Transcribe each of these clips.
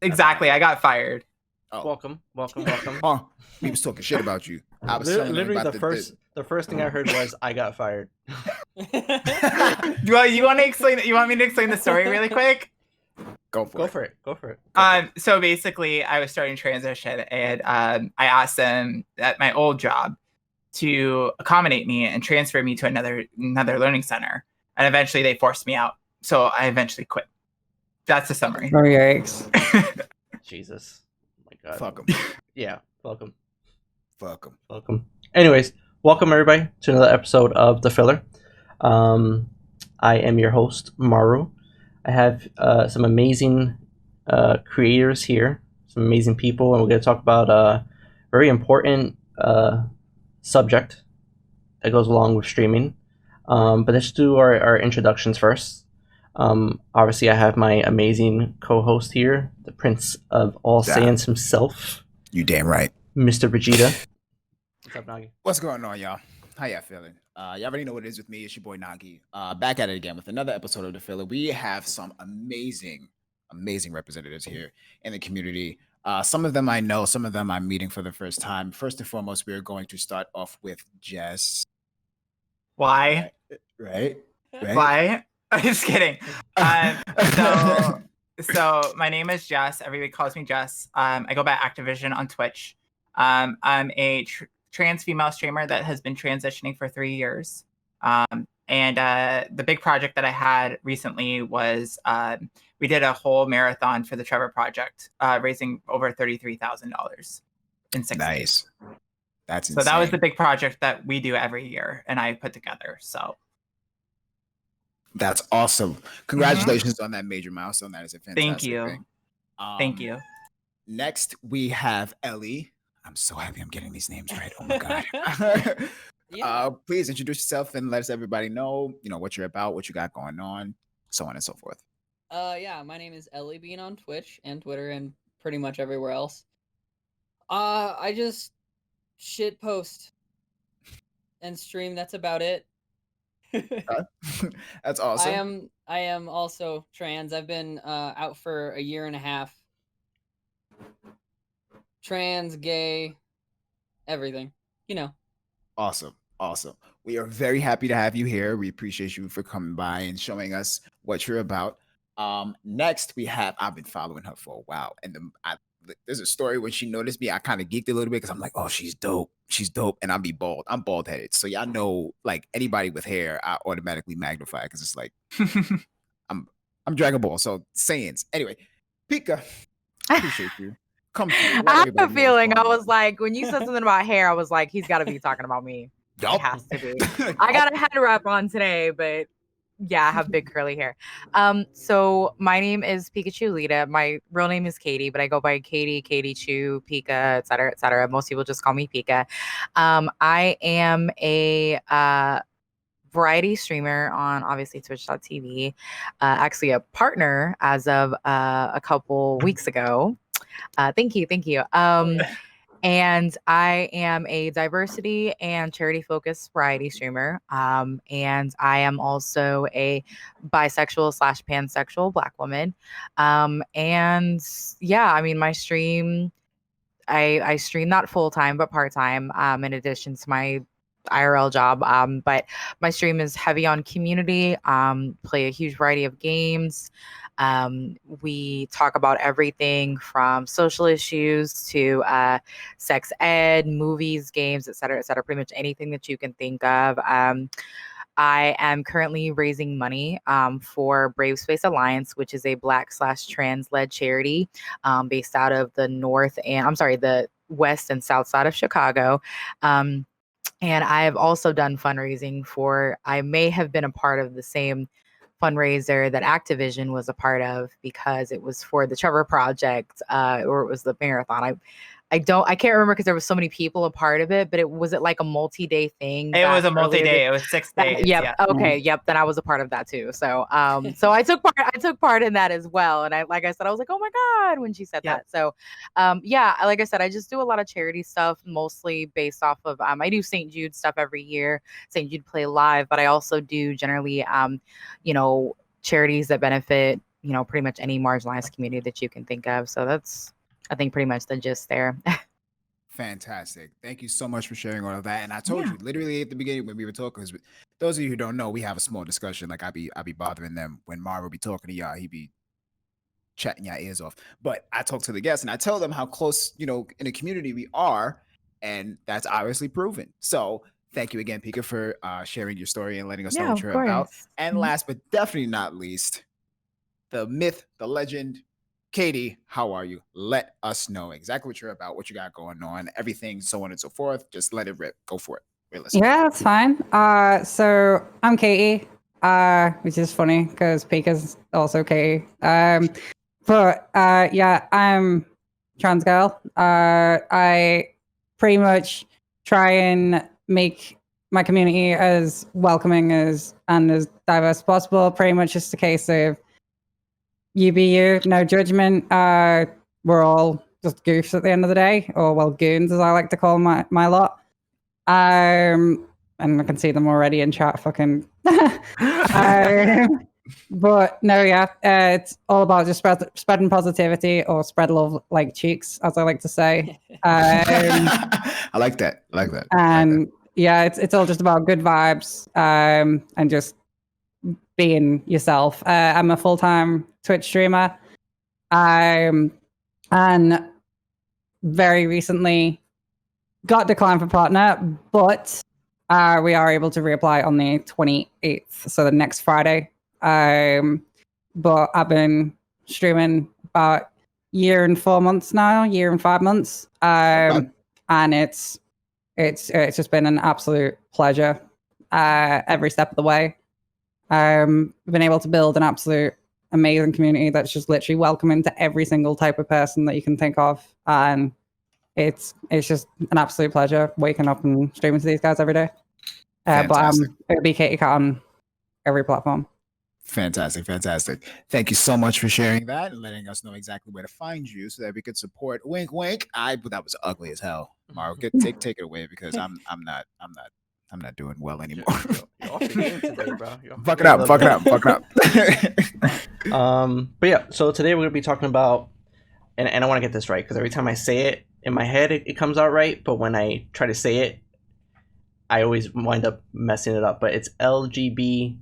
Exactly, I got fired. Oh. Welcome. Oh, he was talking shit about you. I was literally the first thing I heard was I got fired. Well, you want to explain? You want me to explain the story really quick? Go for it. So basically, I was starting transition, and I asked them at my old job to accommodate me and transfer me to another learning center, and eventually they forced me out. So I eventually quit. That's the summary. Oh yikes! Jesus, oh my God. Fuck him. Yeah, welcome. Fuck him. Welcome. Anyways, welcome everybody to another episode of The Filler. I am your host, Maru. I have some amazing creators here, some amazing people, and we're going to talk about a very important subject that goes along with streaming. But let's do our introductions first. Obviously, I have my amazing co-host here, the Prince of All Saiyans himself. You damn right. Mr. Vegeta. What's up, Nogi? What's going on, y'all? How y'all feeling? Y'all already know what it is with me. It's your boy Nogi. Back at it again with another episode of The Filler. We have some amazing representatives here in the community. Some of them I know, some of them I'm meeting for the first time. First and foremost, we're going to start off with Jess. Why? Right? Why? I'm just kidding. So my name is Jess. Everybody calls me Jess. I go by Activision on Twitch. I'm a trans female streamer that has been transitioning for 3 years. And the big project that I had recently was we did a whole marathon for the Trevor Project, raising over $33,000 in 6 days. Nice. That's insane. So that was the big project that we do every year, and I put together. So that's awesome. Congratulations on that major milestone. That is a fantastic Thank you. thing. Thank you. Next, we have Ellie. I'm so happy I'm getting these names right. Oh my God. Please introduce yourself and let everybody know, what you're about, what you got going on, so on and so forth. Yeah, my name is ELLEIGHBEAN on Twitch and Twitter and pretty much everywhere else. I just shit post and stream. That's about it. That's awesome. I am also trans. I've been out for a year and a half. Trans, gay, everything. Awesome. We are very happy to have you here. We appreciate you for coming by and showing us what you're about. Next, I've been following her for a while, and there's a story when she noticed me. I kind of geeked a little bit because I'm like, oh, she's dope, and I'm bald headed, so y'all know, like, anybody with hair, I automatically magnify because it's like I'm Dragon Ball, so Saiyans. Anyway, Pika, appreciate you. I have a feeling. I was like, when you said something about hair, I was like, he's got to be talking about me. Yup. It has to be. I got a head wrap on today, but yeah, I have big curly hair. So my name is PIKACHULITA. My real name is Katie, but I go by Katie Chu, Pika, et cetera, et cetera. Most people just call me Pika. I am a variety streamer on obviously twitch.tv. Actually a partner as of a couple weeks ago. Thank you. And I am a diversity and charity focused variety streamer. And I am also a bisexual / pansexual Black woman. And yeah, I mean, my stream, I stream not full time, but part time, in addition to my IRL job. But my stream is heavy on community, play a huge variety of games. We talk about everything from social issues to sex ed, movies, games, et cetera, pretty much anything that you can think of. I am currently raising money for Brave Space Alliance, which is a Black / trans led charity based out of the west and south side of Chicago. And I've also done fundraising I may have been a part of the same fundraiser that Activision was a part of because it was for the Trevor Project, or it was the marathon. I can't remember because there was so many people a part of it, but it was like a multi-day thing. It was a multi-day. It was 6 days. Yep. Yeah. Okay. Yep. Then I was a part of that too. So, so I took part in that as well. And like I said, I was like, oh my God, when she said that. So, yeah, like I said, I just do a lot of charity stuff, mostly based off of, I do St. Jude stuff every year, St. Jude Play Live, but I also do generally, you know, charities that benefit, you know, pretty much any marginalized community that you can think of. So that's, I think, pretty much the gist there. Fantastic. Thank you so much for sharing all of that. And I told you literally at the beginning when we were talking, because those of you who don't know, we have a small discussion. Like I be bothering them when Mara be talking to y'all, he be chatting your ears off. But I talk to the guests and I tell them how close, you know, in a community we are, and that's obviously proven. So thank you again, Pika, for sharing your story and letting us know what you're about. And last but definitely not least, the myth, the legend, Katie, how are you? Let us know exactly what you're about, what you got going on, everything, so on and so forth. Just let it rip. Go for it. Yeah, that's fine. So I'm Katie, which is funny because Pika's also Katie. But yeah, I'm trans girl. I pretty much try and make my community as welcoming as and as diverse as possible. Pretty much just a case of you be you, no judgment. We're all just goofs at the end of the day, or well, goons as I like to call my lot. And I can see them already in chat. Fucking. But no, yeah, it's all about just spreading positivity or spread love like cheeks, as I like to say. I like that. I like that. And yeah, it's all just about good vibes and just being yourself. I'm a full-time Twitch streamer, and very recently got declined for partner, but we are able to reapply on the 28th, so the next Friday. But I've been streaming about a year and 4 months now, year and 5 months, and it's just been an absolute pleasure every step of the way. Been able to build an absolute amazing community that's just literally welcoming to every single type of person that you can think of, and it's just an absolute pleasure waking up and streaming to these guys every day. But it'll be Katie Cat on every platform. Fantastic. Thank you so much for sharing that and letting us know exactly where to find you so that we could support. Wink, wink. But that was ugly as hell. Maru, take it away because I'm not doing well anymore. You're off the game today, bro. Fuck it up. But yeah, so today we're gonna be talking about, and I want to get this right because every time I say it in my head, it comes out right, but when I try to say it, I always wind up messing it up. But it's LGBTQIA.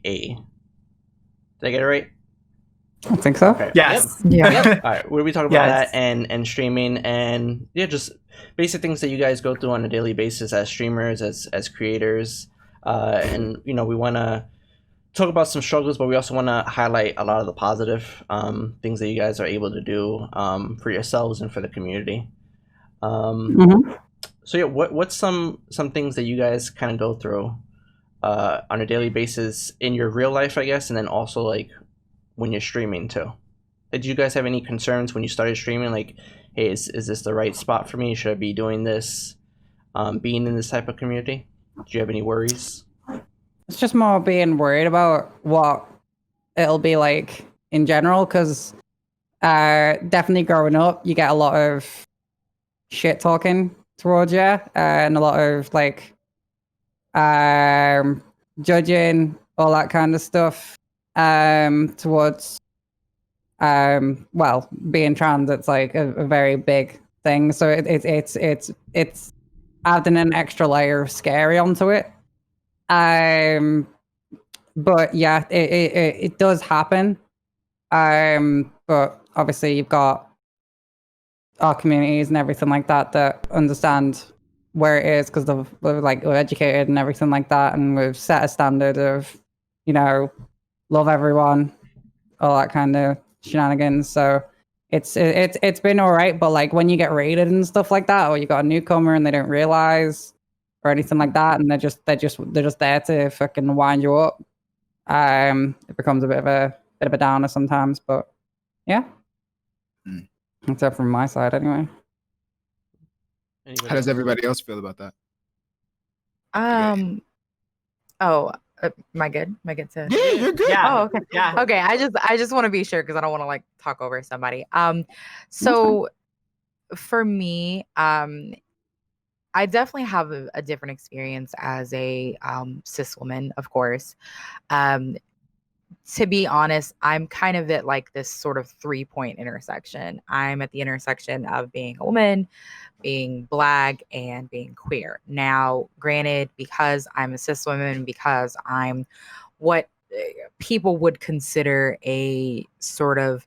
Did I get it right? I think so. Okay. Yes. Yep. Yeah. Yep. All right. We'll be talking about that and streaming and just basic things that you guys go through on a daily basis as streamers, as creators, and we want to talk about some struggles, but we also want to highlight a lot of the positive things that you guys are able to do for yourselves and for the community. So yeah, what's some things that you guys kind of go through on a daily basis in your real life, I guess, and then also like when you're streaming too? Did you guys have any concerns when you started streaming? Like, hey, is this the right spot for me? Should I be doing this, being in this type of community? Do you have any worries? It's just more being worried about what it'll be like in general, because definitely growing up, you get a lot of shit talking towards you and a lot of like judging, all that kind of stuff towards well, being trans. It's like a very big thing, so it's adding an extra layer of scary onto it. But yeah, it does happen. But obviously you've got our communities and everything like that understand where it is, because we're educated and everything like that, and we've set a standard of, love everyone, all that kind of shenanigans. So it's been all right, but like when you get raided and stuff like that, or you got a newcomer and they don't realize or anything like that, and they're just there to fucking wind you up, it becomes a bit of a downer sometimes. But yeah. Except from my side, anyway. Anybody How does else? everybody else feel about that? Oh, am I good? Am I good to? Yeah, you're good. Yeah. Oh, okay. Yeah. Okay, I just want to be sure because I don't want to like talk over somebody. So for me, I definitely have a different experience as a cis woman, of course. To be honest, I'm kind of at like this sort of 3-point intersection. I'm at the intersection of being a woman, being Black, and being queer. Now, granted, because I'm a cis woman, because I'm what people would consider a sort of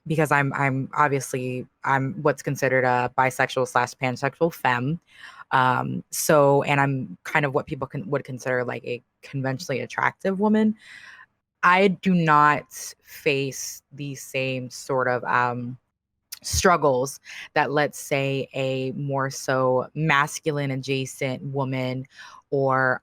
because I'm obviously I'm what's considered a bisexual slash pansexual femme. So and I'm kind of what people would consider like a conventionally attractive woman. I do not face the same sort of struggles that, let's say, a more so masculine adjacent woman or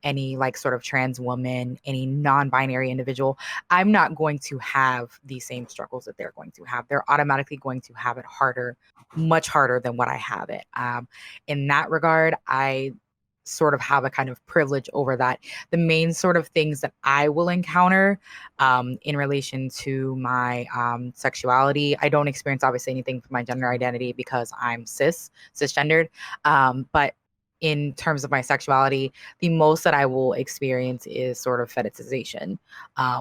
any like sort of trans woman, any non-binary individual. I'm not going to have the same struggles that they're going to have. They're automatically going to have it harder, much harder than what I have it. In that regard, I sort of have a kind of privilege over that. The main sort of things that I will encounter in relation to my sexuality, I don't experience obviously anything for my gender identity because I'm cisgendered. But in terms of my sexuality, the most that I will experience is sort of fetishization,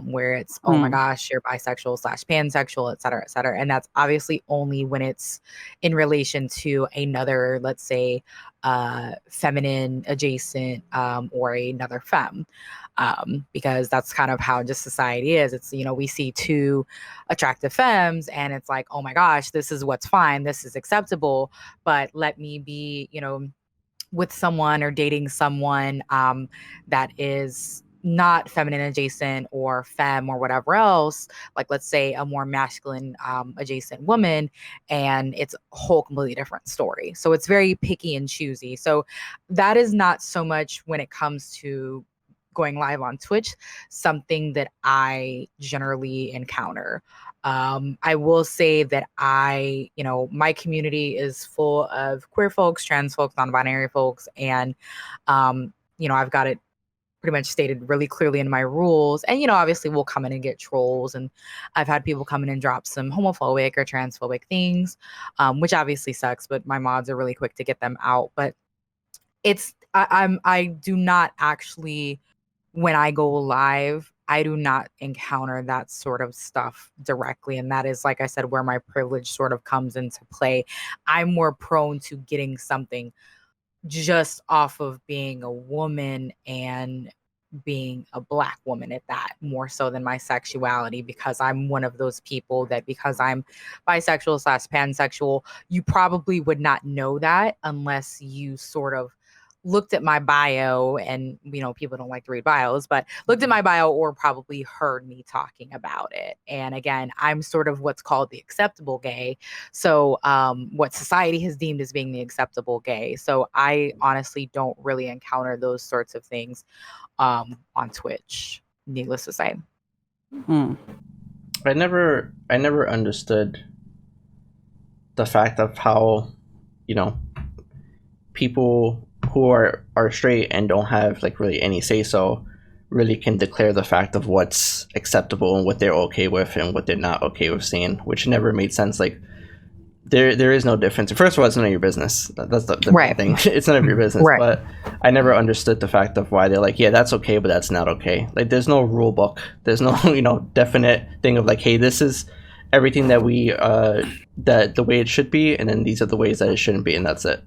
where it's, oh my gosh, you're bisexual slash pansexual, et cetera, et cetera. And that's obviously only when it's in relation to another, let's say, feminine adjacent or another femme. Because that's kind of how just society is. It's, you know, we see two attractive femmes and it's like, oh my gosh, this is what's fine. This is acceptable. But let me be, you know, with someone or dating someone that is not feminine adjacent or femme or whatever else, like let's say a more masculine adjacent woman, and it's a whole completely different story. So it's very picky and choosy. So that is not so much when it comes to going live on Twitch, something that I generally encounter. I will say that my community is full of queer folks, trans folks, non-binary folks, and I've got it pretty much stated really clearly in my rules. And obviously we'll come in and get trolls, and I've had people come in and drop some homophobic or transphobic things, which obviously sucks. But my mods are really quick to get them out. But I do not actually, when I go live, I do not encounter that sort of stuff directly. And that is, like I said, where my privilege sort of comes into play. I'm more prone to getting something just off of being a woman and being a Black woman at that, more so than my sexuality, because I'm one of those people that, because I'm bisexual slash pansexual, you probably would not know that unless you sort of looked at my bio. And people don't like to read bios, but looked at my bio or probably heard me talking about it. And again, I'm sort of what's called the acceptable gay. So what society has deemed as being the acceptable gay. So I honestly don't really encounter those sorts of things on Twitch, needless to say. I never understood the fact of how people who are straight and don't have like really any say so really can declare the fact of what's acceptable and what they're okay with and what they're not okay with seeing, which never made sense. Like there is no difference. First of all, it's none of your business. That's the Right. thing. It's none of your business. Right. But I never understood the fact of why they're like, yeah, that's okay, but that's not okay. Like there's no rule book. There's no definite thing of like, hey, this is everything that we that the way it should be, and then these are the ways that it shouldn't be, and that's it.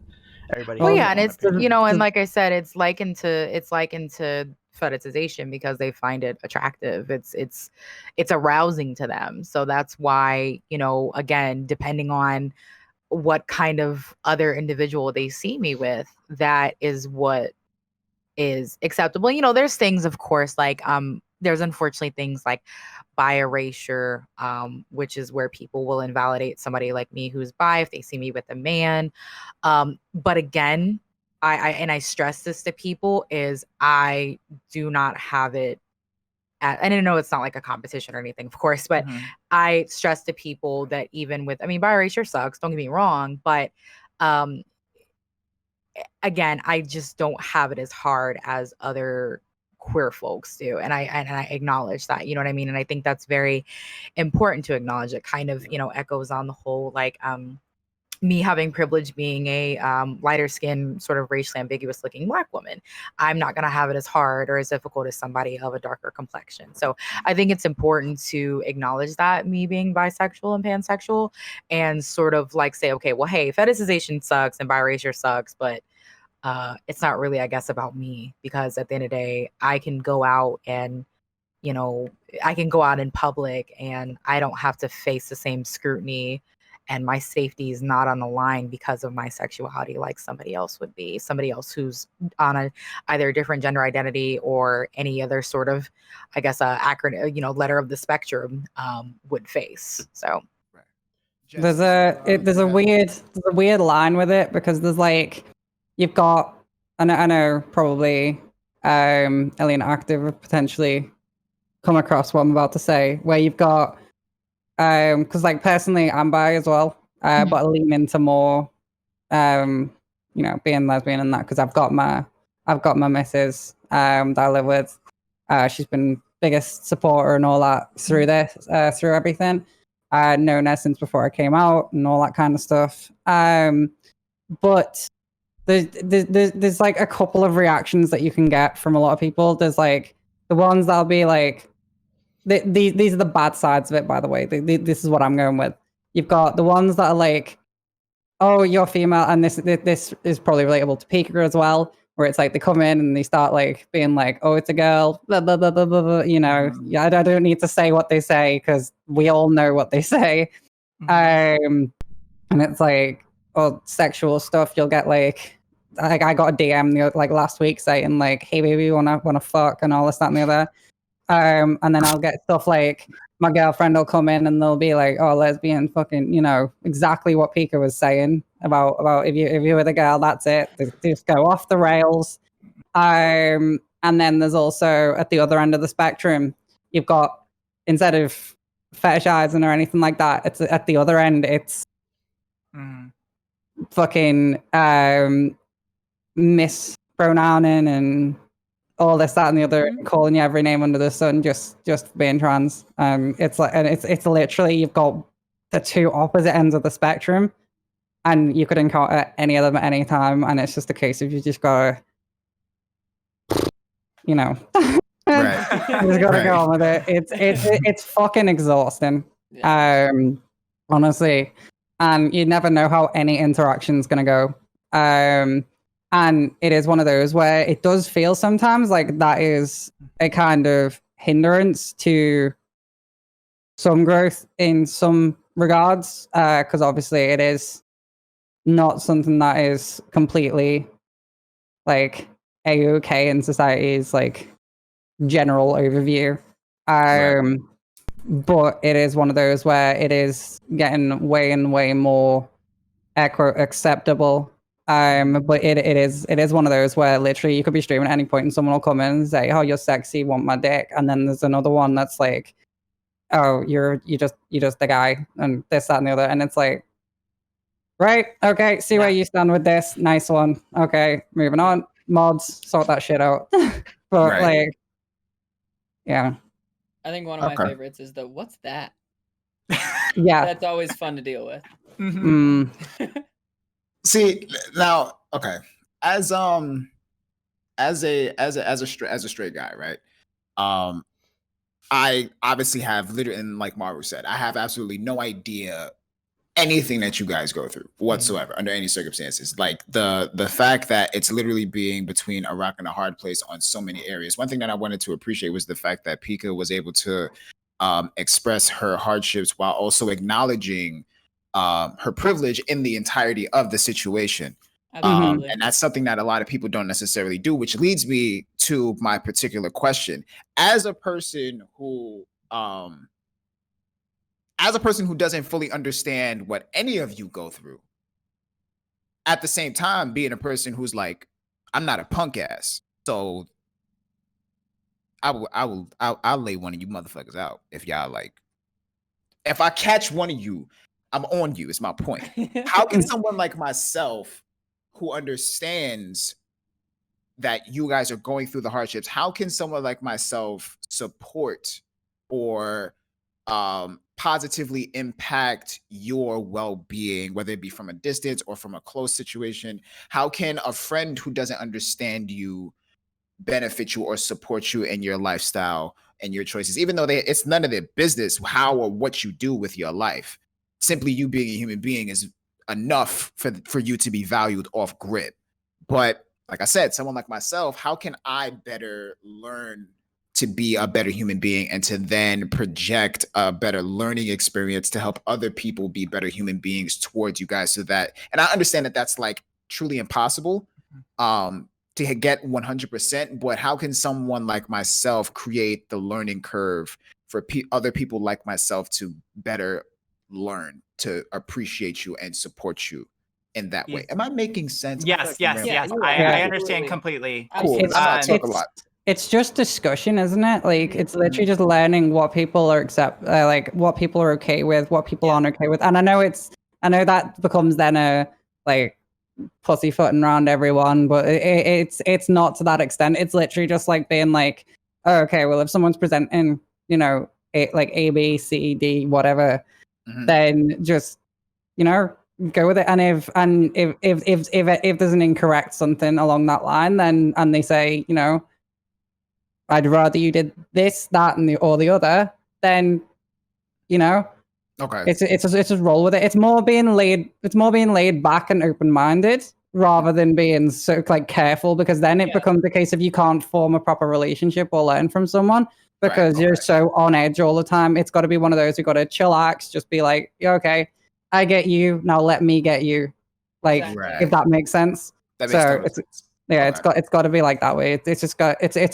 Everybody. Well, has yeah, their and own it's opinion. and like I said, it's likened to fetishization because they find it attractive. It's arousing to them. So that's why, again, depending on what kind of other individual they see me with, that is what is acceptable. There's things, of course, like there's unfortunately things like bi erasure, which is where people will invalidate somebody like me who's bi if they see me with a man. But again, I stress this to people, is I do not have it and I know it's not like a competition or anything, of course, but I stress to people that even with, I mean, bi erasure sucks, don't get me wrong, but again, I just don't have it as hard as other queer folks do. And I acknowledge that, you know what I mean? And I think that's very important to acknowledge. It kind of, you know, echoes on the whole, like, me having privilege being a lighter skinned sort of racially ambiguous looking Black woman. I'm not going to have it as hard or as difficult as somebody of a darker complexion. So I think it's important to acknowledge that, me being bisexual and pansexual, and sort of like say, okay, well, hey, fetishization sucks and biracial sucks, but it's not really, I guess, about me, because at the end of the day, I can go out and, you know, I can go out in public and I don't have to face the same scrutiny, and my safety is not on the line because of my sexuality like somebody else would be, somebody else who's on either a different gender identity or any other sort of, I guess, acronym, you know, letter of the spectrum would face. So there's a weird line with it, because there's like, you've got, I know probably Ellie and Active have potentially come across what I'm about to say, where you've got because like personally I'm bi as well, but I lean into more you know, being lesbian and that, because I've got my missus that I live with. She's been biggest supporter and all that through this, through everything. I'd known her since before I came out and all that kind of stuff. But there's like a couple of reactions that you can get from a lot of people. There's like the ones that'll be like, these are the bad sides of it, by the way. This is what I'm going with. You've got the ones that are like, oh, you're female, and this is probably relatable to Pika as well, where it's like they come in and they start like being like, oh, it's a girl, blah, blah, blah, blah, blah, blah. You know, I don't need to say what they say because we all know what they say. And it's like, oh, sexual stuff. You'll get like I got a DM like last week saying like, hey baby, wanna fuck and all this, that, and the other. And then I'll get stuff like my girlfriend will come in and they'll be like, oh, lesbian, fucking, you know, exactly what Pika was saying about if you were the girl, that's it. They just go off the rails. And then there's also at the other end of the spectrum, you've got, instead of fetishizing or anything like that, it's at the other end, it's fucking mispronouncing and all this, that, and the other, calling you every name under the sun, just being trans. It's like, and it's literally, you've got the two opposite ends of the spectrum, and you could encounter any of them at any time, and it's just a case of you just gotta, you know, you just gotta go on with it. It's fucking exhausting, honestly, and you never know how any interaction's gonna go. And it is one of those where it does feel sometimes like that is a kind of hindrance to some growth in some regards, because obviously it is not something that is completely like a-okay in society's like general overview. But it is one of those where it is getting way and way more acceptable. But it is one of those where literally you could be streaming at any point and someone will come in and say, oh, you're sexy, want my dick, and then there's another one that's like, oh, you're just the guy, and this, that, and the other, and it's like, right, okay, see where you stand with this, nice one, okay, moving on, mods, sort that shit out. But like, yeah, I think one of my favorites is the what's that? Yeah, that's always fun to deal with. See, now, okay, as a straight guy, right? I obviously have literally, and like Maru said, I have absolutely no idea anything that you guys go through whatsoever under any circumstances. Like the fact that it's literally being between a rock and a hard place on so many areas. One thing that I wanted to appreciate was the fact that Pika was able to express her hardships while also acknowledging her privilege in the entirety of the situation. And that's something that a lot of people don't necessarily do, which leads me to my particular question. As a person who doesn't fully understand what any of you go through, at the same time being a person who's like, I'm not a punk ass, so I'll lay one of you motherfuckers out if y'all like. If I catch one of you, I'm on you. Is my point. How can someone like myself, who understands that you guys are going through the hardships, how can someone like myself support or positively impact your well-being, whether it be from a distance or from a close situation? How can a friend who doesn't understand you benefit you or support you in your lifestyle and your choices, even though it's none of their business how or what you do with your life? Simply you being a human being is enough for you to be valued off grid. But like I said, someone like myself, how can I better learn to be a better human being and to then project a better learning experience to help other people be better human beings towards you guys? So that, and I understand that that's like truly impossible to get 100%, but how can someone like myself create the learning curve for other people like myself to better learn to appreciate you and support you in that way? Am I making sense? Yes. I understand completely. Cool. I talk a lot. It's just discussion, isn't it? Like it's literally just learning what people are like what people are okay with, what people aren't okay with. And I know that becomes then a like pussyfooting around everyone, but it's not to that extent. It's literally just like being like, oh, okay, well, if someone's presenting, like A, B, C, D, whatever, then just go with it. And if there's an incorrect something along that line, then and they say, I'd rather you did this, that, and or the other, then okay, it's just roll with it. It's more being laid back and open-minded rather than being so like careful, because then it becomes a case of you can't form a proper relationship or learn from someone because you're so on edge all the time. It's got to be one of those, you've got to chillax, just be like, yeah, okay, I get you, now let me get you, like if that makes sense. That makes so sense. Yeah, it's got to be like that way. It's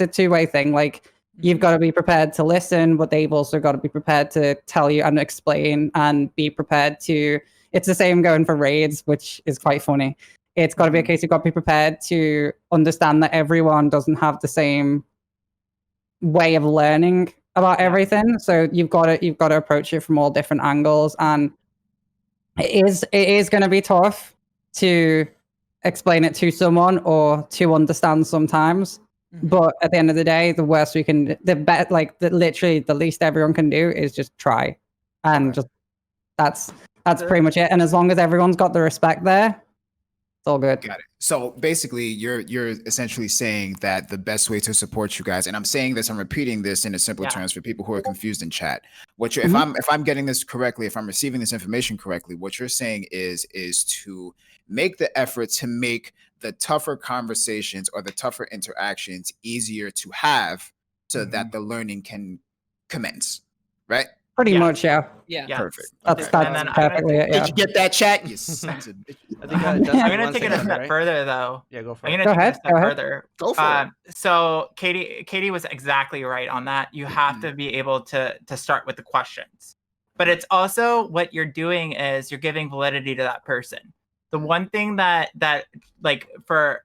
a two-way thing. Like you've got to be prepared to listen, but they've also got to be prepared to tell you and explain and be prepared to. It's the same going for raids, which is quite funny. It's got to be a case you've got to be prepared to understand that everyone doesn't have the same way of learning about everything. So you've got to approach it from all different angles, and it is going to be tough to explain it to someone or to understand sometimes. But at the end of the day, the worst we can, literally the least everyone can do is just try, and just that's pretty much it. And as long as everyone's got the respect there, it's all good. Got it. So basically, you're essentially saying that the best way to support you guys, and I'm saying this, I'm repeating this in a simpler terms for people who are confused in chat. What you're, if I'm getting this correctly, if I'm receiving this information correctly, what you're saying is to make the effort to make the tougher conversations or the tougher interactions easier to have, so that the learning can commence, right? Pretty much, yeah. Perfect. That's perfectly it. Did you get that, chat? You sons of bitches. I'm gonna take it a step further, though. Yeah, go for it. Go ahead. Further. Go for it. So Katie was exactly right on that. You have to be able to start with the questions, but it's also what you're doing is you're giving validity to that person. The one thing that like for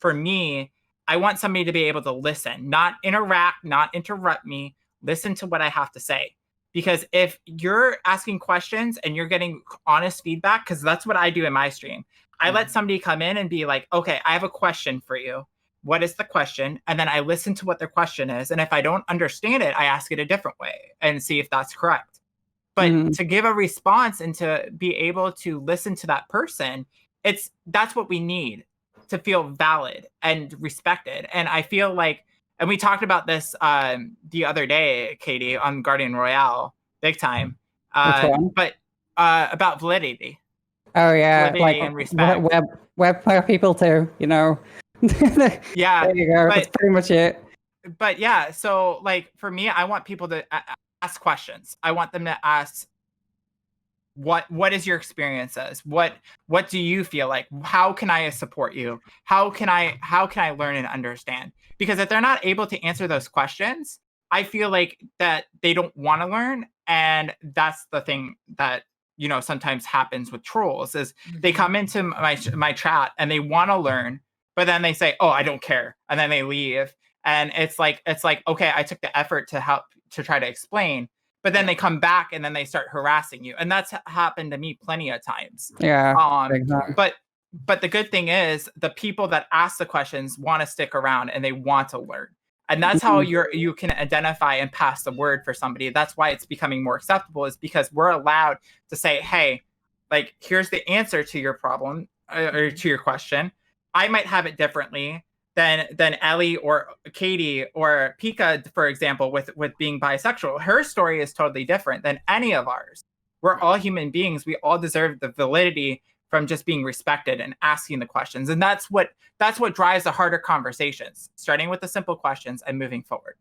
me, I want somebody to be able to listen, not interact, not interrupt me, listen to what I have to say. Because if you're asking questions and you're getting honest feedback, because that's what I do in my stream, I let somebody come in and be like, okay, I have a question for you. What is the question? And then I listen to what their question is. And if I don't understand it, I ask it a different way and see if that's correct. But to give a response and to be able to listen to that person, that's what we need to feel valid and respected. And I feel like, and we talked about this the other day, Katie, on Guardian Royale, big time. But about validity. Oh yeah, validity like and respect. Web people too, Yeah, there you go. That's pretty much it. But yeah, so like for me, I want people to ask questions. I want them to ask, what is your experiences? What do you feel like? How can I support you? How can I learn and understand? Because if they're not able to answer those questions, I feel like that they don't want to learn. And that's the thing that, sometimes happens with trolls is they come into my chat and they want to learn, but then they say, oh, I don't care. And then they leave. And it's like, okay, I took the effort to help to try to explain, but then they come back and then they start harassing you. And that's happened to me plenty of times. Yeah. Exactly. But the good thing is the people that ask the questions want to stick around and they want to learn. And that's how you can identify and pass the word for somebody. That's why it's becoming more acceptable, is because we're allowed to say, hey, like, here's the answer to your problem or to your question. I might have it differently than Ellie or Katie or Pika, for example, with being bisexual. Her story is totally different than any of ours. We're all human beings. We all deserve the validity from just being respected and asking the questions. And that's what drives the harder conversations, starting with the simple questions and moving forward.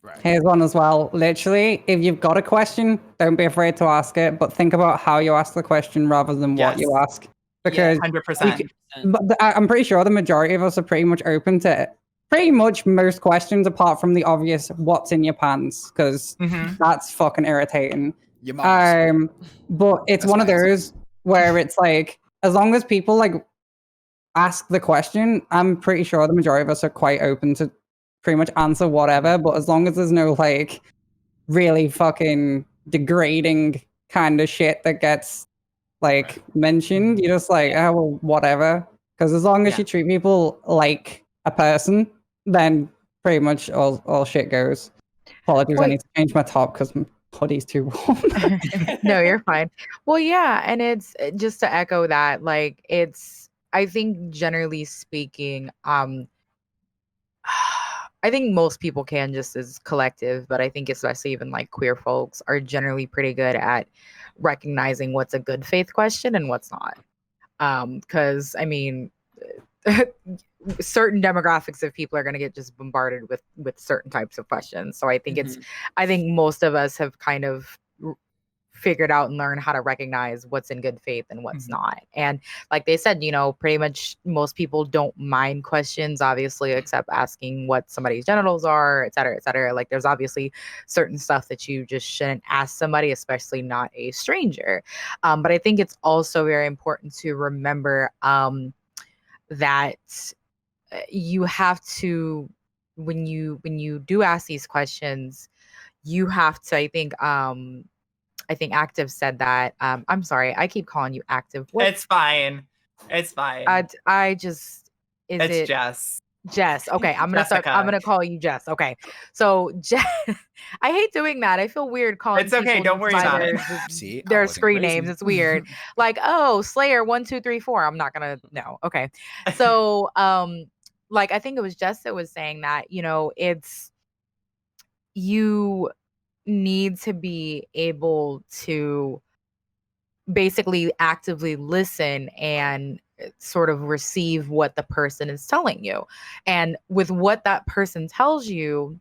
Right. Here's one as well. Literally, if you've got a question, don't be afraid to ask it, but think about how you ask the question rather than what you ask. Because 100%. But I'm pretty sure the majority of us are pretty much open to pretty much most questions, apart from the obvious "what's in your pants," because that's fucking irritating. But it's one of those where it's like, as long as people like ask the question, I'm pretty sure the majority of us are quite open to pretty much answer whatever. But as long as there's no like really fucking degrading kind of shit that gets like mentioned, you're just like, oh well, whatever. Because as long as you treat people like a person, then pretty much all shit goes. Apologies, I need to change my top because my hoodie's too warm. No, you're fine. Well, yeah, and it's just to echo that, like, it's, I think generally speaking, I think most people can, just as collective, but I think especially even like queer folks are generally pretty good at recognizing what's a good faith question and what's not. Because I mean, certain demographics of people are going to get just bombarded with certain types of questions. So I think I think most of us have kind of figured out and learned how to recognize what's in good faith and what's not. And like they said, you know, pretty much most people don't mind questions, obviously, except asking what somebody's genitals are, et cetera, et cetera. Like there's obviously certain stuff that you just shouldn't ask somebody, especially not a stranger. But I think it's also very important to remember that you have to, when you do ask these questions, you have to, I think Active said that. I'm sorry, I keep calling you Active. What? It's fine. It's fine. I just, it's Jess. Jess. Okay, I'm gonna call you Jess. Okay, so Jess, I hate doing that. I feel weird calling. It's okay. Don't worry about it. See, their screen names. It's weird. Like, oh, Slayer 1 2 3 4. I'm not gonna. No. Okay. So, like I think it was Jess that was saying that. You know, it's you need to be able to basically actively listen and sort of receive what the person is telling you. And with what that person tells you,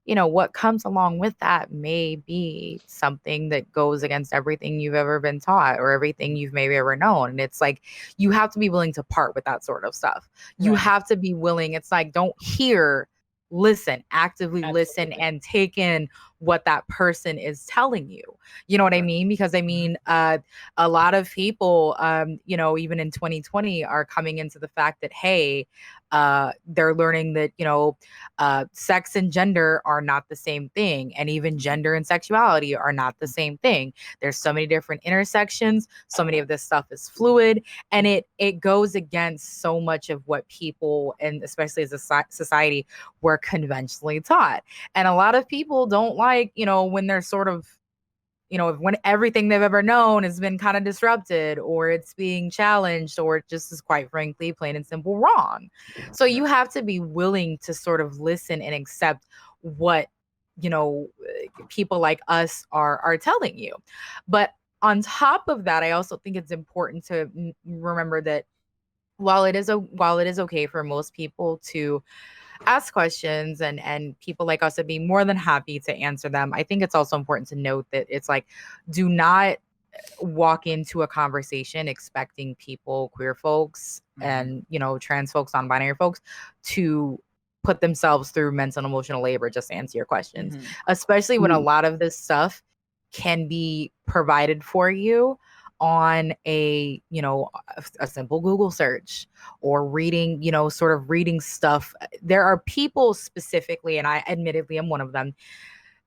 you know, what comes along with that may be something that goes against everything you've ever been taught or everything you've maybe ever known. And it's like, you have to be willing to part with that sort of stuff. You have to be willing. It's like, don't listen, actively listen and take in what that person is telling you. You know what I mean? Because I mean, a lot of people, you know, even in 2020 are coming into the fact that, hey, they're learning that, you know, sex and gender are not the same thing. And even gender and sexuality are not the same thing. There's so many different intersections. So many of this stuff is fluid, and it goes against so much of what people, and especially as a society, were conventionally taught. And a lot of people don't like, you know, when they're sort of, you know, when everything they've ever known has been kind of disrupted, or it's being challenged, or it just is quite frankly plain and simple wrong. So you have to be willing to sort of listen and accept what, you know, people like us are telling you. But on top of that, I also think it's important to remember that while it is okay for most people to ask questions and people like us would be more than happy to answer them, I think it's also important to note that it's like, do not walk into a conversation expecting people, queer folks and, you know, trans folks, non-binary folks, to put themselves through mental and emotional labor just to answer your questions, especially when a lot of this stuff can be provided for you on a simple Google search, or reading, sort of reading stuff. There are people specifically, and I admittedly am one of them.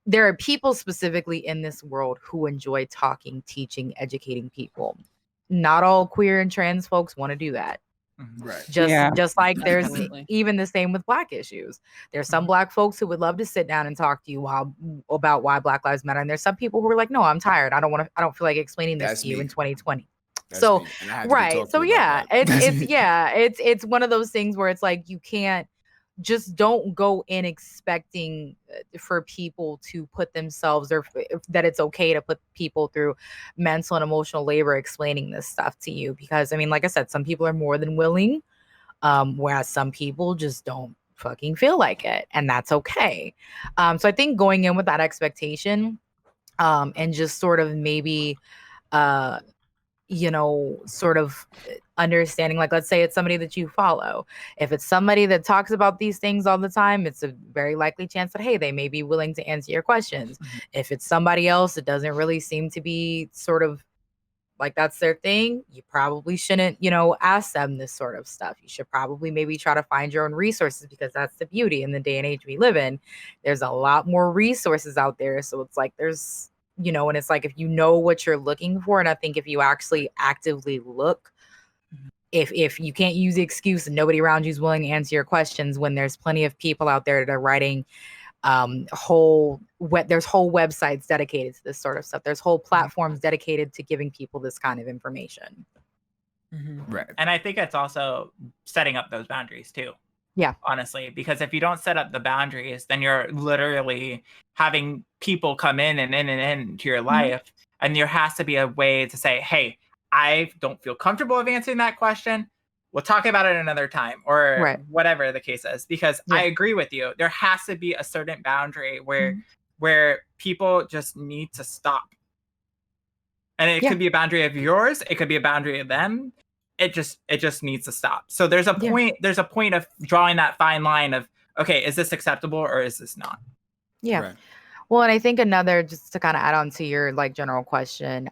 There are people specifically in this world who enjoy talking, teaching, educating people. Not all queer and trans folks want to do that. Right. Just like there's Absolutely. even the same with Black issues. There's some Black folks who would love to sit down and talk to you about why Black Lives Matter, and there's some people who are like, no, I'm tired. I don't feel like explaining this That's to you me. in 2020. That's So me, and I have to be right, talked so to about that. it's one of those things where it's like, you can't just don't go in expecting for people to put themselves, or that it's okay to put people through mental and emotional labor explaining this stuff to you, because I mean, like I said, some people are more than willing, whereas some people just don't fucking feel like it, and that's okay. So I think going in with that expectation, and just sort of maybe sort of understanding, like, let's say it's somebody that you follow. If it's somebody that talks about these things all the time, it's a very likely chance that, hey, they may be willing to answer your questions. If it's somebody else that doesn't really seem to be sort of like that's their thing, you probably shouldn't, ask them this sort of stuff. You should probably maybe try to find your own resources, because that's the beauty in the day and age we live in. There's a lot more resources out there. So it's like there's, and it's like, if you know what you're looking for, and I think if you actually actively look, if you can't use the excuse and nobody around you is willing to answer your questions, when there's plenty of people out there that are writing there's whole websites dedicated to this sort of stuff. There's whole platforms dedicated to giving people this kind of information. Right. And I think it's also setting up those boundaries too. Yeah. Honestly, because if you don't set up the boundaries, then you're literally having people come in and into your life. And there has to be a way to say, hey, I don't feel comfortable of answering that question. We'll talk about it another time, or whatever the case is, because I agree with you. There has to be a certain boundary where people just need to stop. And it could be a boundary of yours. It could be a boundary of them. It just needs to stop. So there's a point of drawing that fine line of, okay, is this acceptable or is this not? Yeah. Right. Well, and I think another, just to kind of add on to your like general question,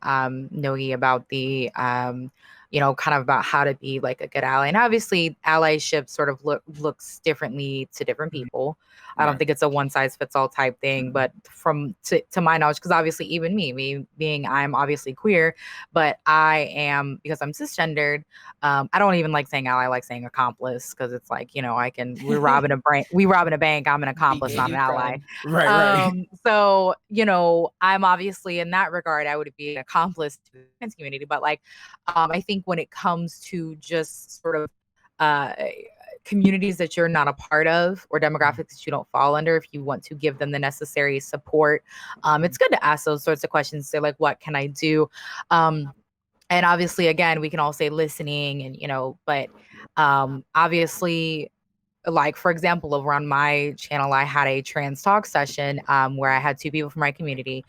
Nogi, about the kind of about how to be like a good ally. And obviously allyship sort of looks differently to different people. I don't think it's a one size fits all type thing, but to my knowledge, because obviously even me being, I'm obviously queer, but I am, because I'm cisgendered. I don't even like saying ally, I like saying accomplice, because it's like, we're robbing a bank. I'm an accomplice, not an ally. Right. So, I'm obviously in that regard, I would be an accomplice to the trans community. But like, I think when it comes to just sort of communities that you're not a part of, or demographics that you don't fall under, if you want to give them the necessary support, it's good to ask those sorts of questions. Say like, what can I do? And obviously, again, we can all say listening, and but obviously, like, for example, over on my channel, I had a trans talk session where I had two people from my community.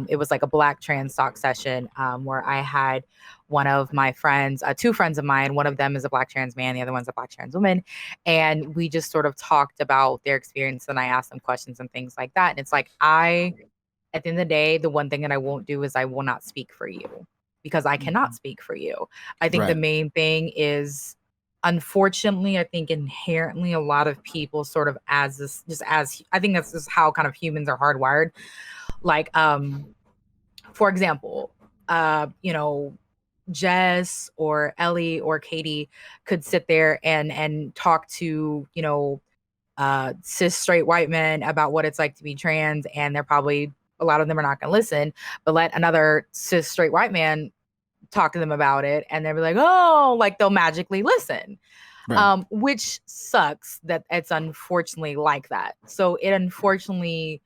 It was like a Black trans talk session where I had one of my friends, two friends of mine. One of them is a Black trans man. The other one's a Black trans woman. And we just sort of talked about their experience, and I asked them questions and things like that. And it's like, at the end of the day, the one thing that I won't do is I will not speak for you, because I cannot speak for you. I think the main thing is, unfortunately, I think inherently a lot of people sort of I think that's just how kind of humans are hardwired. Like, for example, Jess or Ellie or Katie could sit there and talk to, cis straight white men about what it's like to be trans. And they're probably, a lot of them are not going to listen, but let another cis straight white man talk to them about it, and they'll be like, oh, like they'll magically listen. Which sucks that it's unfortunately like that. So it unfortunately,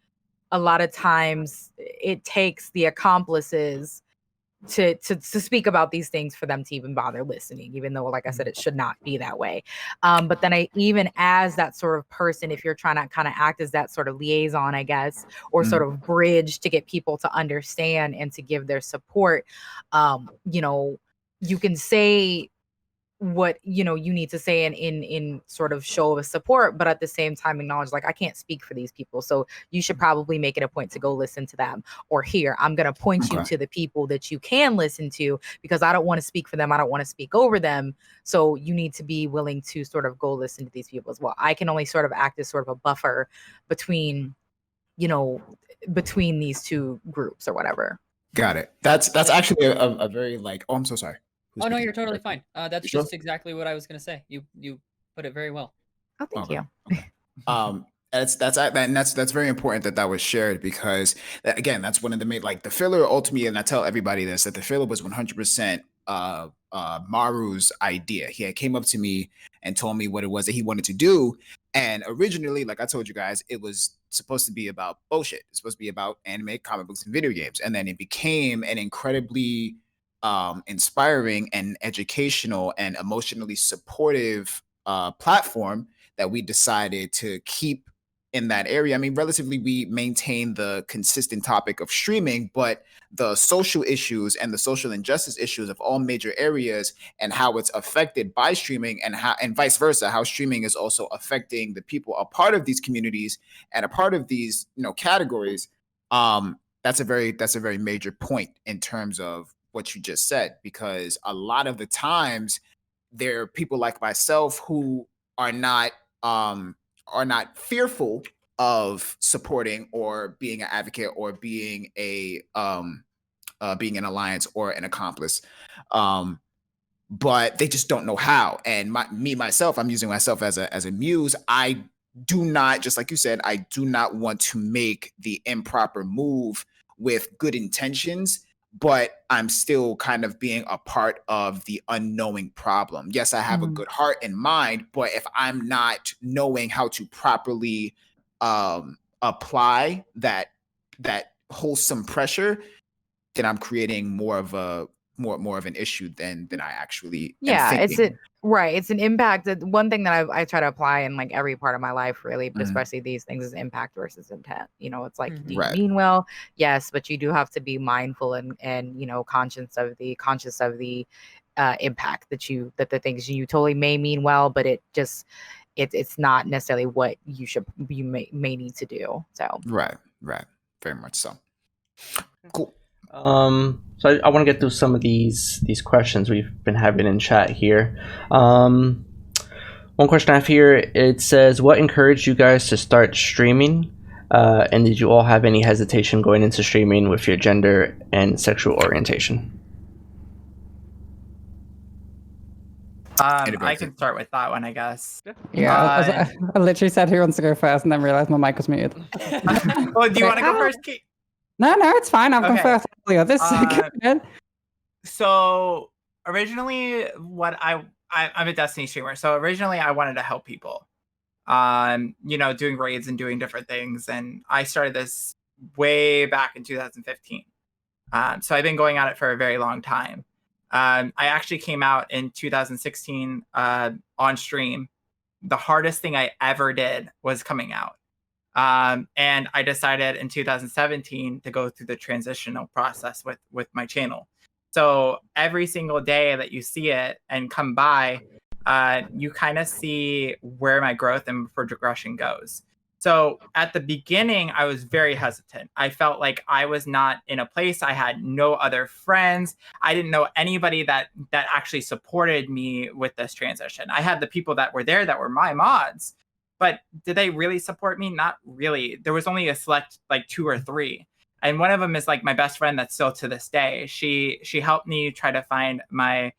a lot of times it takes the accomplices to speak about these things for them to even bother listening, even though, like I said, it should not be that way. But then even as that sort of person, if you're trying to kind of act as that sort of liaison, I guess, or sort of bridge to get people to understand and to give their support, you can say what you need to say in sort of show of support, but at the same time acknowledge, like, I can't speak for these people, so you should probably make it a point to go listen to them, or here, I'm going to point you to the people that you can listen to, because I don't want to speak for them, I don't want to speak over them, so you need to be willing to sort of go listen to these people as well. I can only sort of act as sort of a buffer between between these two groups or whatever. Got it. That's actually a very like. Oh, I'm so sorry. Oh no, you're totally fine. That's Sure? just exactly what I was gonna say. You put it very well. Oh, thank you. Okay. That's very important that was shared, because again, that's one of the main, like, the filler ultimately, and I tell everybody this, that the filler was 100% Maru's idea. He had came up to me and told me what it was that he wanted to do, and originally, like I told you guys, it was supposed to be about bullshit. It's supposed to be about anime, comic books, and video games, and then it became an incredibly inspiring and educational and emotionally supportive platform that we decided to keep in that area. I mean, relatively, we maintain the consistent topic of streaming, but the social issues and the social injustice issues of all major areas, and how it's affected by streaming, and how, and vice versa, how streaming is also affecting the people a part of these communities and a part of these, categories. That's a very major point in terms of what you just said, because a lot of the times there are people like myself who are not fearful of supporting or being an advocate or being an alliance or an accomplice, but they just don't know how. And myself, I'm using myself as a muse. I do not, just like you said, I do not want to make the improper move with good intentions, but I'm still kind of being a part of the unknowing problem. Yes, I have a good heart and mind, but if I'm not knowing how to properly apply that wholesome pressure, then I'm creating more of an issue than I actually am thinking. It's an impact. One thing that I try to apply in like every part of my life, really, but especially these things, is impact versus intent. It's like, do you mean well? Yes, but you do have to be mindful and conscious of the impact that the things you totally may mean well, but it's not necessarily what you may need to do. So right, very much so. Cool. So I want to get through some of these questions we've been having in chat here. One question I have here, it says, what encouraged you guys to start streaming? And did you all have any hesitation going into streaming with your gender and sexual orientation? I can start with that one, I guess. Yeah, I literally said who wants to go first, and then realized my mic was muted. Well, do you want to go first, Kate? No, it's fine. I've gone first earlier. This is So originally, I'm a Destiny streamer. So originally, I wanted to help people, doing raids and doing different things. And I started this way back in 2015. So I've been going at it for a very long time. I actually came out in 2016 on stream. The hardest thing I ever did was coming out. And I decided in 2017 to go through the transitional process with my channel. So every single day that you see it and come by, you kind of see where my growth and progression goes. So at the beginning, I was very hesitant. I felt like I was not in a place. I had no other friends. I didn't know anybody that actually supported me with this transition. I had the people that were there that were my mods. But did they really support me? Not really. There was only a select, like 2 or 3. And one of them is like my best friend that's still to this day. She helped me try to find my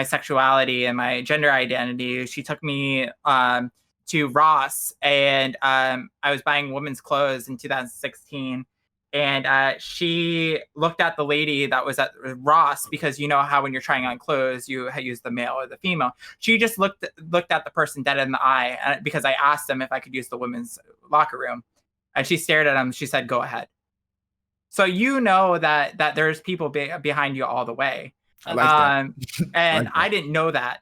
sexuality and my gender identity. She took me to Ross, and I was buying women's clothes in 2016. And she looked at the lady that was at Ross, because you know how when you're trying on clothes, you use the male or the female. She just looked at the person dead in the eye, because I asked them if I could use the women's locker room. And she stared at him. She said, "Go ahead." So that there's people behind you all the way. I like that. And I didn't know that.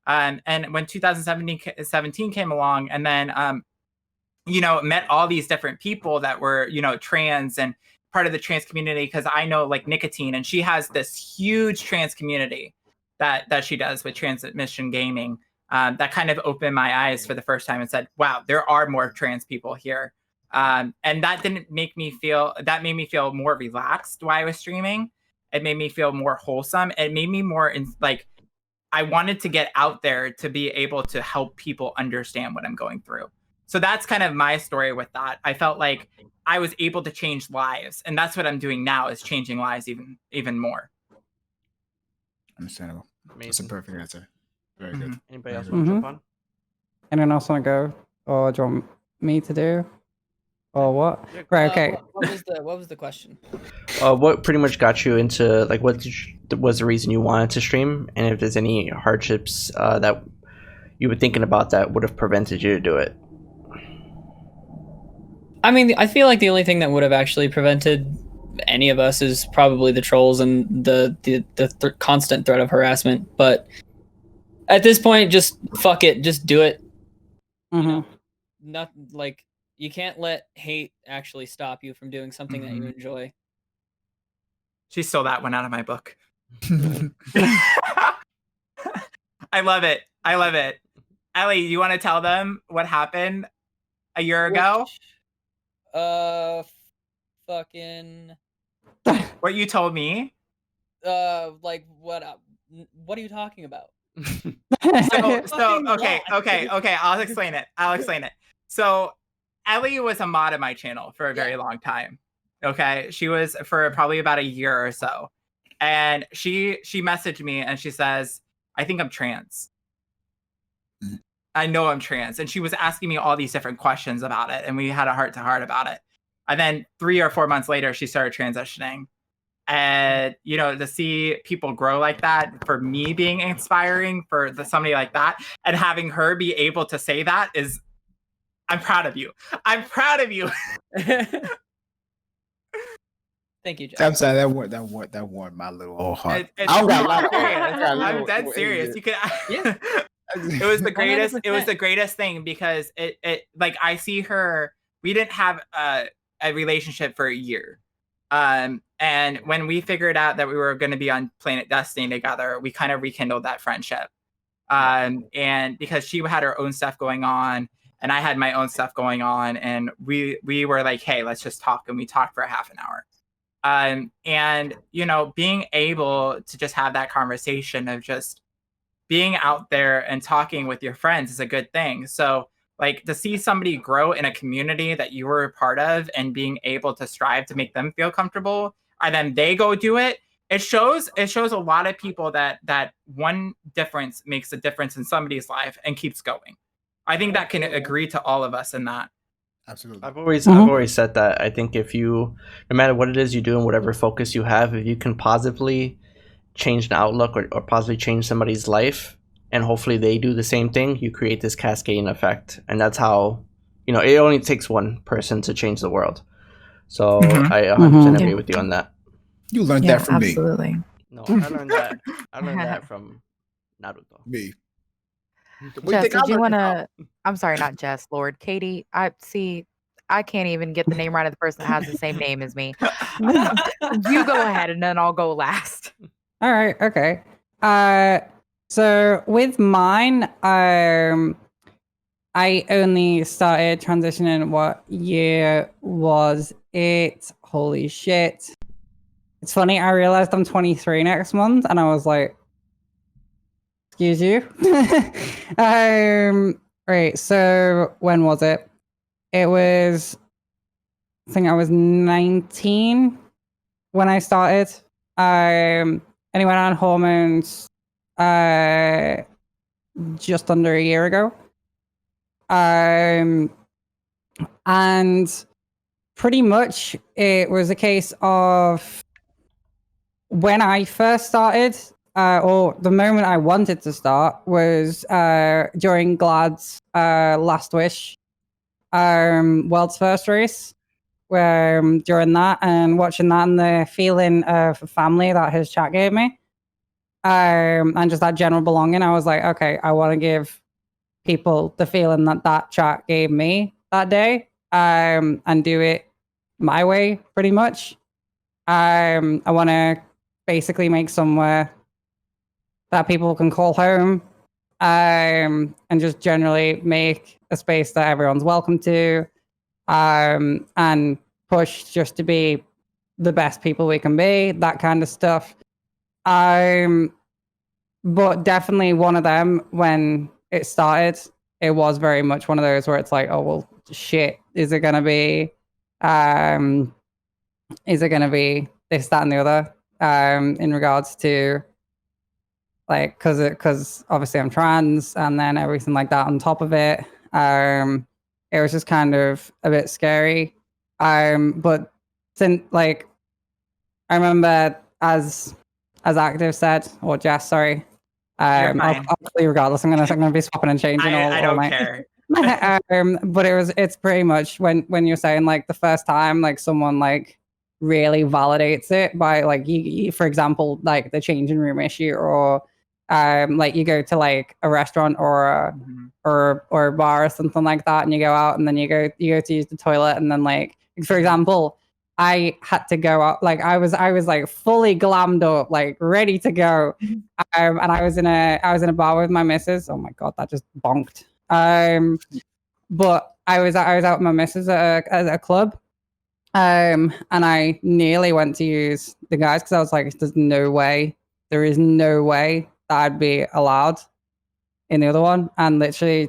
And when 2017 came along, and then met all these different people that were, trans and part of the trans community, because I know like Nicotine, and she has this huge trans community that she does with Transmission Gaming, that kind of opened my eyes for the first time and said, wow, there are more trans people here. And that didn't make me feel, that made me feel more relaxed while I was streaming. It made me feel more wholesome. It made me more like, I wanted to get out there to be able to help people understand what I'm going through. So that's kind of my story with that. I felt like I was able to change lives, and that's what I'm doing now, is changing lives even more. Understandable. Amazing. That's a perfect answer. Very good. Anybody else want to jump on? Anyone else want to go, or do you want me to do, or what? Right. Okay. What was the question? What pretty much got you into, like, what was the reason you wanted to stream, and if there's any hardships that you were thinking about that would have prevented you to do it? I mean, I feel like the only thing that would have actually prevented any of us is probably the trolls and the constant threat of harassment. But at this point, just fuck it, just do it. Not like, you can't let hate actually stop you from doing something that you enjoy. She stole that one out of my book. I love it. I love it. Ellie, you want to tell them what happened a year ago? Fucking. What you told me? Like what? What are you talking about? So okay. I'll explain it. So Ellie was a mod of my channel for a very long time. Okay, she was for probably about a year or so, and she messaged me and she says, "I think I'm trans. I know I'm trans," and she was asking me all these different questions about it, and we had a heart to heart about it. And then 3 or 4 months later, she started transitioning. And, you know, to see people grow like that, for me being inspiring for somebody like that, and having her be able to say that is, I'm proud of you. I'm proud of you. Thank you, Jack. I'm sorry, that warmed my little old heart. I'm dead serious. You could. Yeah. It was the greatest. 100%. It was the greatest thing, because it like, I see her. We didn't have a relationship for a year. And when we figured out that we were going to be on Planet Destiny together, we kind of rekindled that friendship. And because she had her own stuff going on, and I had my own stuff going on, and we were like, hey, let's just talk. And we talked for a half an hour. And, you know, being able to just have that conversation of just being out there and talking with your friends is a good thing. So, like, to see somebody grow in a community that you were a part of, and being able to strive to make them feel comfortable, and then they go do it, it shows a lot of people that one difference makes a difference in somebody's life and keeps going. I think that can agree to all of us in that. Absolutely. I've always said that. I think if you, no matter what it is you do and whatever focus you have, if you can positively change the outlook or positively change somebody's life, and hopefully they do the same thing, you create this cascading effect. And that's how, you know, it only takes one person to change the world. So I 100% agree with you on that. You learned that from absolutely. No, I learned that. I learned that from Naruto. me. Jess, did you want to? I'm sorry, not Jess. Lord, Katie. I can't even get the name right of the person that has the same name as me. You go ahead, and then I'll go last. All right. Okay. So with mine, I only started transitioning. What year was it? Holy shit. It's funny, I realized I'm 23 next month, and I was like, excuse you? Right, so when was it? It was, I think I was 19 when I started. And I went on hormones just under a year ago. And pretty much it was a case of, when I first started, or the moment I wanted to start, was during Glad's Last Wish world's first race. During that, and watching that, and the feeling of family that his chat gave me, and just that general belonging, I was like, okay, I want to give people the feeling that chat gave me that day, and do it my way, pretty much. I want to basically make somewhere that people can call home, and just generally make a space that everyone's welcome to, and push just to be the best people we can be, that kind of stuff. But definitely one of them, when it started, it was very much one of those where it's like, oh, well, shit, is it going to be this, that, and the other, in regards to, like, because obviously I'm trans, and then everything like that on top of it. It was just kind of a bit scary. But since, like, I remember as Active said, or Jess, sorry, obviously regardless, I'm gonna be swapping and changing all I don't night. care. But it's pretty much when you're saying, like, the first time, like, someone, like, really validates it by, like, you for example, like the changing room issue, or like you go to, like, a restaurant or a bar or something like that, and you go out, and then you go to use the toilet, and then, like, for example, I had to go out, like, I was like fully glammed up, like ready to go, and I was in a bar with my missus. Oh my god, that just bonked. But I was out with my missus at a club, and I nearly went to use the guys because I was like, there is no way that I'd be allowed in the other one. And literally,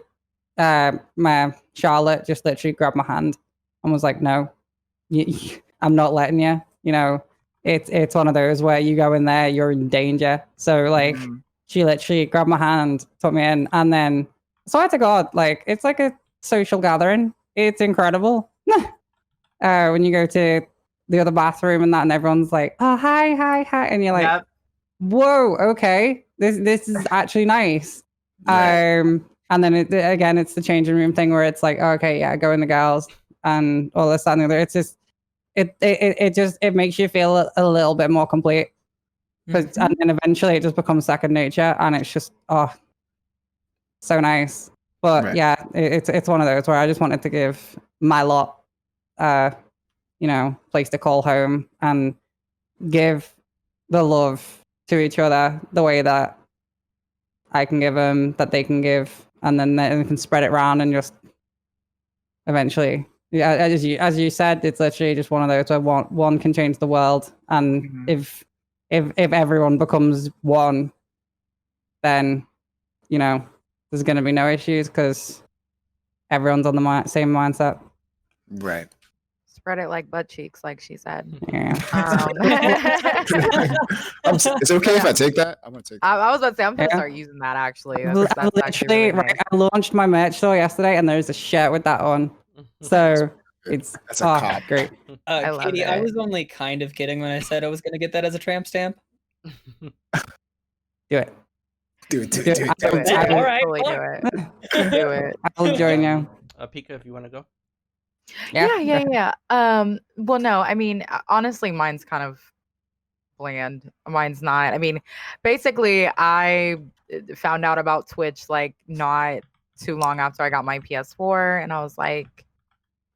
my Charlotte just literally grabbed my hand and was like, no, I'm not letting you. You know, it's one of those where you go in there, you're in danger. So, like, she literally grabbed my hand, took me in, and then, swear to God, like, it's like a social gathering. It's incredible. When you go to the other bathroom and that, and everyone's like, oh, hi, and you're like, whoa, okay, this is actually nice. Right. And then again, it's the changing room thing where it's like, oh, okay, yeah, go in the girls and all this, that, and the other. It's just, it makes you feel a little bit more complete, and then eventually it just becomes second nature, and it's just, oh, so nice. But yeah, it's one of those where I just wanted to give my lot, place to call home, and give the love to each other the way that I can give them, that they can give, and then they can spread it around, and just eventually, yeah, as you said, it's literally just one of those where one can change the world, and if everyone becomes one, then there's going to be no issues because everyone's on the same mindset. Right. Spread it like butt cheeks, like she said. Yeah. It's okay if I take that. I'm gonna take that. I was about to say, I'm gonna start using that, actually. That's literally, really nice. I launched my merch store yesterday, and there's a shirt with that on. So that's great. I love Katie, it. I was only kind of kidding when I said I was going to get that as a tramp stamp. Do it. Do it. All right. Totally do it. I'll join you. Pika, if you want to go. Yeah. Well, no, I mean, honestly, mine's kind of bland. Mine's not. I mean, basically, I found out about Twitch like not too long after I got my PS4, and I was like,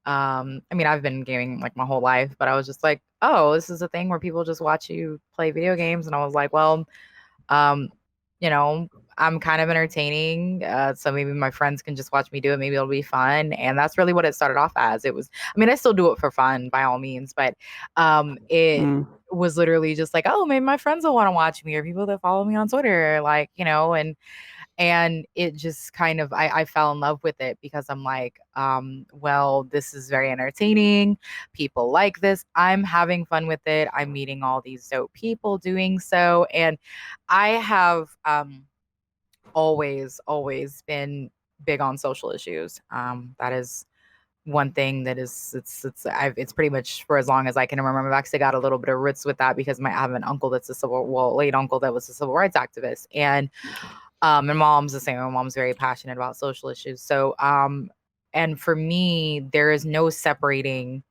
I mean, I've been gaming like my whole life, but I was just like, oh, this is a thing where people just watch you play video games, and I was like, well, I'm kind of entertaining, so maybe my friends can just watch me do it. Maybe it'll be fun, and that's really what it started off as. It was, I mean, I still do it for fun by all means, but it was literally just like, oh, maybe my friends will want to watch me, or people that follow me on Twitter, like, and it just kind of, I fell in love with it because I'm like, well, this is very entertaining. People like this. I'm having fun with it. I'm meeting all these dope people doing so. And I have always been big on social issues. That is one thing that is, it's pretty much for as long as I can remember. I've actually got a little bit of roots with that because I have an uncle that's late uncle that was a civil rights activist. And my mom's the same. My mom's very passionate about social issues. So, and for me, there is no separating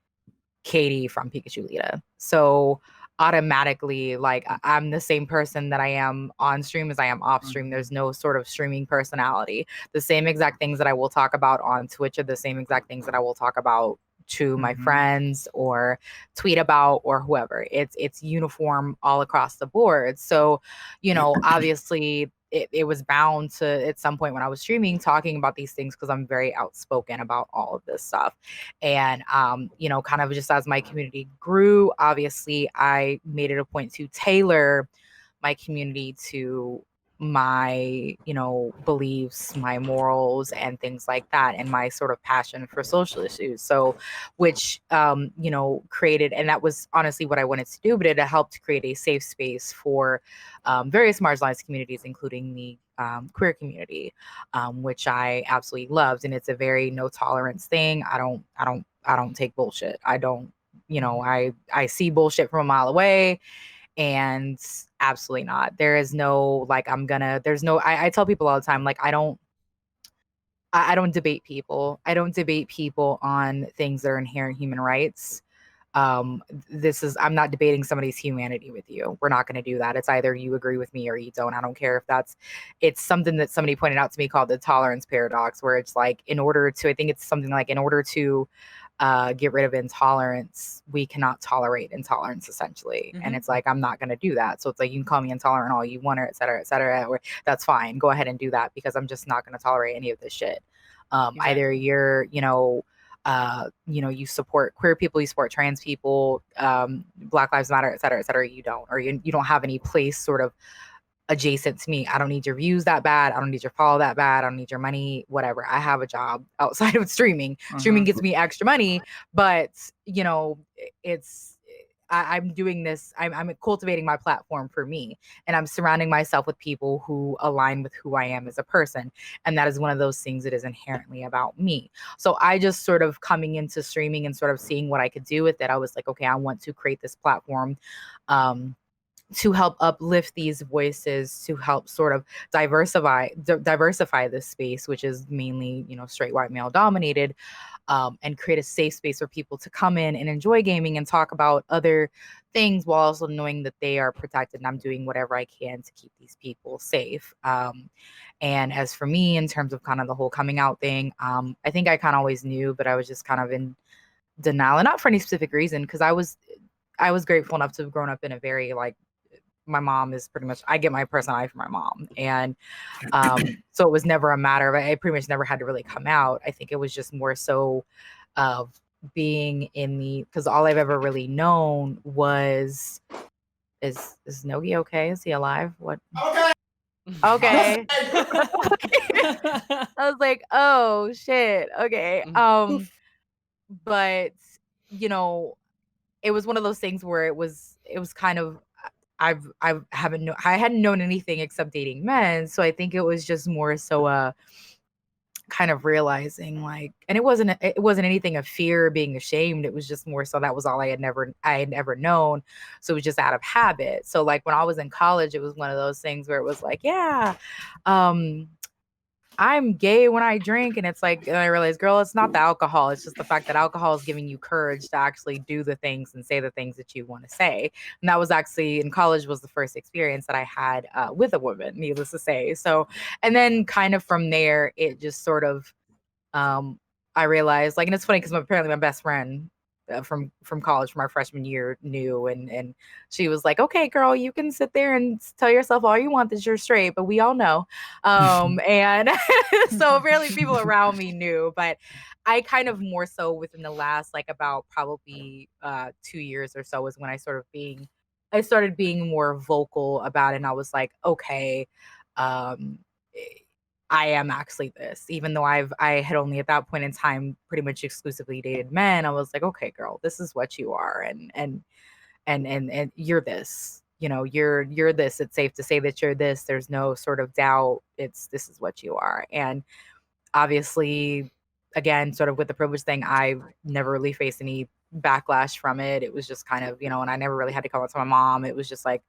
Katie from PIKACHULITA. So automatically, like, I'm the same person that I am on stream as I am off stream. There's no sort of streaming personality. The same exact things that I will talk about on Twitch are the same exact things that I will talk about to my friends or tweet about or whoever. It's uniform all across the board. So, you know, obviously it was bound to at some point when I was streaming talking about these things because I'm very outspoken about all of this stuff. And you know, kind of just as my community grew, obviously I made it a point to tailor my community to my, you know, beliefs, my morals and things like that, and my sort of passion for social issues. So which you know, created, and that was honestly what I wanted to do, but it helped create a safe space for various marginalized communities, including the queer community, which I absolutely loved. And it's a very no tolerance thing. I don't take bullshit. I don't, you know, I see bullshit from a mile away. And absolutely not. There is no like there's no I tell people all the time, like I don't debate people. I don't debate people on things that are inherent human rights. I'm not debating somebody's humanity with you. We're not going to do that. It's either you agree with me or you don't. I don't care if it's something that somebody pointed out to me called the tolerance paradox, where it's like in order to get rid of intolerance, we cannot tolerate intolerance essentially. And it's like, I'm not going to do that. So it's like, you can call me intolerant all you want, or et cetera, or that's fine. Go ahead and do that, because I'm just not going to tolerate any of this shit. Either you're, you support queer people, you support trans people, Black Lives Matter, et cetera, you don't, or you don't have any place sort of adjacent to me. I don't need your views that bad. I don't need your follow that bad. I don't need your money, whatever. I have a job outside of streaming. Streaming gets me extra money, but you know, I'm doing this. I'm cultivating my platform for me, and I'm surrounding myself with people who align with who I am as a person. And that is one of those things that is inherently about me. So I just sort of coming into streaming and sort of seeing what I could do with it. I was like, okay, I want to create this platform, to help uplift these voices, to help sort of diversify this space, which is mainly, you know, straight white male dominated, and create a safe space for people to come in and enjoy gaming and talk about other things while also knowing that they are protected, and I'm doing whatever I can to keep these people safe. And as for me, in terms of kind of the whole coming out thing, I think I kind of always knew, but I was just kind of in denial, and not for any specific reason, because I was grateful enough to have grown up in a very, like, my mom is pretty much, I get my personality from my mom. And so it was never a matter of, I pretty much never had to really come out. I think it was just more so of being in because all I've ever really known was, is Nogi okay? Is he alive? What? Okay. I was like, oh shit. Okay. But you know, it was one of those things where it was kind of, I hadn't known anything except dating men. So I think it was just more so kind of realizing, like, and it wasn't anything of fear or being ashamed. It was just more so that was all I had never known. So it was just out of habit. So like when I was in college, it was one of those things where it was like, yeah, I'm gay when I drink. And it's like, and I realized, girl, it's not the alcohol. It's just the fact that alcohol is giving you courage to actually do the things and say the things that you want to say. And that was actually in college, was the first experience that I had with a woman, needless to say. So, and then kind of from there, it just sort of, I realized, like, and it's funny because apparently my best friend from college, from our freshman year, knew, and she was like, okay, girl, you can sit there and tell yourself all you want that you're straight, but we all know. And so apparently people around me knew, but I kind of more so within the last, like, about probably 2 years or so is when I started being more vocal about it. And I was like, okay, I am actually this, even though I had only at that point in time pretty much exclusively dated men. I was like, okay, girl, this is what you are. And you're this, you know, you're this. It's safe to say that you're this. There's no sort of doubt. This is what you are. And obviously, again, sort of with the privilege thing, I never really faced any backlash from it. It was just kind of, you know, and I never really had to come out to my mom. It was like,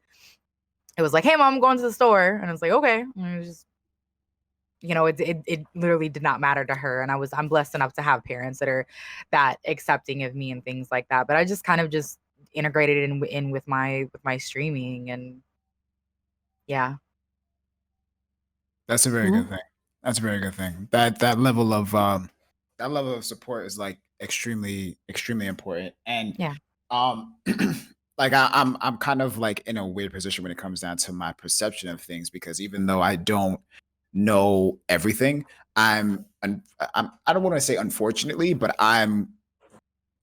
hey mom, I'm going to the store. And I was like, okay. And it was just, you know, it literally did not matter to her. And I'm blessed enough to have parents that are that accepting of me and things like that. But I just kind of just integrated it in with my streaming, and yeah. That's a very good thing. That's a very good thing. That level of support is like extremely important. And Yeah. like I'm kind of like in a weird position when it comes down to my perception of things, because even though I don't know everything, I don't want to say unfortunately, but I'm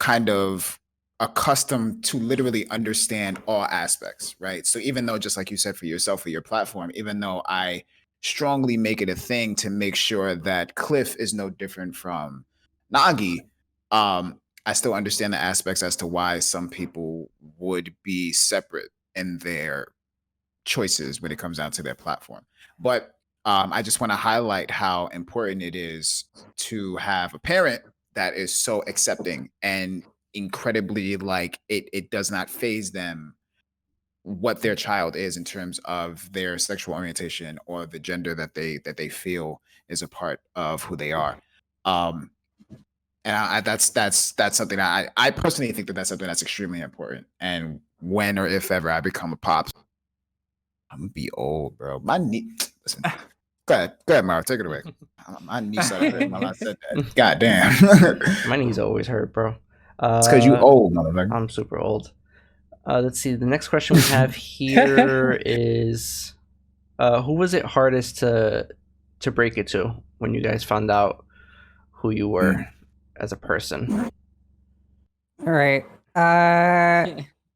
kind of accustomed to literally understand all aspects, right? So even though, just like you said for yourself, for your platform, even though I strongly make it a thing to make sure that Cliff is no different from Nagi, I still understand the aspects as to why some people would be separate in their choices when it comes down to their platform. But I just want to highlight how important it is to have a parent that is so accepting and incredibly like it does not phase them what their child is in terms of their sexual orientation or the gender that they feel is a part of who they are. And that's something that I personally think that that's something that's extremely important. And when or if ever I become a pop, I'm gonna be old, bro. My knee. Listen, go ahead, Mara, take it away. My knee started hurting while I said that. God damn. My knees always hurt, bro. It's because you old, motherfucker. I'm super old. Let's see. The next question we have here is, who was it hardest to break it to when you guys found out who you were as a person? All right.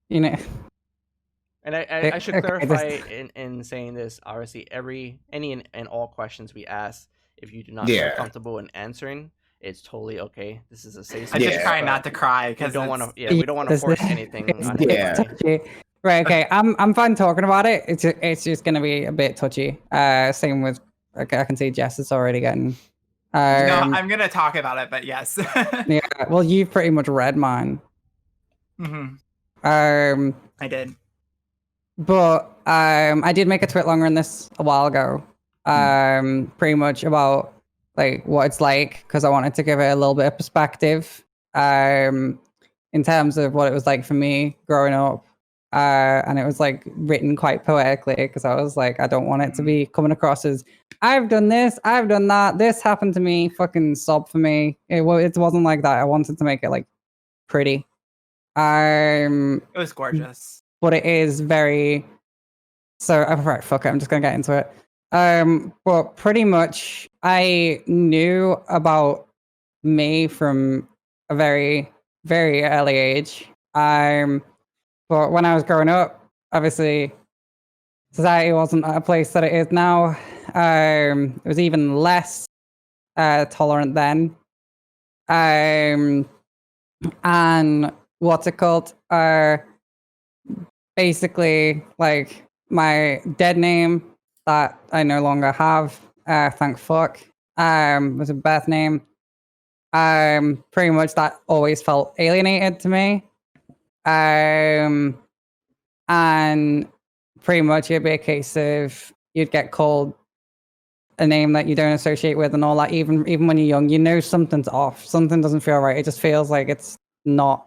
You know, And I should clarify this- in saying this. Obviously, any and all questions we ask, if you do not Yeah. feel comfortable in answering, it's totally okay. This is a safe I space. just try not to cry We because don't want to. Yeah, we don't want to This- force anything on Yeah. anybody. Right. Okay. I'm fine talking about it. It's just gonna be a bit touchy. Same with. Okay, I can see Jess is already getting. no, I'm gonna talk about it, but yes. Yeah. Well, you've pretty much read mine. Mhm. I did. But I did make a tweet longer on this a while ago. Pretty much about like what it's like, because I wanted to give it a little bit of perspective. In terms of what it was like for me growing up. And it was like written quite poetically, because I was like, I don't want it to be coming across as I've done this, I've done that, this happened to me, fucking sob for me. It wasn't like that. I wanted to make it like pretty. It was gorgeous. But it is very right, fuck it, I'm just gonna get into it. But pretty much I knew about me from a very, very early age. But when I was growing up, obviously society wasn't at a place that it is now. It was even less tolerant then. And what's it called? Basically, like my dead name that I no longer have, thank fuck, was a birth name. Pretty much that always felt alienated to me. And pretty much it'd be a case of you'd get called a name that you don't associate with and all that. Even when you're young, you know something's off. Something doesn't feel right. It just feels like it's not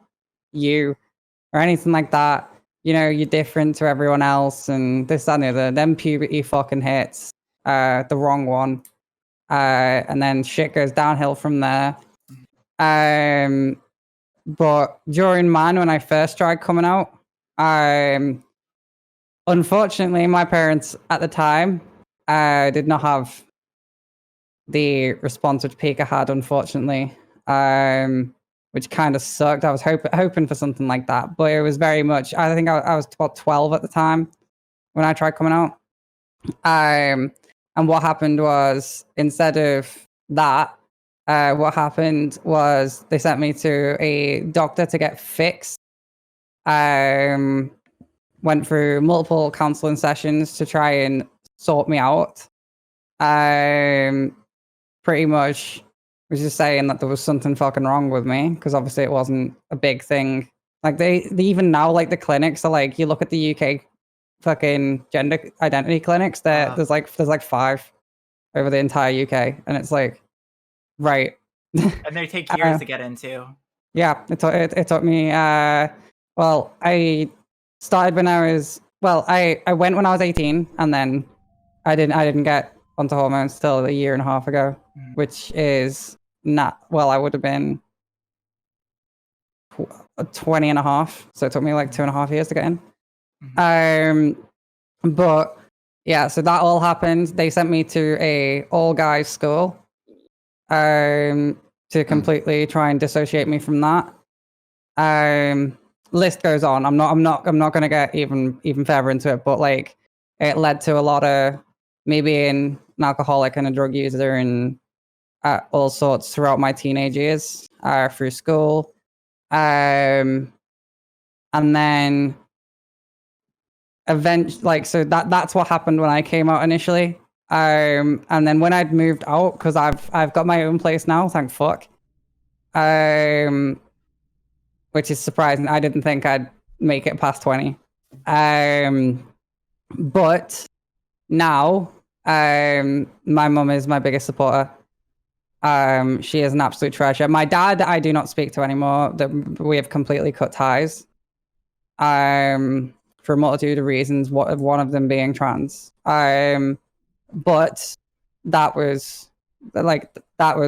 you or anything like that. You know, you're different to everyone else, and this, that, and the other. Then puberty fucking hits, the wrong one, and then shit goes downhill from there. But during mine, when I first tried coming out, unfortunately, my parents at the time did not have the response which Pika had, unfortunately, which kind of sucked. I was hoping for something like that, but it was very much, I think I was about 12 at the time when I tried coming out. And what happened was, instead of that, what happened was they sent me to a doctor to get fixed. Went through multiple counseling sessions to try and sort me out. Pretty much was just saying that there was something fucking wrong with me, because obviously it wasn't a big thing. Like they even now, like the clinics are like, you look at the UK fucking gender identity clinics, there's like 5 over the entire UK, and it's like, right. And they take years to get into. Yeah, it took me. Well, I started when I was. Well, I went when I was 18, and then I didn't get onto hormones till a year and a half ago, which is not. Well, I would have been 20 and a half. So it took me like 2.5 years to get in. Mhm. But yeah, so that all happened. They sent me to a all guys school to completely try and dissociate me from that. List goes on. I'm not going to get even further into it, but like it led to a lot of me being an alcoholic and a drug user and all sorts throughout my teenage years through school. And then eventually, like, so that's what happened when I came out initially. And then when I'd moved out, because I've got my own place now, thank fuck. Which is surprising. I didn't think I'd make it past 20. But now, my mum is my biggest supporter. She is an absolute treasure. My dad, I do not speak to anymore. We have completely cut ties. For a multitude of reasons, one of them being trans. But that was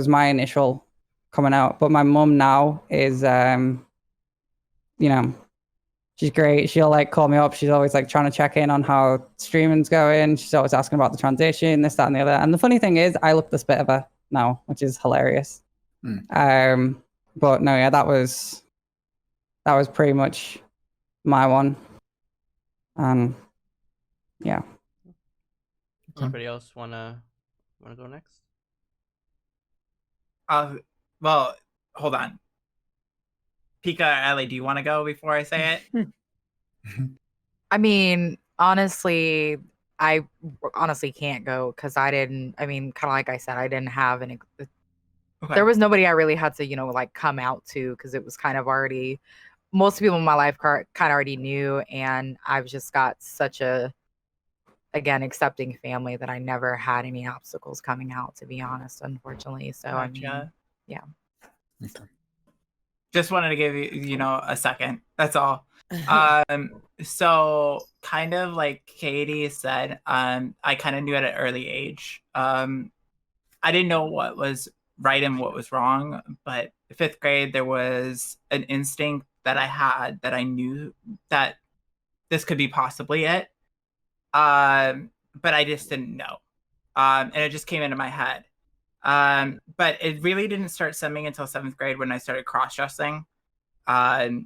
my initial coming out. But my mum now is, she's great. She'll like call me up. She's always like trying to check in on how streaming's going. She's always asking about the transition, this, that, and the other. And the funny thing is, I look this bit of her now, which is hilarious. But no, yeah, that was pretty much my one. Yeah. Anybody else wanna go next? Well, hold on. Pika or Ellie, do you want to go before I say it? I mean, honestly, I honestly can't go because kind of like I said, I didn't have any. Okay. There was nobody I really had to, like come out to because it was kind of already. Most people in my life kind of already knew, and I've just got such a, again, accepting family that I never had any obstacles coming out, to be honest, unfortunately. So, I mean, yeah. Okay. Just wanted to give you, a second. That's all. So kind of like Katie said, I kind of knew at an early age. I didn't know what was right and what was wrong, but 5th grade, there was an instinct that I had that I knew that this could be possibly it. But I just didn't know. And it just came into my head. But it really didn't start stemming until 7th grade when I started cross-dressing and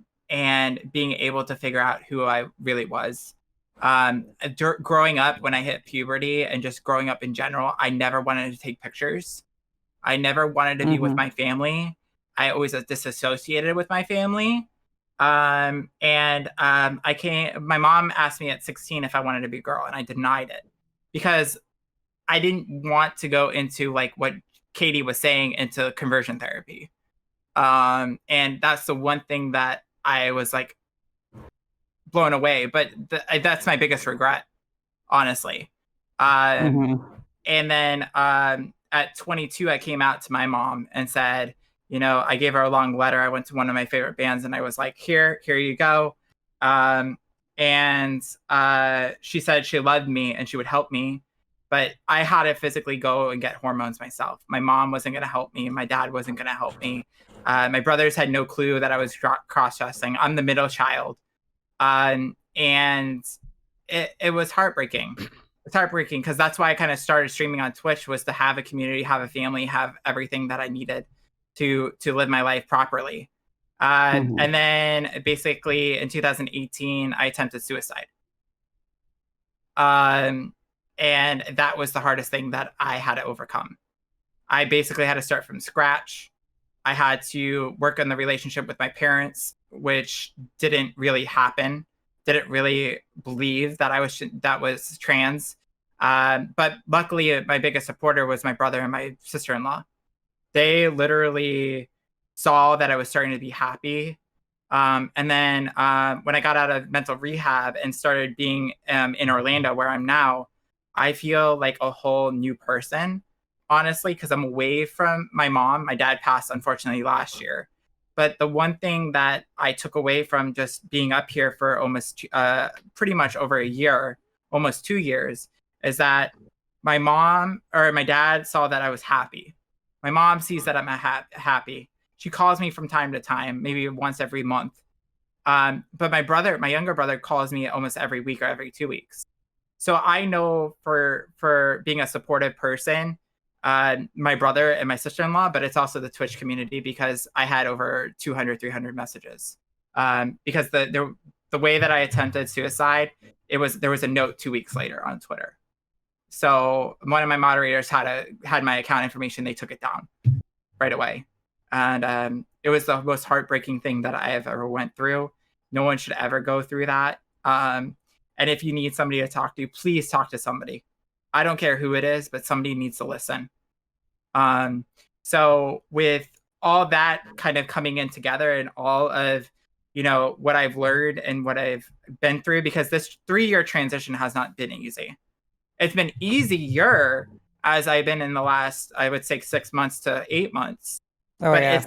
being able to figure out who I really was. Growing up, when I hit puberty and just growing up in general, I never wanted to take pictures. I never wanted to be with my family. I always was disassociated with my family. My mom asked me at 16 if I wanted to be a girl, and I denied it because I didn't want to go into like what Katie was saying into conversion therapy. And that's the one thing that I was like blown away, but that's my biggest regret, honestly. And then at 22, I came out to my mom and said, I gave her a long letter. I went to one of my favorite bands and I was like, here you go. And she said she loved me and she would help me, but I had to physically go and get hormones myself. My mom wasn't going to help me. My dad wasn't going to help me. My brothers had no clue that I was cross-dressing. I'm the middle child. And it was heartbreaking. It's heartbreaking because that's why I kind of started streaming on Twitch, was to have a community, have a family, have everything that I needed to live my life properly. And then basically in 2018, I attempted suicide. And that was the hardest thing that I had to overcome. I basically had to start from scratch. I had to work on the relationship with my parents, which didn't really happen. Didn't really believe that I was trans. But luckily, my biggest supporter was my brother and my sister-in-law. They literally saw that I was starting to be happy. And then when I got out of mental rehab and started being in Orlando, where I'm now, I feel like a whole new person, honestly, because I'm away from my mom. My dad passed, unfortunately, last year. But the one thing that I took away from just being up here for almost pretty much over a year, almost 2 years, is that my mom or my dad saw that I was happy. My mom sees that I'm happy. She calls me from time to time, maybe once every month. But my younger brother calls me almost every week or every 2 weeks. So I know for being a supportive person, my brother and my sister-in-law, but it's also the Twitch community, because I had over 200, 300 messages. Because the way that I attempted suicide, there was a note 2 weeks later on Twitter. So one of my moderators had my account information. They took it down right away. And it was the most heartbreaking thing that I have ever went through. No one should ever go through that. And if you need somebody to talk to, please talk to somebody. I don't care who it is, but somebody needs to listen. So with all that kind of coming in together, and all of, what I've learned and what I've been through, because this 3-year transition has not been easy. It's been easier as I've been in the last, I would say, 6 months to 8 months. Oh, but yeah.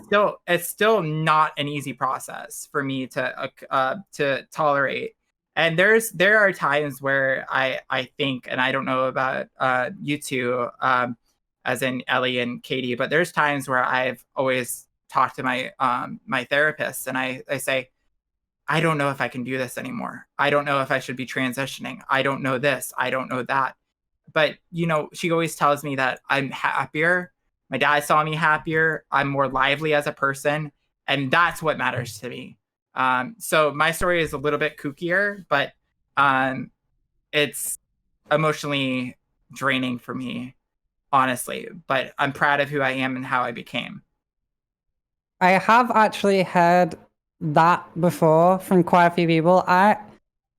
it's still not an easy process for me to tolerate. And there are times where I think, and I don't know about you two, as in Ellie and Katie, but there's times where I've always talked to my my therapist, and I say, I don't know if I can do this anymore. I don't know if I should be transitioning. I don't know this. I don't know that. But she always tells me that I'm happier. My dad saw me happier. I'm more lively as a person, and that's what matters to me. So my story is a little bit kookier, but it's emotionally draining for me, honestly. But I'm proud of who I am and how I became. I have actually heard that before from quite a few people.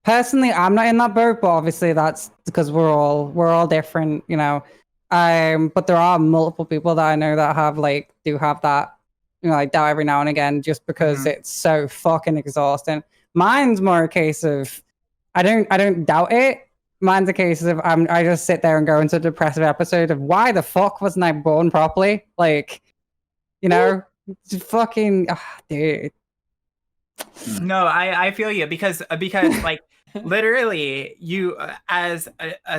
Personally, I'm not in that boat, but obviously that's because we're all different, But there are multiple people that I know that do have that, like doubt every now and again, just because it's so fucking exhausting. Mine's more a case of I don't doubt it. Mine's a case of I just sit there and go into a depressive episode of why the fuck wasn't I born properly? Like, just fucking dude. No, I feel you, because like literally you as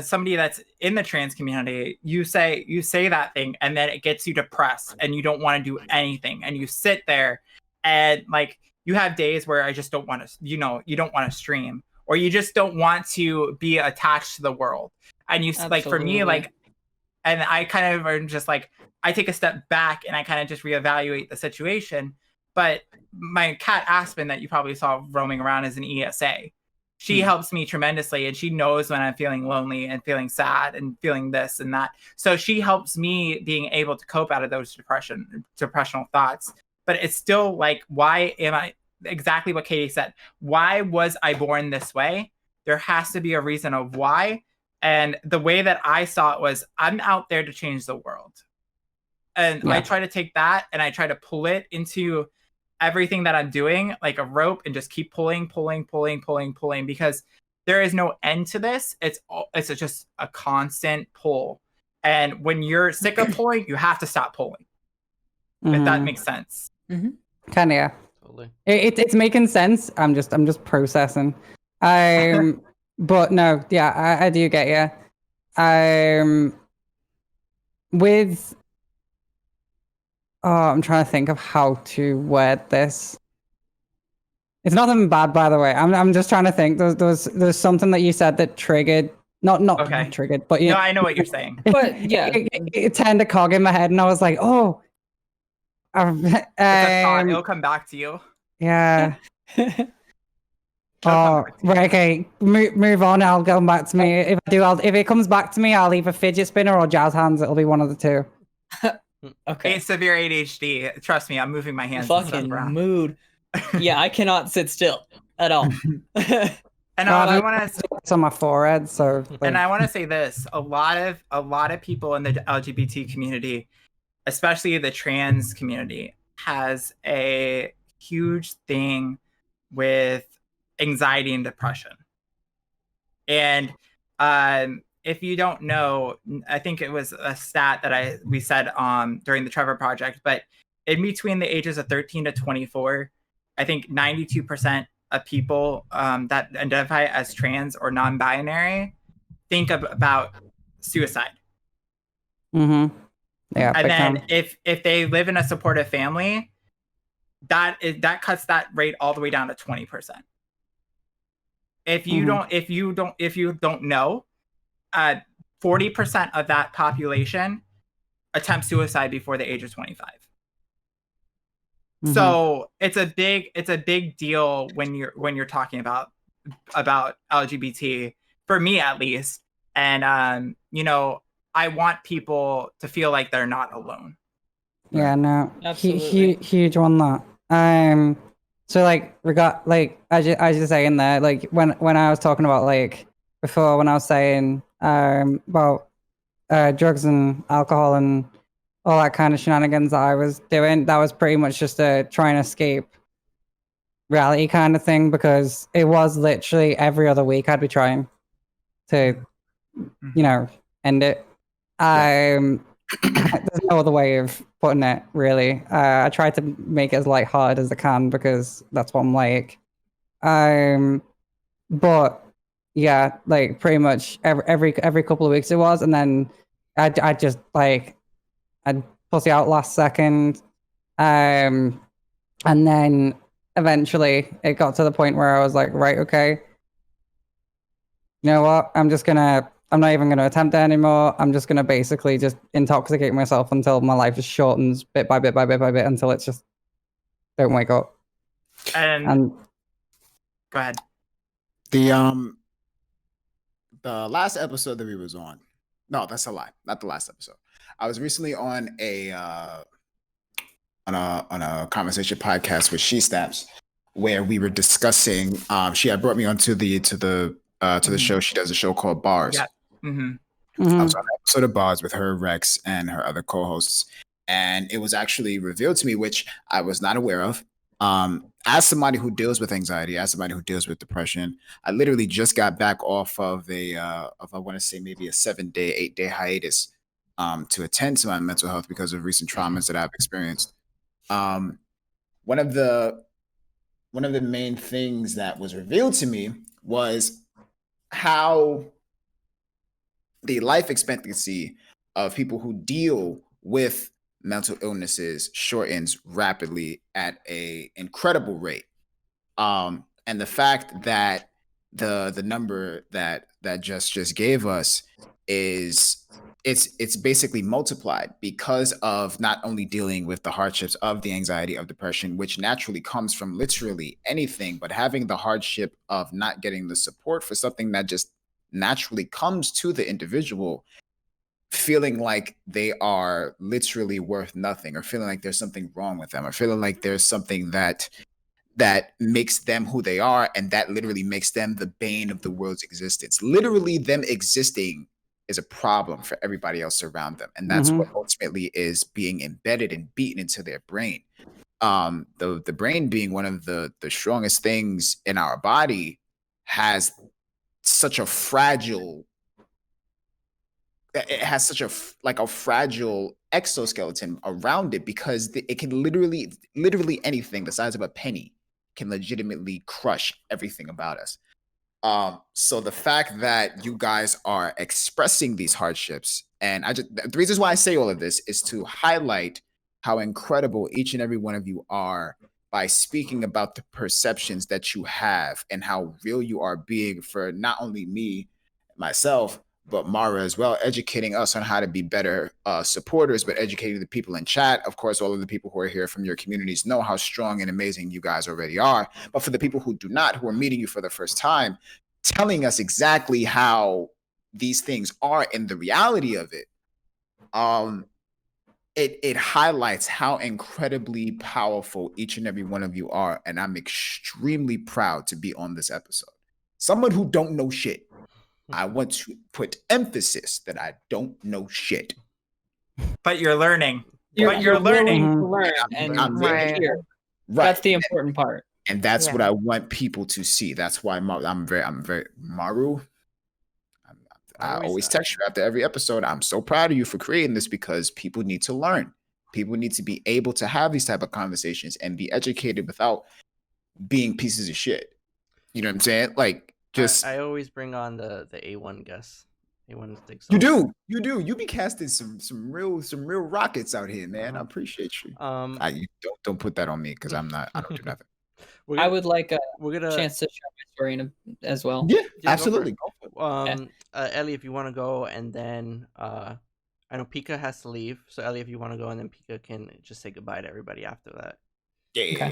somebody that's in the trans community, you say that thing, and then it gets you depressed and you don't want to do anything, and you sit there and like you have days where I just don't want to, you don't want to stream, or you just don't want to be attached to the world. And you like, for me, like, and I kind of are just like, I take a step back and I kind of just reevaluate the situation. But my cat Aspen, that you probably saw roaming around, is an ESA. She helps me tremendously, and she knows when I'm feeling lonely and feeling sad and feeling this and that. So she helps me being able to cope out of those depressional thoughts. But it's still like, why am I, exactly what Katie said, why was I born this way? There has to be a reason of why. And the way that I saw it was, I'm out there to change the world. And I try to take that and I try to pull it into everything that I'm doing, like a rope, and just keep pulling, because there is no end to this. It's just a constant pull. And when you're sick of pulling, you have to stop pulling. If that makes sense. Kind of, yeah. Totally. It's making sense. I'm just processing. But no, yeah, I do get you. With I'm trying to think of how to word this. It's nothing bad, by the way. I'm just trying to think. There's something that you said that triggered, not triggered, but no, I know what you're saying. But yeah, it turned a cog in my head, and I was like, oh. It's a thought. It'll come back to you. Yeah. Oh, right, okay. Move on. I'll go back to me. If I do, if it comes back to me, I'll either fidget spinner or jazz hands. It'll be one of the two. Okay. It's severe ADHD. Trust me, I'm moving my hands. Fucking mood. Yeah, I cannot sit still at all. And I want to. It's on my forehead, so. Like... And I want to say this: a lot of people in the LGBT community, especially the trans community, has a huge thing with anxiety and depression. And if you don't know, I think it was a stat that we said during the Trevor Project, but in between the ages of 13 to 24, I think 92% of people that identify as trans or non-binary think about suicide. Yeah. And then if they live in a supportive family, that cuts that rate all the way down to 20%. If you don't know, 40% of that population attempt suicide before the age of 25. So it's a big deal when you're talking about LGBT, for me at least. And you know, I want people to feel like they're not alone. Yeah, no, Absolutely. huge on that. So like, as you're saying there, like when I was talking about like before, when I was saying about drugs and alcohol and all that kind of shenanigans that I was doing, that was pretty much just a try and escape reality kind of thing, because it was literally every other week I'd be trying to, you know, end it. There's no other way of putting it, really. I try to make it as lighthearted as I can because that's what I'm like. But yeah, like pretty much every couple of weeks it was, and then I just like I'd pussy out last second, and then eventually it got to the point where I was like, right, okay, you know what? I'm not even gonna attempt it anymore. I'm just gonna basically just intoxicate myself until my life just shortens bit by bit by bit by bit until it's just don't wake up. And go ahead. The last episode that we was on, no, that's a lie, not the last episode. I was recently on a conversation podcast with She Snaps, where we were discussing. She had brought me onto the show. She does a show called Bars. Yeah. I was on an episode of Bars with her, Rex, and her other co-hosts, and it was actually revealed to me, which I was not aware of. As somebody who deals with anxiety, as somebody who deals with depression, I literally just got back off of I want to say maybe a 7-day, 8-day hiatus to attend to my mental health because of recent traumas that I've experienced. One of the main things that was revealed to me was how the life expectancy of people who deal with mental illnesses shortens rapidly at a incredible rate. And the fact that the number that just gave us is it's basically multiplied because of not only dealing with the hardships of the anxiety of depression, which naturally comes from literally anything, but having the hardship of not getting the support for something that just naturally comes to the individual, feeling like they are literally worth nothing, or feeling like there's something wrong with them, or feeling like there's something that makes them who they are, and that literally makes them the bane of the world's existence. Literally, them existing is a problem for everybody else around them, and that's what ultimately is being embedded and beaten into their brain. The brain, being one of the strongest things in our body, has such a fragile fragile exoskeleton around it, because it can literally anything the size of a penny can legitimately crush everything about us. So the fact that you guys are expressing these hardships, and the reasons why I say all of this is to highlight how incredible each and every one of you are by speaking about the perceptions that you have and how real you are being for not only me, myself, but Mara as well, educating us on how to be better supporters, but educating the people in chat. Of course, all of the people who are here from your communities know how strong and amazing you guys already are. But for the people who do not, who are meeting you for the first time, telling us exactly how these things are and the reality of it, it highlights how incredibly powerful each and every one of you are. And I'm extremely proud to be on this episode. Someone who don't know shit. I want to put emphasis that I don't know shit. But you're learning. You're learning. to learn, and I'm right. here. Right. That's the important part. And that's what I want people to see. That's why I'm very Maru. I always text you after every episode. I'm so proud of you for creating this, because people need to learn. People need to be able to have these type of conversations and be educated without being pieces of shit. You know what I'm saying? Like, just I always bring on the A1 guests. Anyone think so? You do. You be casting some real rockets out here, man. I appreciate you. You don't put that on me because I don't do nothing. I would like a we're gonna chance to share my story as well. Yeah, Yeah, absolutely. Go for it. Ellie, if you want to go, and then I know Pika has to leave, so Ellie, if you want to go, and then Pika can just say goodbye to everybody after that. Yeah.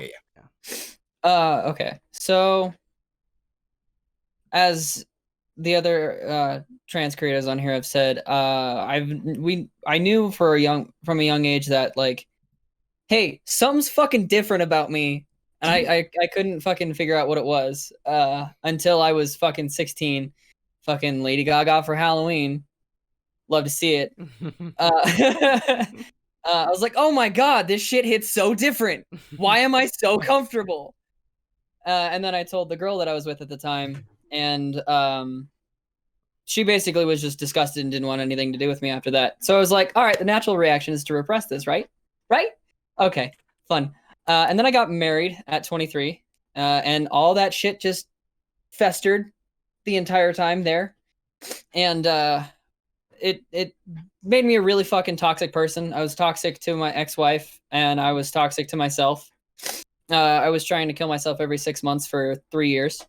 Okay. So, as the other trans creators on here have said, I knew from a young age that, like, hey, something's fucking different about me, and I couldn't fucking figure out what it was until I was fucking 16. Fucking Lady Gaga for Halloween. Love to see it. I was like, oh my god, this shit hits so different. Why am I so comfortable? And then I told the girl that I was with at the time, and she basically was just disgusted and didn't want anything to do with me after that. So I was like, all right, the natural reaction is to repress this, right? Right? Okay, fun. And then I got married at 23, and all that shit just festered the entire time there. And it made me a really fucking toxic person. I was toxic to my ex-wife, and I was toxic to myself. I was trying to kill myself every 6 months for 3 years.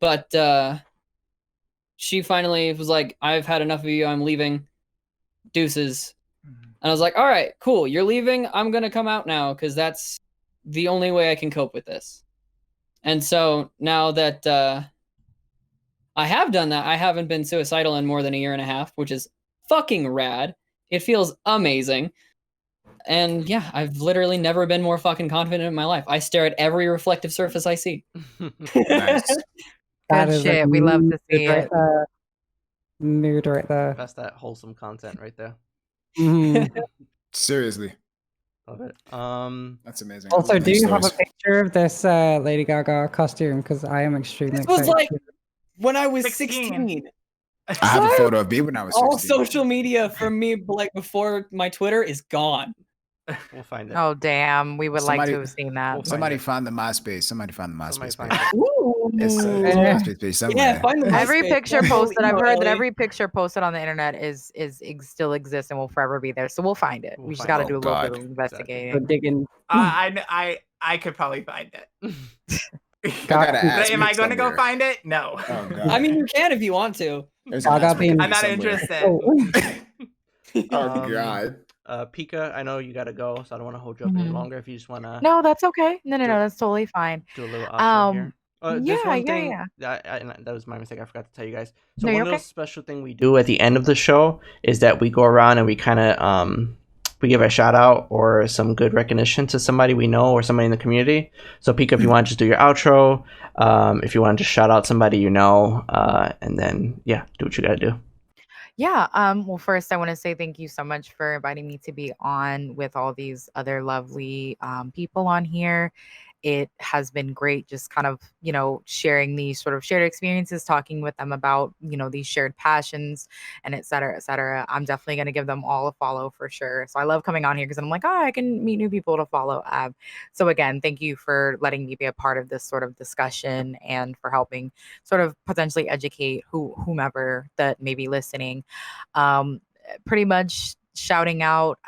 But she finally was like, I've had enough of you. I'm leaving. Deuces. And I was like, all right, cool. You're leaving. I'm going to come out now because that's the only way I can cope with this. And so now that I have done that, I haven't been suicidal in more than a year and a half, which is fucking rad. It feels amazing. And yeah, I've literally never been more fucking confident in my life. I stare at every reflective surface I see. Nice. Good shit. We love to see it. Mood right there. That's that wholesome content right there. Seriously. Love it. That's amazing. Also, do you have a picture of this Lady Gaga costume? Because I am extremely excited. This was like when I was 16. I have a photo of me when I was 16. All social media from me, like before my Twitter, is gone. We'll find it. Oh damn, we would like to have seen that. Somebody found the MySpace. Somebody found the MySpace page. It's MySpace page somewhere. Yeah, find the every MySpace. picture posted. I've heard that every picture posted on the internet is still exists and will forever be there. So we'll find it. We just got to do a little bit of investigating. Digging. I could probably find it. Gotta ask Am I going to go find it? No. Oh, God. I mean, you can if you want to. I'm not interested. Oh God. Pika, I know you gotta go, so I don't want to hold you up any longer. If you just wanna. No, that's okay. No, that's totally fine. Do a little outro here. Yeah. That was my mistake. I forgot to tell you guys. So one little special thing we do at the end of the show is that we go around and we kind of we give a shout out or some good recognition to somebody we know or somebody in the community. So Pika, if you want to just do your outro, if you want to just shout out somebody you know, and then do what you gotta do. Yeah. Well, first, I want to say thank you so much for inviting me to be on with all these other lovely people on here. It has been great just kind of, sharing these sort of shared experiences, talking with them about, these shared passions and et cetera, et cetera. I'm definitely going to give them all a follow for sure. So I love coming on here because I'm like, I can meet new people to follow. So again, thank you for letting me be a part of this sort of discussion and for helping sort of potentially educate whomever that may be listening. Pretty much shouting out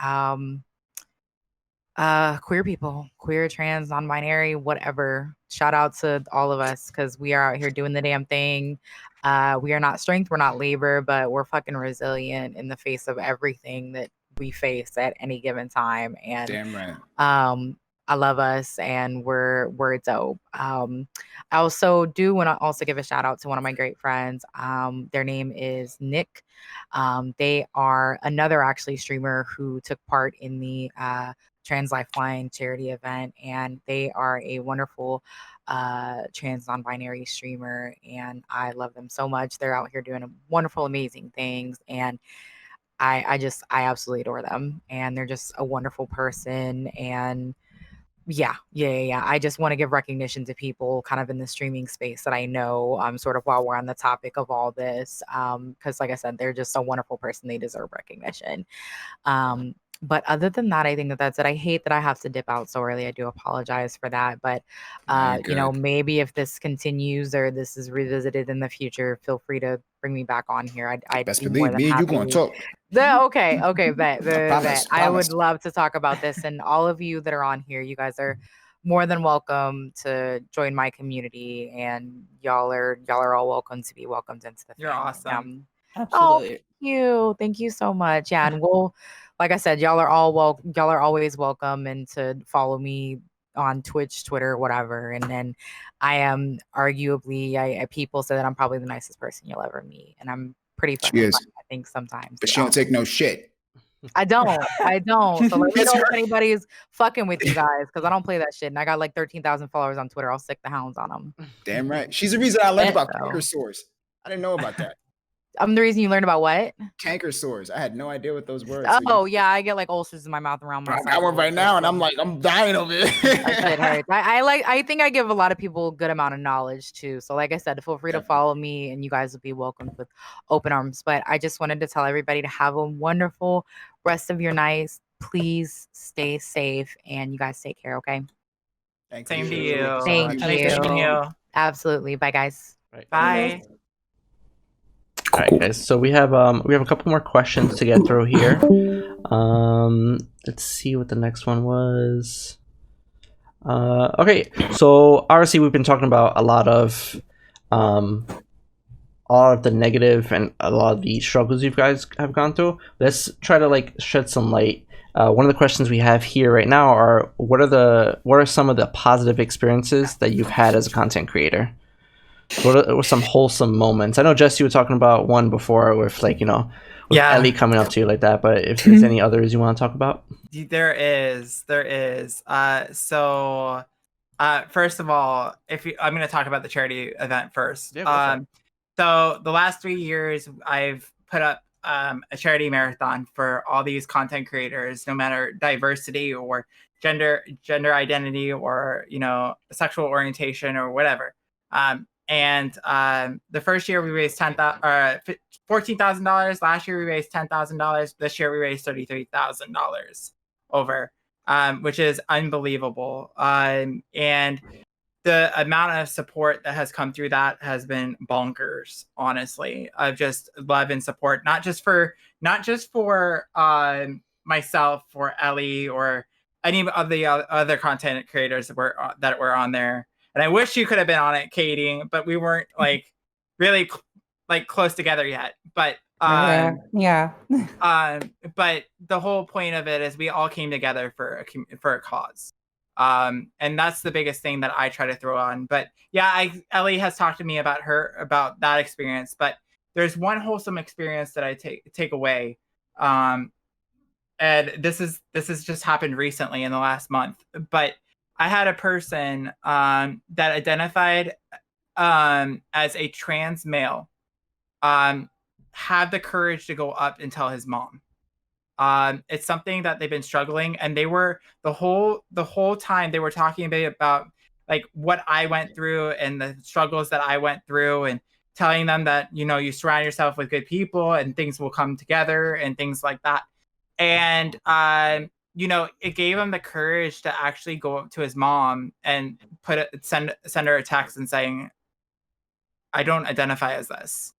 queer people, queer, trans, non-binary, whatever. Shout out to all of us because we are out here doing the damn thing. We are not strength, we're not labor, but we're fucking resilient in the face of everything that we face at any given time. And damn right. I love us and we're dope. I also do want to also give a shout out to one of my great friends. Their name is Nick. They are another actually streamer who took part in the Trans Lifeline charity event, and they are a wonderful trans non-binary streamer, and I love them so much. They're out here doing wonderful, amazing things, and I absolutely adore them, and they're just a wonderful person. And yeah. I just want to give recognition to people kind of in the streaming space that I know, sort of while we're on the topic of all this, because like I said, they're just a wonderful person. They deserve recognition. But other than that, I think that that's it. I hate that I have to dip out so early. I do apologize for that. But, You're you know, good. maybe if this continues or this is revisited in the future, feel free to bring me back on here. I'd Best be more believe than me and you happy. gonna talk. Okay, bet, I bet. promise. I would love to talk about this. And all of you that are on here, you guys are more than welcome to join my community. And y'all are all welcome to be welcomed into the You're family. awesome. Oh, Absolutely. thank you so much. Yeah, and we'll, like I said, y'all are always welcome, and to follow me on Twitch, Twitter, whatever. And then I am arguably, people say that I'm probably the nicest person you'll ever meet, and I'm pretty She fucking is, funny, I think sometimes. but she So. don't take no shit. I don't. So let me It's know her. if anybody's fucking with you guys, because I don't play that shit. And I got like 13,000 followers on Twitter. I'll stick the hounds on them. Damn right. She's the reason I learned about So. canker sores. I didn't know about that. I'm the reason you learned about what? Canker sores. I had no idea what those were. Oh, yeah, I get like ulcers in my mouth around my. I got one right now, and I'm like, I'm dying of it. That shit hurts. I think I give a lot of people a good amount of knowledge too. So like I said, feel free to follow me, and you guys will be welcomed with open arms. But I just wanted to tell everybody to have a wonderful rest of your nights. Please stay safe, and you guys take care. Okay. Same to you. Thank Nice you. meeting you. Absolutely. Bye, guys. Right. Bye. All right, guys. So we have a couple more questions to get through here. Let's see what the next one was. Okay, so obviously we've been talking about a lot of all of the negative and a lot of the struggles you guys have gone through. Let's try to like shed some light. One of the questions we have here right now are what are some of the positive experiences that you've had as a content creator? What are some wholesome moments? I know, Jess, you were talking about one before with like, with Ellie coming up to you like that, but if there's any others you want to talk about? There is. So first of all, I'm going to talk about the charity event first. Yeah, so the last 3 years I've put up a charity marathon for all these content creators, no matter diversity or gender identity or, sexual orientation or whatever. And the first year we raised $14,000. Last year we raised $10,000. This year we raised $33,000 over, which is unbelievable. And the amount of support that has come through that has been bonkers, honestly, of just love and support, not just for myself or Ellie or any of the other content creators that were on there. And I wish you could have been on it, Katie, but we weren't like really like close together yet. But yeah. But the whole point of it is we all came together for a cause. And that's the biggest thing that I try to throw on. But yeah, Ellie has talked to me about that experience. But there's one wholesome experience that I take away. And this is just happened recently in the last month. But I had a person that identified as a trans male have the courage to go up and tell his mom. It's something that they've been struggling, and they were the whole time they were talking about like what I went through and the struggles that I went through, and telling them that you surround yourself with good people and things will come together and things like that. And it gave him the courage to actually go up to his mom and send her a text and saying, I don't identify as this.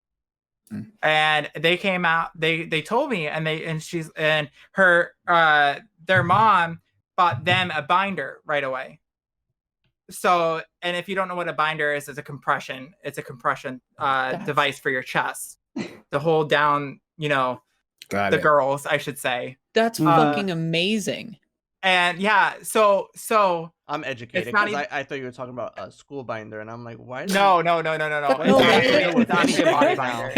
And they came out, they told me, and their mom bought them a binder right away. So, and if you don't know what a binder is, it's a compression device for your chest to hold down, the girls, I should say. That's fucking amazing. And yeah, so I'm educated because I thought you were talking about a school binder, and I'm like, why? No. It's actually a body binder.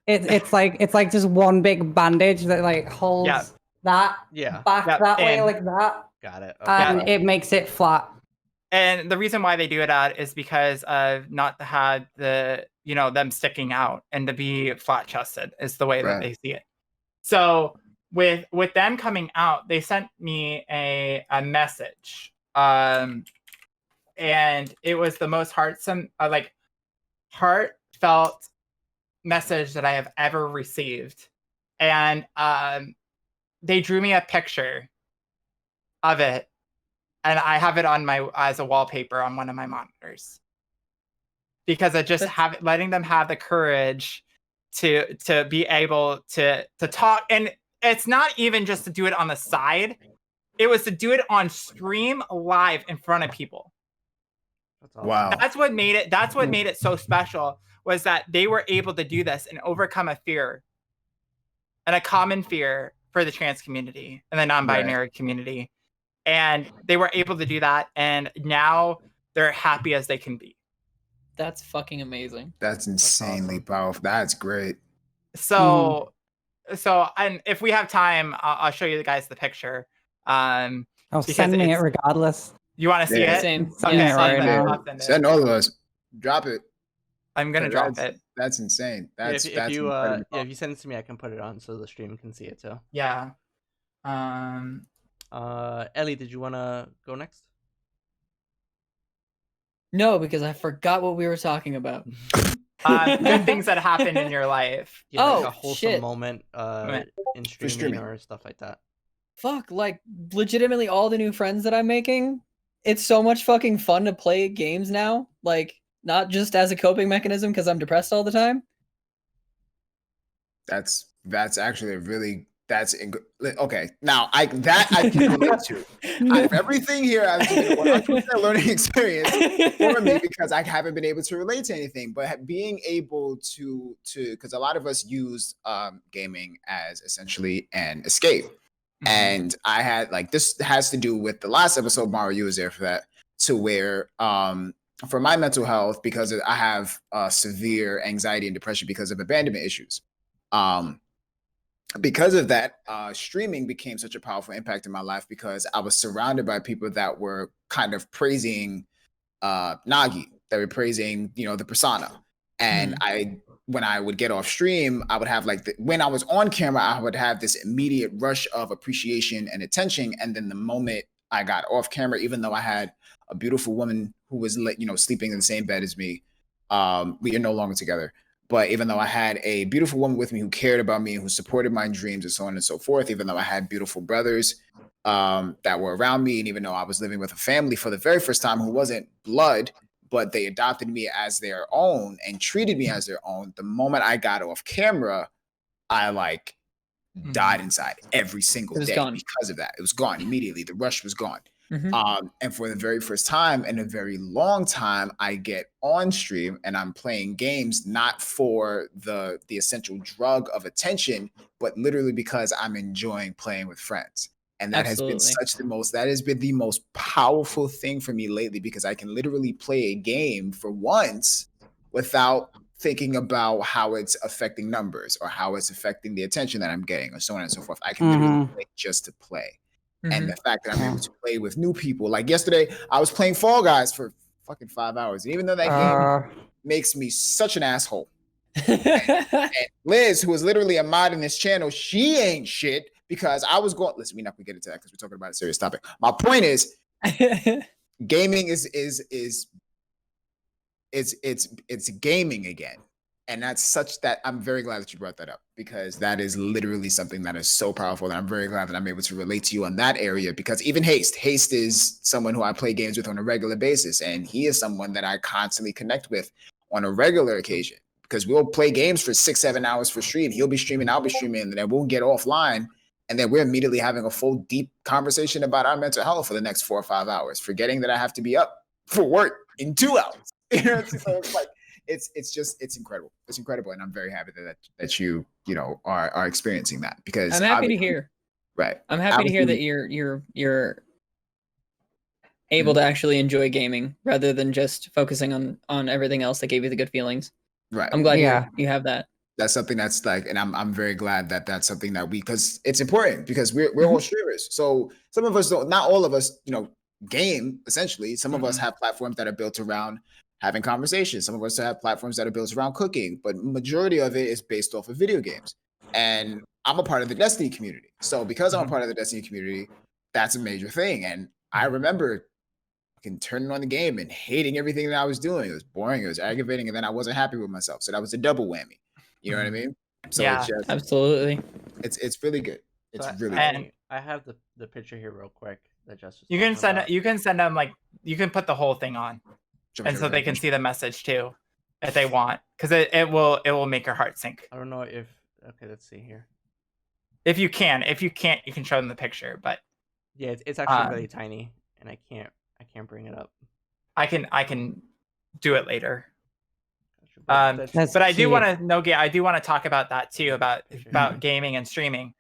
It's like just one big bandage that like holds that back that way like that. Got it. Okay. And it makes it flat. And the reason why they do that is because of not to have the them sticking out, and to be flat chested is the way that they see it. So with them coming out, they sent me a message, and it was the most heartfelt message that I have ever received. And they drew me a picture of it, and I have it on as a wallpaper on one of my monitors, because I just letting them have the courage to be able to talk. And it's not even just to do it on the side, it was to do it on stream live in front of people. That's awesome. Wow. That's what made it so special, was that they were able to do this and overcome a fear, and a common fear for the trans community and the non-binary community. And they were able to do that, and now they're happy as they can be. That's fucking amazing. That's insanely powerful. That's great. So, and if we have time, I'll show you guys the picture. Oh, send me it regardless. You want to see it? Same. Okay, Yeah, right send now. Send all of us. Drop it. I'm gonna drop it. That's insane. That's if that's you incredible. if you send it to me, I can put it on so the stream can see it too. Yeah. Ellie, did you want to go next? No, because I forgot what we were talking about. Good things that happened in your life. Yeah, like Oh, a wholesome shit. moment in streaming streaming. or stuff like that. Fuck, like legitimately all the new friends that I'm making. It's so much fucking fun to play games now. Like, not just as a coping mechanism because I'm depressed all the time. That's actually a really okay. Now I can relate to. Everything here has been a 100% learning experience for me, because I haven't been able to relate to anything. But being able to because a lot of us use gaming as essentially an escape. And I had this has to do with the last episode. MARU was there for that, to where for my mental health, because I have severe anxiety and depression because of abandonment issues. Because of that, streaming became such a powerful impact in my life, because I was surrounded by people that were kind of praising NOGI, that were praising, the persona. And when I would get off stream, I would have when I was on camera, I would have this immediate rush of appreciation and attention. And then the moment I got off camera, even though I had a beautiful woman who was, sleeping in the same bed as me, we are no longer together. But even though I had a beautiful woman with me who cared about me and who supported my dreams and so on and so forth, even though I had beautiful brothers that were around me, and even though I was living with a family for the very first time who wasn't blood, but they adopted me as their own and treated me as their own, the moment I got off camera, I died inside every single day because of that. It was gone immediately. The rush was gone. And for the very first time in a very long time, I get on stream and I'm playing games, not for the essential drug of attention, but literally because I'm enjoying playing with friends. And that has been the most powerful thing for me lately, because I can literally play a game for once without thinking about how it's affecting numbers or how it's affecting the attention that I'm getting or so on and so forth. I can literally play just to play. And the fact that I'm able to play with new people, like yesterday, I was playing Fall Guys for fucking 5 hours. And even though that game makes me such an asshole, and Liz, who is literally a mod in this channel, she ain't shit, because I was going. Listen, we're not gonna get into that because we're talking about a serious topic. My point is, gaming is gaming again. And I'm very glad that you brought that up, because that is literally something that is so powerful. And I'm very glad that I'm able to relate to you on that area, because even Haste is someone who I play games with on a regular basis. And he is someone that I constantly connect with on a regular occasion, because we'll play games for 6-7 hours for stream. He'll be streaming, I'll be streaming, and then we'll get offline. And then we're immediately having a full deep conversation about our mental health for the next 4 or 5 hours, forgetting that I have to be up for work in 2 hours. So it's incredible. It's incredible, and I'm very happy that you are experiencing that, because I'm happy to hear. Right. I'm happy to hear that you're able to actually enjoy gaming rather than just focusing on everything else that gave you the good feelings. Right. I'm glad you have that. That's something that's and I'm very glad that that's something that because it's important, because we're all streamers. So some of us don't, not all of us, game essentially. Some of us have platforms that are built around having conversations. Some of us have platforms that are built around cooking, but majority of it is based off of video games. And I'm a part of the Destiny community. So because I'm a part of the Destiny community, that's a major thing. And I remember turning on the game and hating everything that I was doing. It was boring, it was aggravating, and then I wasn't happy with myself. So that was a double whammy. You know what I mean? So yeah, it's just, absolutely. It's really good. It's So really I have the picture here real quick that Jess was You can talking send about. you can send them like you can put the whole thing on, and so they can see the message too, if they want, because it will make your heart sink. I don't know if okay. Let's see here. If you can't, you can show them the picture. But Yeah, it's actually really tiny, and I can't bring it up. I can do it later. That's But I do cute. want to Nogi, I do want to talk about that too, about gaming and streaming.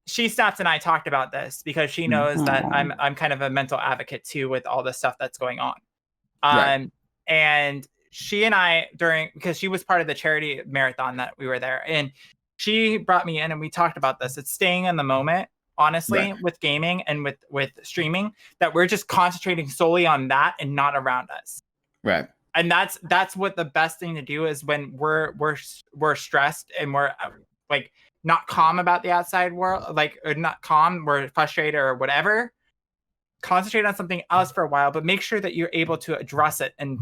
She Snaps and I talked about this because she knows that I'm kind of a mental advocate too with all the stuff that's going on. Right. And she and I because she was part of the charity marathon that we were there, and she brought me in and we talked about this. It's staying in the moment, honestly, with gaming and with streaming, that we're just concentrating solely on that and not around us. Right. And that's what the best thing to do is when we're stressed and we're like not calm about the outside world, like or not calm, we're frustrated or whatever. Concentrate on something else for a while, but make sure that you're able to address it and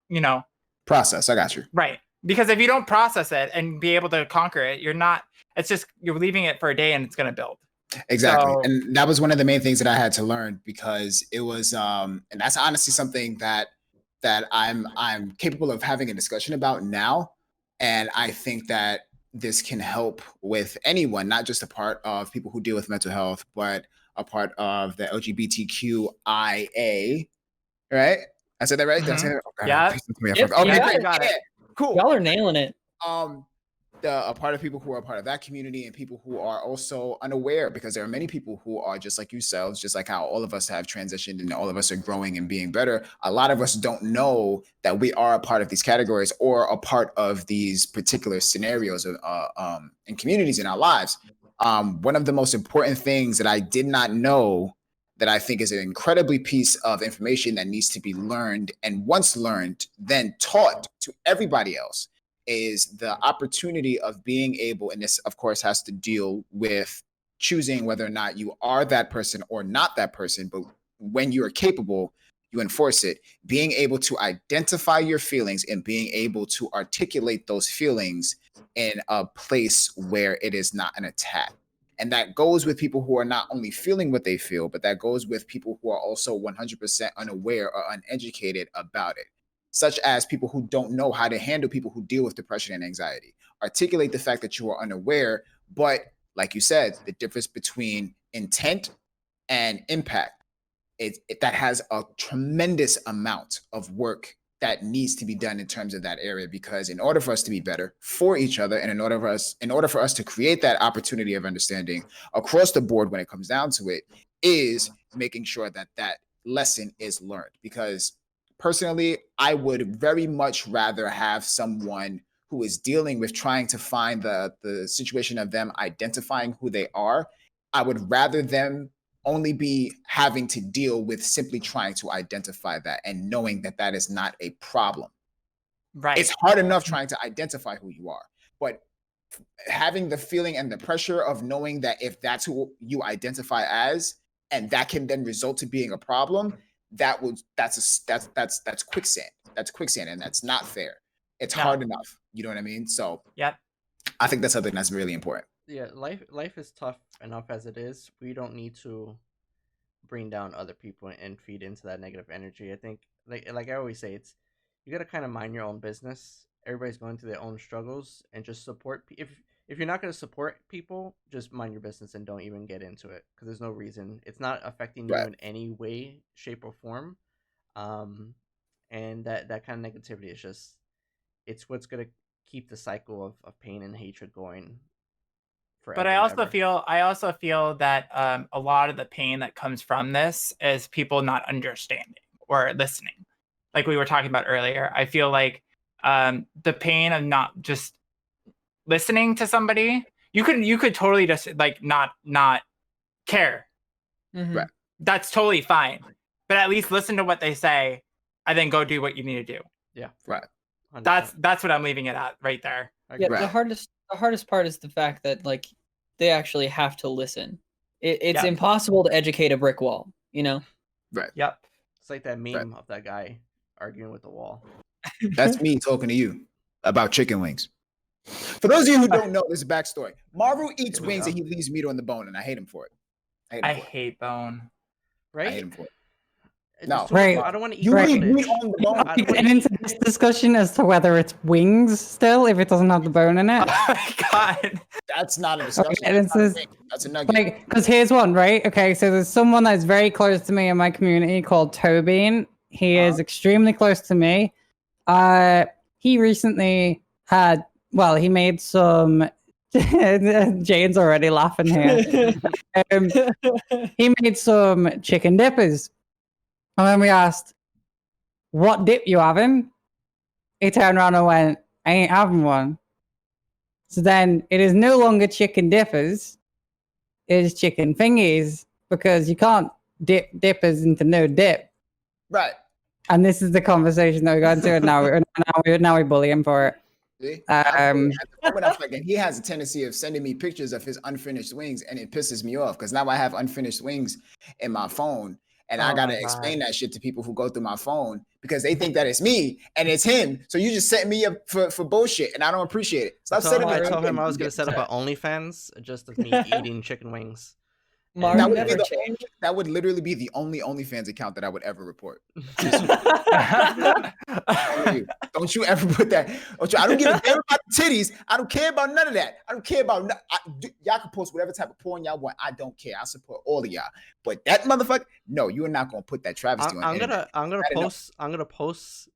you know, process. I got you. Right. Because if you don't process it and be able to conquer it, you're leaving it for a day and it's going to build. Exactly. So, and that was one of the main things that I had to learn, because it was and that's honestly something that I'm capable of having a discussion about now. And I think that this can help with anyone, not just a part of people who deal with mental health, but a part of the LGBTQIA, right? I said that right? Did I say that? Oh, yeah. Okay, got it. Cool. Y'all are nailing it. A part of people who are part of that community, and people who are also unaware, because there are many people who are just like yourselves, just like how all of us have transitioned and all of us are growing and being better. A lot of us don't know that we are a part of these categories or a part of these particular scenarios and communities in our lives. One of the most important things that I did not know, that I think is an incredibly piece of information that needs to be learned, and once learned, then taught to everybody else, is the opportunity of being able, and this of course has to deal with choosing whether or not you are that person or not that person, but when you are capable, you enforce it, being able to identify your feelings and being able to articulate those feelings in a place where it is not an attack. And that goes with people who are not only feeling what they feel, but that goes with people who are also 100% unaware or uneducated about it, such as people who don't know how to handle people who deal with depression and anxiety. Articulate the fact that you are unaware, but like you said, the difference between intent and impact, that has a tremendous amount of work that needs to be done in terms of that area, because in order for us to be better for each other, and in order for us to create that opportunity of understanding across the board when it comes down to it, is making sure that that lesson is learned. Because personally, I would very much rather have someone who is dealing with trying to find the situation of them identifying who they are. I would rather them only be having to deal with simply trying to identify that and knowing that that is not a problem. Right. It's hard enough trying to identify who you are, but having the feeling and the pressure of knowing that if that's who you identify as, and that can then result to being a problem, that's quicksand. That's quicksand, and that's not fair. It's hard enough. You know what I mean? So yep. I think that's something that's really important. Yeah, life is tough enough as it is. We don't need to bring down other people and feed into that negative energy. I think, like I always say, it's, you gotta kind of mind your own business. Everybody's going through their own struggles, and just support. If you're not going to support people, just mind your business and don't even get into it, because there's no reason. It's not affecting you in any way, shape, or form. And that kind of negativity is just, it's what's going to keep the cycle of pain and hatred going forever. But I also feel that a lot of the pain that comes from this is people not understanding or listening. Like we were talking about earlier, I feel like the pain of not just listening to somebody, you could totally just like not care. Mm-hmm. Right. That's totally fine. But at least listen to what they say and then go do what you need to do. Yeah. Right. 100%. That's what I'm leaving it at right there. Yeah, Right. the hardest part is the fact that like they actually have to listen. It's impossible to educate a brick wall, you know? Right. Yep. It's like that meme of that guy arguing with the wall. That's me talking to you about chicken wings. For those of you who don't know, this backstory. Maru eats wings and he leaves meat on the bone, and I hate him for it. I hate bone. Right? I hate him for it. No, right. I don't want to eat You leave meat on the bone. We get into this discussion as to whether it's wings still if it doesn't have the bone in it. Oh my god. That's not a discussion. Okay, That's a nugget. Like, because here's one, right? Okay, so there's someone that's very close to me in my community called Tobin. He is extremely close to me. He recently had, well, he made some. Jane's already laughing here. He made some chicken dippers. And when we asked, what dip you having? He turned around and went, I ain't having one. So then it is no longer chicken dippers. It is chicken fingies because you can't dip dippers into no dip. Right. And this is the conversation that we got into, and now we bully him for it. See? At the moment, I feel like he has a tendency of sending me pictures of his unfinished wings, and it pisses me off because now I have unfinished wings in my phone. And I gotta explain that shit to people who go through my phone because they think that it's me and it's him. So you just setting me up for bullshit, and I don't appreciate it. Stop setting me up. I told him I was gonna set up an OnlyFans just of me eating chicken wings. That would literally be the only OnlyFans account that I would ever report. Don't you ever put that? I don't give a damn about the titties. I don't care about none of that. I don't care about y'all can post whatever type of porn y'all want. I don't care. I support all of y'all. But that motherfucker, no, you are not gonna put that travesty on. I'm gonna post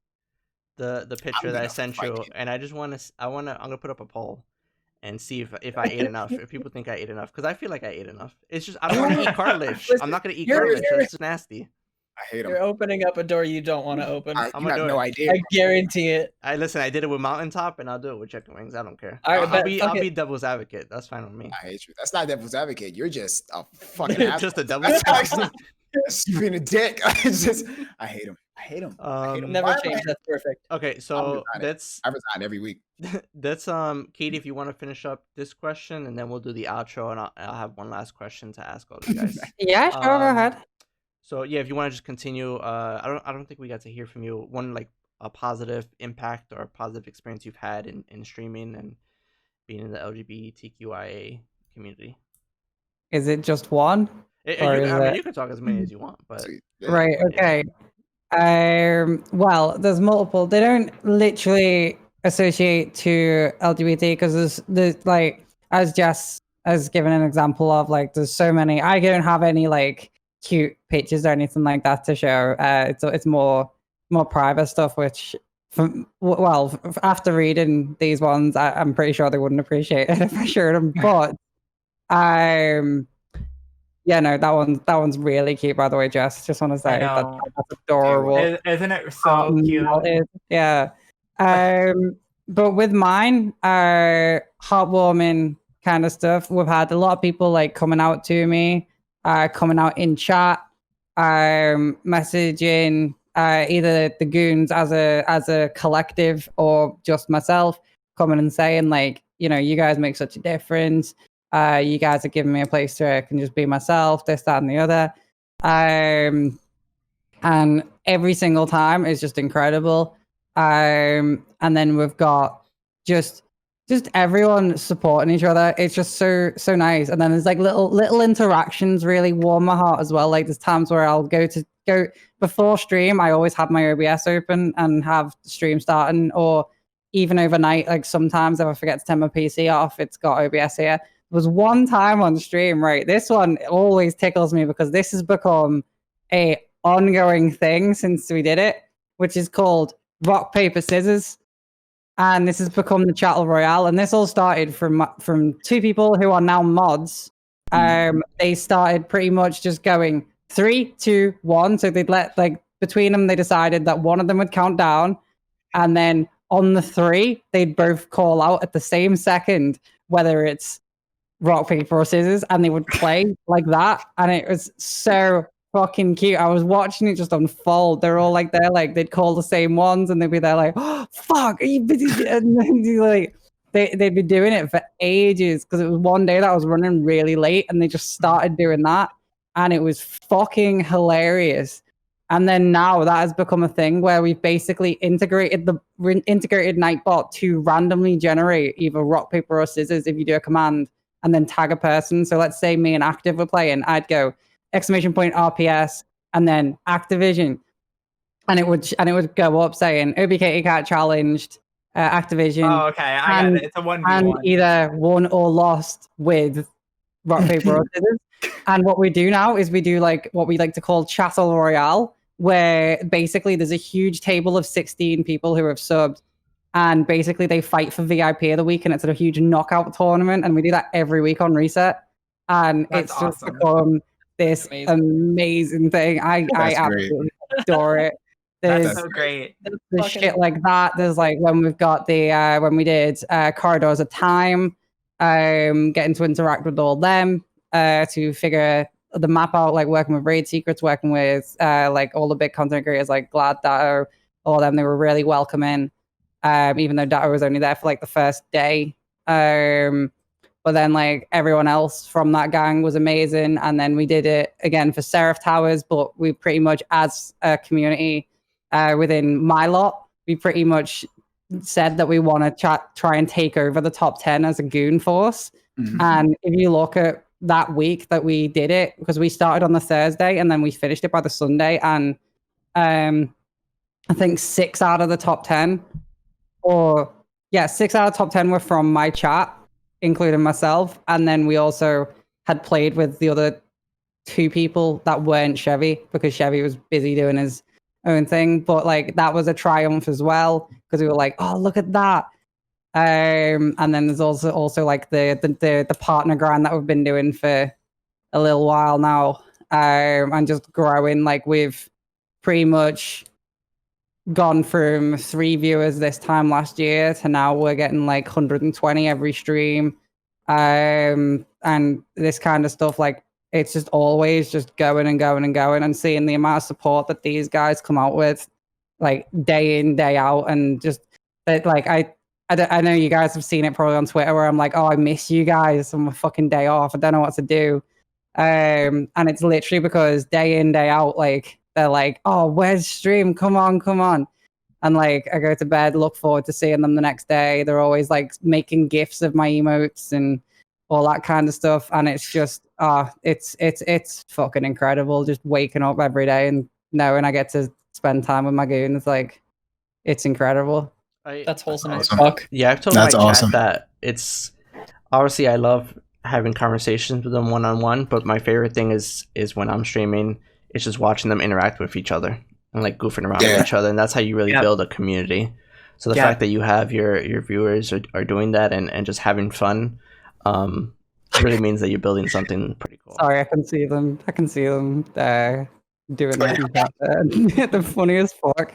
the picture that I sent you, and I'm gonna put up a poll and see if I ate enough. If people think I ate enough, because I feel like I ate enough. It's just I don't want to eat cartilage. I'm not gonna eat cartilage. It's nasty. I hate them. You're opening up a door you don't want to open. You have no idea. I guarantee it. I did it with mountaintop, and I'll do it with chicken wings. I don't care. All right, I'll be devil's advocate. That's fine with me. I hate you. That's not devil's advocate. You're just a fucking asshole. Just a devil's advocate. You're being a dick. It's just I hate him. Never change. That's perfect. Okay, so I resign every week. That's Katie, if you want to finish up this question, and then we'll do the outro, and I'll have one last question to ask all of you guys. Yeah, sure, go ahead. So yeah, if you want to just continue, I don't think we got to hear from you. One like a positive impact or a positive experience you've had in streaming and being in the LGBTQIA community. Is it just one? You can talk as many as you want, but right, okay. Well, there's multiple. They don't literally associate to LGBT because there's like, as Jess has given an example of, like there's so many. I don't have any like cute pictures or anything like that to show. It's more private stuff, which after reading these ones, I'm pretty sure they wouldn't appreciate it if I showed them. But yeah, no, that one's really cute, by the way, Jess. Just want to say that's adorable. Isn't it so cute? Yeah. But with mine, heartwarming kind of stuff. We've had a lot of people like coming out to me, coming out in chat, messaging either the goons as a collective or just myself, coming and saying like, you know, you guys make such a difference. You guys are giving me a place where I can just be myself, this, that, and the other. And every single time is just incredible. And then we've got just everyone supporting each other. It's just so nice. And then there's like little interactions really warm my heart as well. Like there's times where I'll go before stream. I always have my OBS open and have stream starting, or even overnight. Like sometimes if I forget to turn my PC off, it's got OBS here. There was one time on stream, right? This one always tickles me because this has become a ongoing thing since we did it, which is called rock, paper, scissors. And this has become the Chattel Royale. And this all started from two people who are now mods. They started pretty much just going 3, 2, 1. So they'd let, like, between them, they decided that one of them would count down. And then on the 3, they'd both call out at the same second, whether it's rock, paper, or scissors. And they would play like that. And it was so fucking cute. I was watching it just unfold. They're all like there, like they'd call the same ones, and they'd be there like, "Oh, fuck!" And then like they'd be doing it for ages because it was one day that I was running really late, and they just started doing that, and it was fucking hilarious. And then now that has become a thing where we've basically integrated the integrated Nightbot to randomly generate either rock, paper, or scissors if you do a command, and then tag a person. So let's say me and Active were playing, I'd go !RPS and then Activision, and it would go up saying OBKATIEKAT challenged Activision. Oh, okay. I got it. It's a 1v1. And either won or lost with rock, paper, or scissors. And what we do now is we do like what we like to call Chattel Royale, where basically there's a huge table of 16 people who have subbed, and basically they fight for VIP of the week, and it's a huge knockout tournament, and we do that every week on Reset, and That's it's just awesome. become this amazing thing. I absolutely adore it. That's There's so great. there's shit like that. There's like when we've got the when we did Corridors of Time, getting to interact with all them to figure the map out, like working with Raid Secrets, working with like all the big content creators like Glad, Datto, all of them. They were really welcoming, even though Datto was only there for like the first day. But then like everyone else from that gang was amazing. And then we did it again for Seraph Towers, but we pretty much, as a community within my lot, we pretty much said that we want to try and take over the top 10 as a goon force. Mhm. And if you look at that week that we did it, because we started on the Thursday and then we finished it by the Sunday, and I think 6 out of the top 10, 6 out of the top 10 were from my chat, including myself. And then we also had played with the other 2 people that weren't Chevy, because Chevy was busy doing his own thing. But like that was a triumph as well, because we were like, oh, look at that. And then there's also like the partner grind that we've been doing for a little while now, and just growing. Like we've pretty much gone from 3 viewers this time last year to now we're getting like 120 every stream, and this kind of stuff. Like it's just always just going and going and going, and seeing the amount of support that these guys come out with, like day in, day out, and just that like I know you guys have seen it probably on Twitter where I'm like, oh, I miss you guys on my fucking day off. I don't know what to do. And it's literally because day in, day out, like they're like, oh, where's stream? Come on, come on. And like I go to bed, look forward to seeing them the next day. They're always like making gifs of my emotes and all that kind of stuff. And it's just it's fucking incredible just waking up every day and knowing I get to spend time with my goons. Like it's incredible. That's wholesome as fuck. Yeah, I've told That's my awesome. chat that it's obviously I love having conversations with them one-on-one, but my favorite thing is when I'm streaming, it's just watching them interact with each other and like goofing around with each other, and that's how you really build a community. So the fact that you have your viewers are doing that and just having fun really means that you're building something pretty cool. Sorry, I can see them. Doing that. The funniest fuck.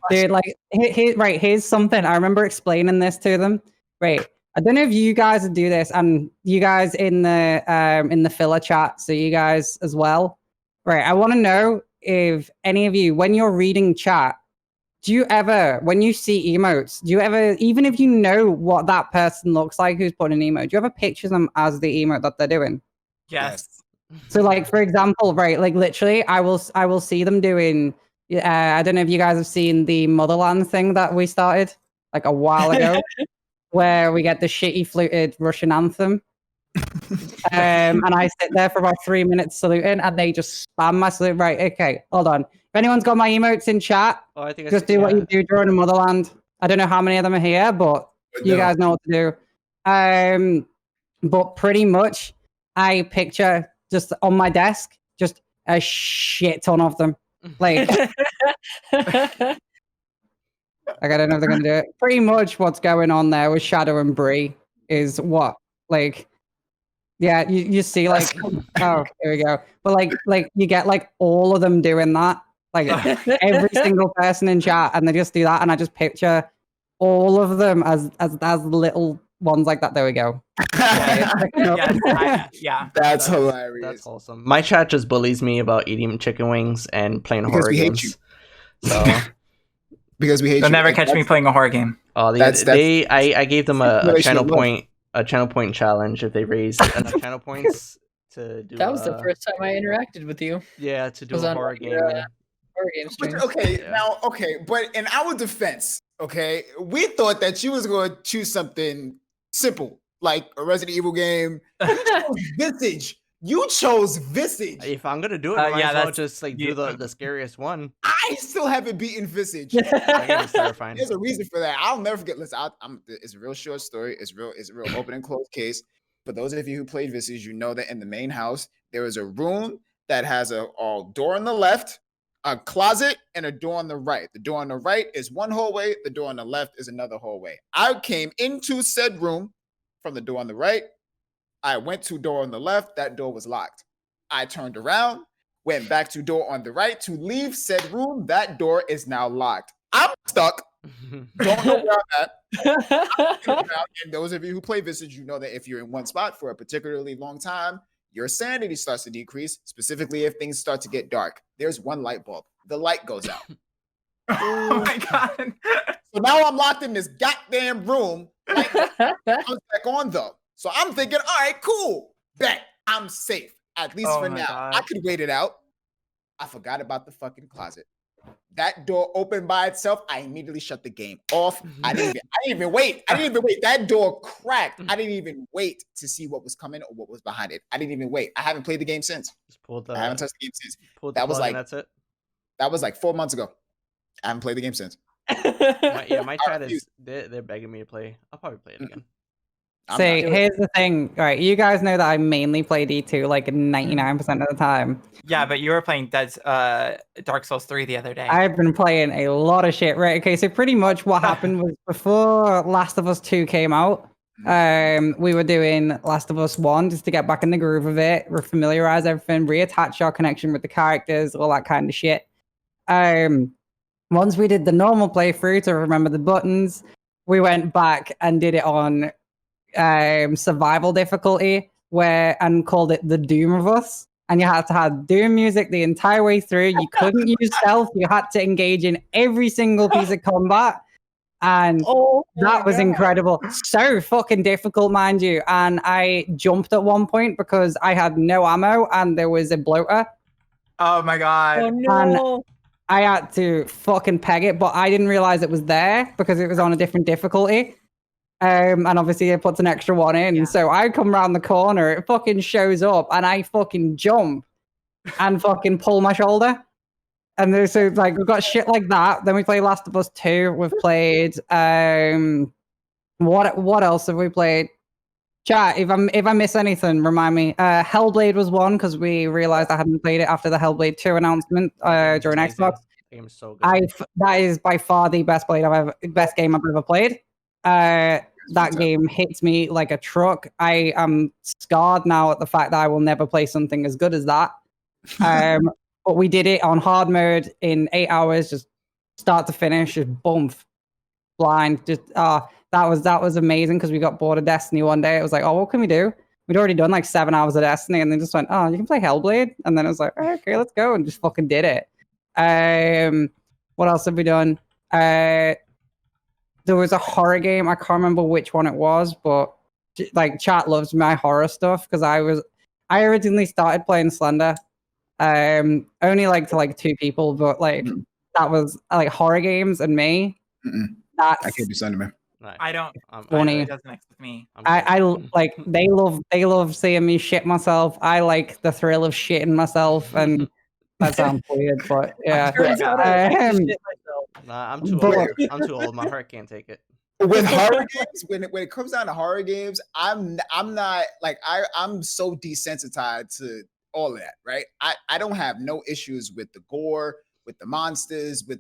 Dude, like, here's something. I remember explaining this to them. Right. I don't know if you guys do this, and you guys in the filler chat, so you guys as well. Right. I want to know if any of you, when you're reading chat, do you ever, when you see emotes, do you ever, even if you know what that person looks like who's putting an emote, do you ever picture them as the emote that they're doing? Yes. So like, for example, right, like literally I will see them doing, I don't know if you guys have seen the Motherland thing that we started like a while ago, where we get the shitty fluted Russian anthem. And I sit there for about 3 minutes saluting, and they just spam my salute. Right, okay, hold on. If anyone's got my emotes in chat, just do what you do during the Motherland. I don't know how many of them are here, but you guys know what to do. But pretty much, I picture just on my desk, just a shit ton of them. Like, I don't know if they're gonna do it. Pretty much what's going on there with Shadow and Bree is what, like, yeah, you see, like, oh, here we go. But like you get like all of them doing that, like every single person in chat, and they just do that, and I just picture all of them as little ones like that. There we go. Yeah. That's hilarious. That's awesome. My chat just bullies me about eating chicken wings and playing horror we hate games. you. So Because we hate They'll you. never Like, catch me playing a horror game. oh, I gave them a channel point challenge if they raised enough channel points to do. That was the first time I interacted with you. Yeah, to do Was a on horror your, game. horror game streams. Okay, Yeah. now, okay, but in our defense, okay, we thought that you was going to choose something simple, like a Resident Evil game. You chose Visage. You chose Visage. If I'm gonna do it, Yeah, I might as well that's- just like do the scariest one. I still haven't beaten Visage. That game is terrifying. There's a reason for that. I'll never forget. Listen, it's a real short story. It's a real open and closed case. For those of you who played Visage, you know that in the main house there is a room that has a door on the left, a closet, and a door on the right. The door on the right is one hallway. The door on the left is another hallway. I came into said room from the door on the right. I went to door on the left. That door was locked. I turned around, went back to door on the right to leave said room. That door is now locked. I'm stuck. Don't know where I'm at. And those of you who play Visage, you know that if you're in one spot for a particularly long time, your sanity starts to decrease, specifically if things start to get dark. There's one light bulb. The light goes out. Oh my god. So now I'm locked in this goddamn room. Light comes back on though. So I'm thinking, all right, cool. Bet I'm safe. At least Oh for my now. God. I could wait it out. I forgot about the fucking closet. That door opened by itself. I immediately shut the game off. I didn't even wait. That door cracked. I didn't even wait to see what was coming or what was behind it. I didn't even wait. I haven't played the game since. Just pulled I haven't touched the game since. that was like like- that's it. That was like 4 months ago. I haven't played the game since. My I chat refuse. is they're begging me to play. I'll probably play it again. I'm See, not- here's the thing. All right, you guys know that I mainly play D2 like 99% of the time. Yeah, but you were playing Dark Souls 3 the other day. I've been playing a lot of shit. Right. Okay. So pretty much what happened was before Last of Us 2 came out, we were doing Last of Us 1 just to get back in the groove of it, familiarize everything, reattach our connection with the characters, all that kind of shit. Once we did the normal playthrough to remember the buttons, we went back and did it on survival difficulty and called it the Doom of Us. And you had to have Doom music the entire way through. You couldn't use stealth. You had to engage in every single piece of combat. And that was incredible. So fucking difficult, mind you. And I jumped at one point because I had no ammo and there was a bloater. Oh my god. Oh no. I had to fucking peg it, but I didn't realize it was there because it was on a different difficulty. And obviously it puts an extra one in. Yeah. So I come around the corner, it fucking shows up, and I fucking jump and fucking pull my shoulder. And there's so like we've got shit like that. Then we play Last of Us 2. We've played what else have we played? Chat, if I miss anything, remind me. Hellblade was one because we realized I hadn't played it after the Hellblade 2 announcement during Amazing. Xbox. The game is so good. That is by far the best game I've ever played. That game hits me like a truck. I am scarred now at the fact that I will never play something as good as that. But we did it on hard mode in 8 hours, just start to finish, just boom, blind. Just that was amazing because we got bored of Destiny one day. It was like, oh, what can we do? We'd already done like 7 hours of Destiny, and then just went, oh, you can play Hellblade, and then it was like, oh, okay, let's go, and just fucking did it. What else have we done? There was a horror game. I can't remember which one it was, but like chat loves my horror stuff because I originally started playing Slender, only like to like 2 people, but like that was like horror games and me. I can't do Slender Man. Right. I don't. Funny. It doesn't mix with me. I like they love seeing me shit myself. I like the thrill of shitting myself, and that sounds weird, but yeah. Nah, I'm too but- old. I'm too old. My heart can't take it. With horror games, when it comes down to horror games, I'm not like I'm so desensitized to all of that, right? I don't have no issues with the gore, with the monsters, with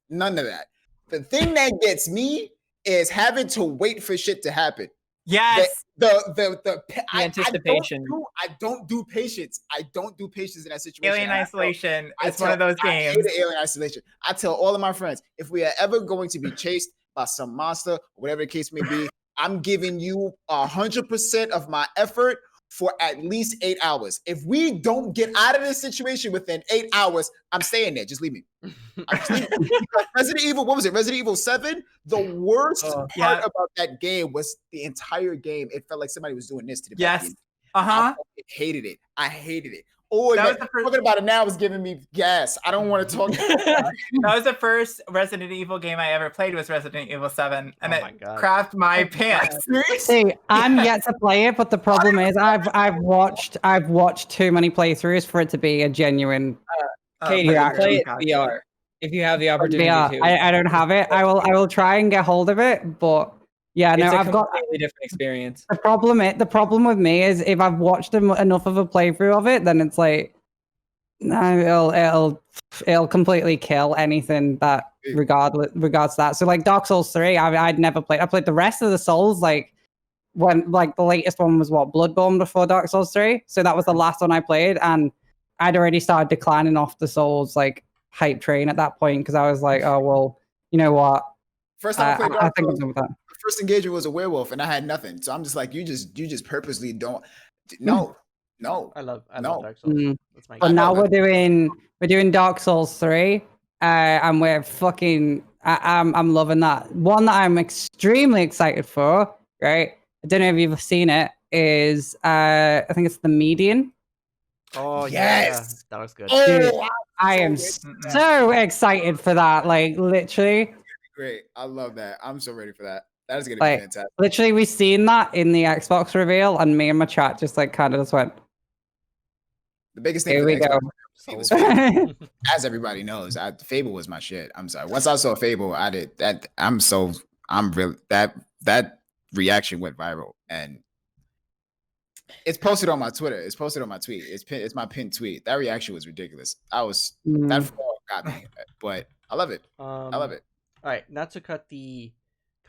none of that. The thing that gets me is having to wait for shit to happen. Yes. The anticipation. I don't do patience. I don't do patience in that situation. Alien Isolation. I It's one of those I games. hate Alien Isolation. I tell all of my friends, if we are ever going to be chased by some monster, whatever the case may be, I'm giving you 100% of my effort for at least 8 hours. If we don't get out of this situation within 8 hours, I'm staying there. Just leave me. I'm just leaving. Because Resident Evil, what was it? Resident Evil 7? The worst part about that game was the entire game. It felt like somebody was doing this to the Yes. back end. Uh-huh. I hated it. I hated it. Oh, That was the first- talking about it now is giving me gas. I don't want to talk. That was the first Resident Evil game I ever played, was Resident Evil 7, and Oh it my God. crapped my pants. See, I'm yet to play it, but the problem is I've watched too many playthroughs for it to be a genuine. Katie, Yeah, play it actually. VR if you have the opportunity VR. to. I don't have it. I will try and get hold of it, but yeah, It's no, a I've got completely different experience. the problem with me is if I've watched enough of a playthrough of it, then it's like no, it'll completely kill anything that regards to that. So like Dark Souls 3, I'd never played. I played the rest of the Souls like when like the latest one was what, Bloodborne before Dark Souls 3. So that was the last one I played, and I'd already started declining off the Souls like hype train at that point because I was like, oh well, you know what? First time I played I Dark think I'm Souls, done with that. the first engagement was a werewolf, and I had nothing. So I'm just like, you just purposely don't. No. I love No. Dark Souls. Mm. That's my But I now know, we're doing Dark Souls 3, and we're fucking. I'm loving that. One that I'm extremely excited for. Right, I don't know if you've seen it. Is I think it's The Median. Oh Yes! yeah, that was good. Oh, I am so excited for that. Like literally, great. I love that. I'm so ready for that. That is gonna Like, be fantastic. literally, we seen that in the Xbox reveal, and me and my chat just like kind of just went, The biggest thing "Here for we the go." Xbox was Fable. As everybody knows, Fable was my shit. I'm sorry. Once I saw Fable, I did that. I'm really that reaction went viral, and it's posted on my Twitter. It's posted on my tweet. It's my pinned tweet. That reaction was ridiculous. That fall got me, but I love it. I love it. All right, not to cut the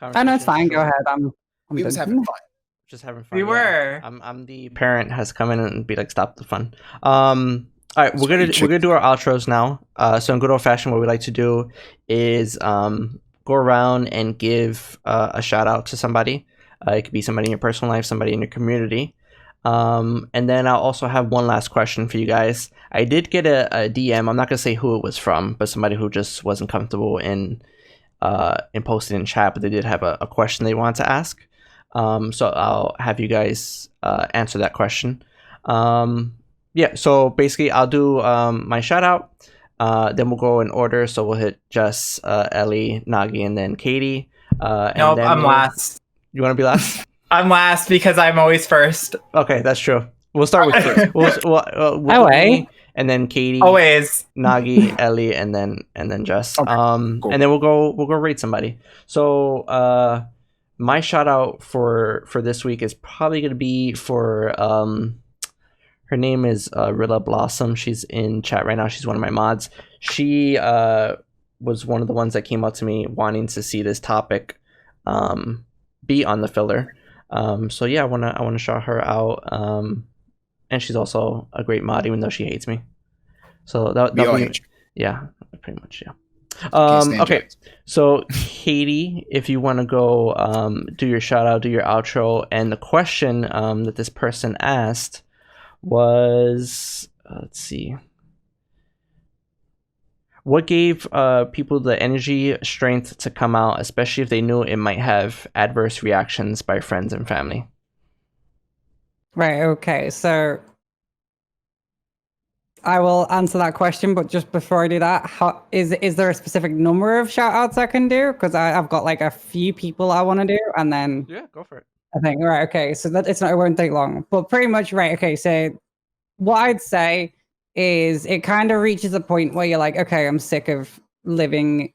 Oh conversation. no, it's fine. Go short, ahead. I'm We was done. having fun. Just having fun. We yeah. were. I'm the parent has come in and be like, stop the fun. All right, we're gonna do our outros now. So in good old fashioned, what we like to do is go around and give a shout out to somebody. It could be somebody in your personal life, somebody in your community. And then I'll also have one last question for you guys. I did get a DM. I'm not gonna say who it was from, but somebody who just wasn't comfortable in posting in chat, but they did have a question they wanted to ask. So I'll have you guys answer that question. Yeah, so basically I'll do my shout out. Then we'll go in order. So we'll hit Jess, Ellie, Nogi, and then Katie. Nope, I'm last. You want to be last? I'm last because I'm always first. Okay, that's true. We'll start with Chris. Me, and then Katie, Always. Nogi, Ellie, and then Jess. Okay, cool. And then we'll go rate somebody. So my shout out for this week is probably gonna be for her name is Rilla Blossom. She's in chat right now. She's one of my mods. She was one of the ones that came up to me wanting to see this topic be on the filler. So yeah, I wanna shout her out. And she's also a great mod, even though she hates me. So that yeah, pretty much, yeah. Okay, so Katie, if you want to go do your shout out, do your outro, and the question that this person asked was, let's see, what gave people the energy, strength to come out, especially if they knew it might have adverse reactions by friends and family? Right. Okay. So I will answer that question, but just before I do that, is there a specific number of shout outs I can do? Because I've got like a few people I want to do, and then Yeah, go for it. I think right. Okay. So that it won't take long, but pretty much right. Okay. So what I'd say is it kind of reaches a point where you're like, okay, I'm sick of living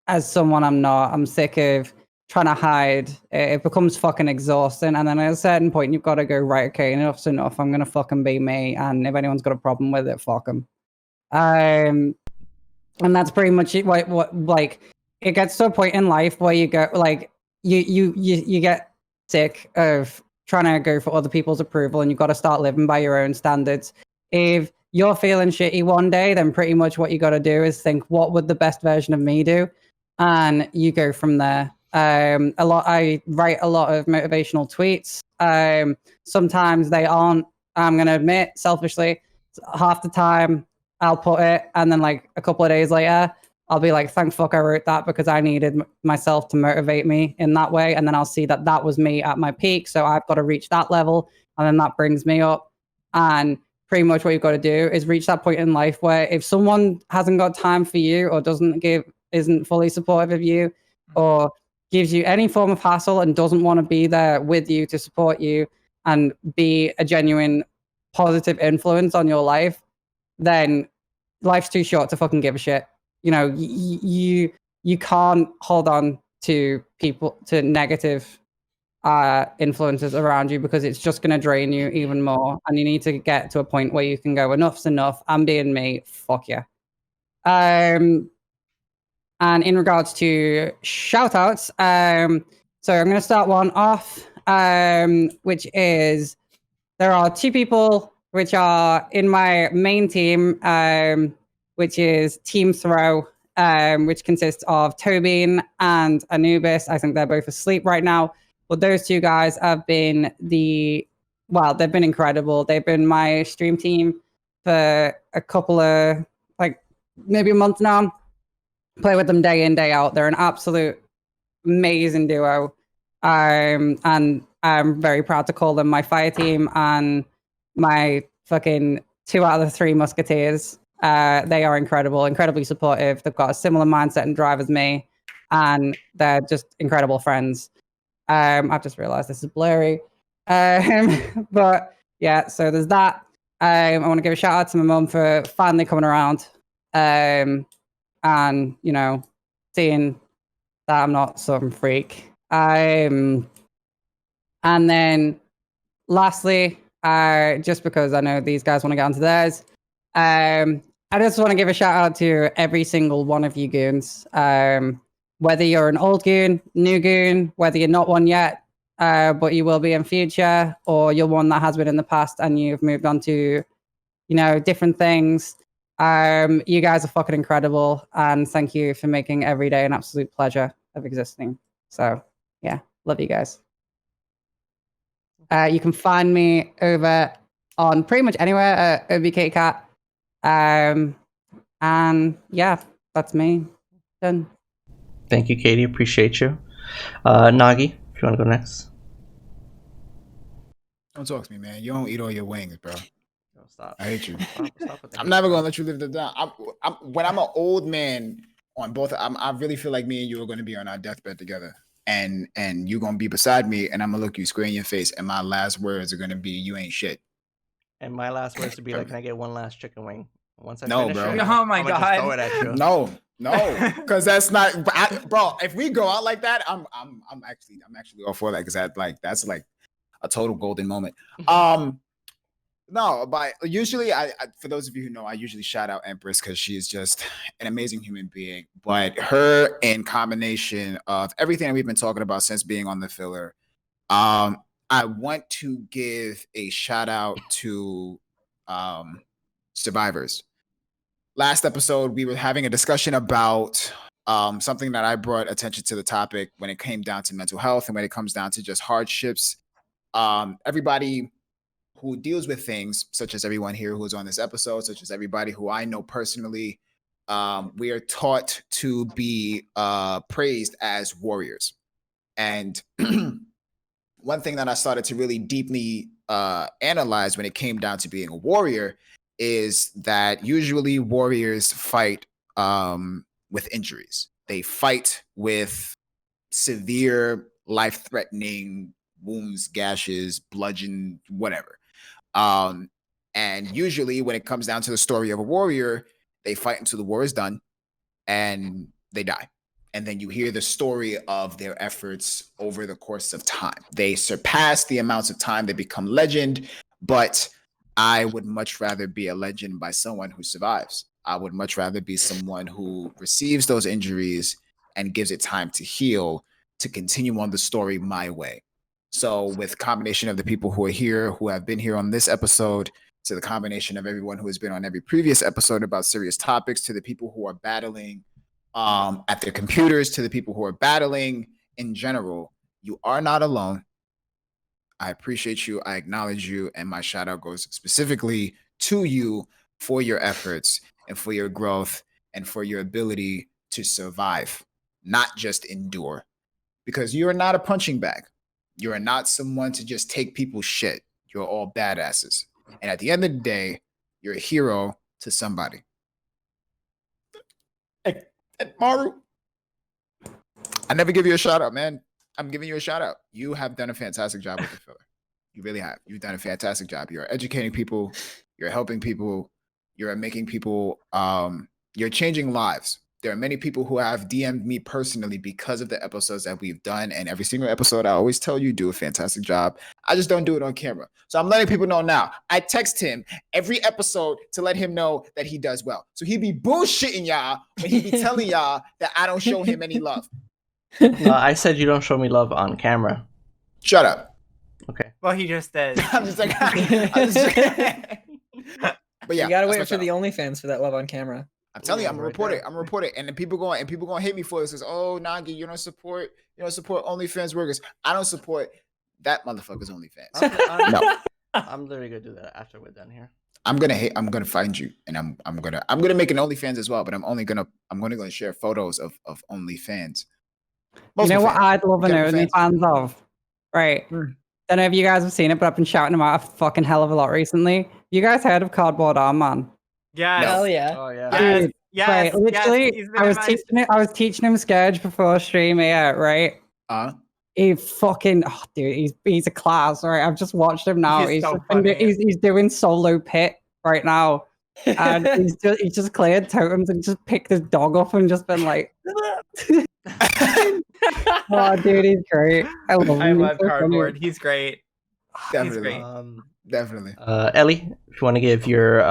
as someone I'm not. I'm sick of trying to hide. It becomes fucking exhausting. And then at a certain point, you've got to go, right, okay, enough's enough. I'm going to fucking be me. And if anyone's got a problem with it, fuck them. And that's pretty much it. What like, it gets to a point in life where you go, like, you get sick of trying to go for other people's approval, and you've got to start living by your own standards. If you're feeling shitty one day, then pretty much what you got to do is think, what would the best version of me do? And you go from there. I write a lot of motivational tweets. Sometimes they aren't, I'm going to admit, selfishly, half the time I'll put it, and then like a couple of days later, I'll be like, thank fuck I wrote that because I needed myself to motivate me in that way. And then I'll see that was me at my peak. So I've got to reach that level. And then that brings me up. And pretty much what you've got to do is reach that point in life where if someone hasn't got time for you or isn't fully supportive of you or gives you any form of hassle and doesn't want to be there with you to support you and be a genuine positive influence on your life, then life's too short to fucking give a shit. You know, you can't hold on to negative influences around you because it's just going to drain you even more. And you need to get to a point where you can go, enough's enough. I'm being me. Fuck yeah. And in regards to shout outs, so I'm going to start one off, which is there are two people which are in my main team, which is Team Throw, which consists of Tobin and Anubis. I think they're both asleep right now. But those two guys have been they've been incredible. They've been my stream team for a couple of, maybe a month now. Play with them day in, day out. They're an absolute amazing duo. And I'm very proud to call them my fire team and my fucking 2 out of the 3 musketeers. They are incredible, incredibly supportive. They've got a similar mindset and drive as me, and they're just incredible friends. I've just realized this is blurry. But yeah, so there's that. I want to give a shout out to my mum for finally coming around. And, you know, seeing that I'm not some freak. And then lastly, just because I know these guys want to get onto theirs, I just want to give a shout out to every single one of you goons. Whether you're an old goon, new goon, whether you're not one yet, but you will be in future, or you're one that has been in the past and you've moved on to, you know, different things. You guys are fucking incredible, and thank you for making every day an absolute pleasure of existing. So yeah, love you guys. You can find me over on pretty much anywhere at OBKATIEKAT. And yeah, that's me. Done. Thank you, Katie. Appreciate you. Nogi, if you want to go next. Don't talk to me, man. You don't eat all your wings, bro. No, stop. I hate you. Stop with that. I'm never gonna let you live that down. When I'm an old man on both, I really feel like me and you are gonna be on our deathbed together, and you're gonna be beside me, and I'm gonna look you square in your face, and my last words are gonna be, "You ain't shit." And my last words to be like, "Can I get one last chicken wing?" Once I No, finish bro. it, Oh my I'm gonna just throw it at you. No, because that's not, bro. If we go out like that, I'm actually all for that, because that's like a total golden moment. No, but usually I for those of you who know, I usually shout out Empress because she is just an amazing human being. But her, in combination of everything that we've been talking about since being on the filler, I want to give a shout out to survivors. Last episode, we were having a discussion about something that I brought attention to the topic when it came down to mental health and when it comes down to just hardships. Everybody who deals with things, such as everyone here who's on this episode, such as everybody who I know personally, we are taught to be praised as warriors. And one thing that I started to really deeply analyze when it came down to being a warrior is that usually warriors fight with injuries. They fight with severe, life-threatening wounds, gashes, bludgeon, whatever. And usually when it comes down to the story of a warrior, they fight until the war is done and they die. And then you hear the story of their efforts over the course of time. They surpass the amounts of time they become legend, but I would much rather be a legend by someone who survives. I would much rather be someone who receives those injuries and gives it time to heal, to continue on the story my way. So with combination of the people who are here, who have been here on this episode, to the combination of everyone who has been on every previous episode about serious topics, to the people who are battling at their computers, to the people who are battling in general, you are not alone. I appreciate you. I acknowledge you. And my shout out goes specifically to you for your efforts and for your growth and for your ability to survive, not just endure, because you are not a punching bag. You are not someone to just take people's shit. You're all badasses. And at the end of the day, you're a hero to somebody. Hey, Maru, I never give you a shout out, man. I'm giving you a shout out. You have done a fantastic job with the filler. You really have. You've done a fantastic job. You're educating people. You're helping people. You're making people. You're changing lives. There are many people who have DM'd me personally because of the episodes that we've done. And every single episode, I always tell you, do a fantastic job. I just don't do it on camera. So I'm letting people know now. I text him every episode to let him know that he does well. So he be bullshitting y'all when he be telling y'all that I don't show him any love. I said you don't show me love on camera. Shut up. Okay. Well, he just did. I'm just like, but yeah, You gotta that's my wait for shout the out. OnlyFans for that love on camera. I'm telling you, I'm gonna Right report there. it. I'm gonna report it, and then people gonna hate me for it. Says, "Oh, Nogi, you don't support OnlyFans workers." I don't support that motherfucker's OnlyFans. No, I'm literally gonna do that after we're done here. I'm gonna find you, and I'm gonna make an OnlyFans as well. But I'm only gonna share photos of OnlyFans. You know what OnlyFans. I'd love an OnlyFans. OnlyFans of? Right. Don't know if you guys have seen it, but I've been shouting about a fucking hell of a lot recently. You guys heard of Cardboard Arm Man? Yes. Hell yeah. Oh yeah. Yes. Dude, Yes. right. Literally, Yes. He's been I in was my- teaching him Scourge before stream here, right? He fucking dude, he's a class, right? I've just watched him now. He's so just been funny. he's doing solo pit right now. And he's just cleared totems and just picked his dog up and just been like, oh, dude, he's great. I love him. I He's love so funny. Cardboard. He's great. Definitely, great. definitely. Ellie, if you want to give your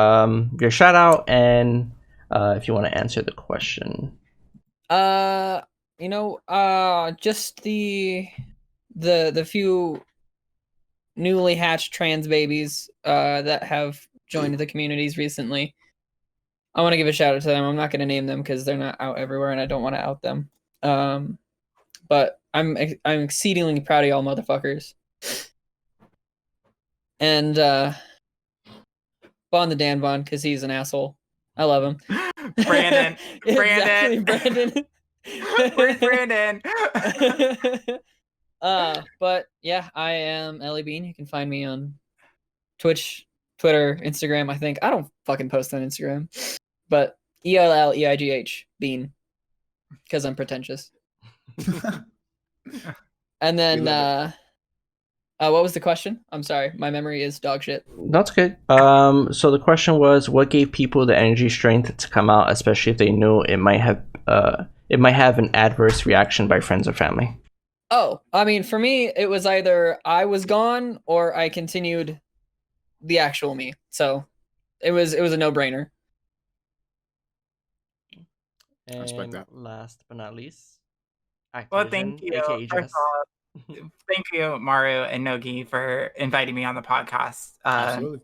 shout out and if you want to answer the question. Just the few newly hatched trans babies that have joined the communities recently. I want to give a shout out to them. I'm not going to name them because they're not out everywhere, and I don't want to out them. But I'm exceedingly proud of y'all, motherfuckers. And Bon the Dan Bon, because he's an asshole. I love him. Brandon. Exactly, Brandon. Brandon. Where's Brandon? But yeah, I am ELLEIGHBEAN. You can find me on Twitch, Twitter, Instagram. I think I don't fucking post on Instagram, but ELLEIGH Bean, because I'm pretentious. And then what was the question? I'm sorry, my memory is dog shit. That's good. So the question was, what gave people the energy strength to come out, especially if they knew it might have an adverse reaction by friends or family? Oh, I mean, for me, it was either I was gone or I continued the actual me. So it was a no-brainer. I respect And that. last but not least, Well, Activision, thank you. aka First Jess. of all, thank you, Maru and Nogi, for inviting me on the podcast. Absolutely.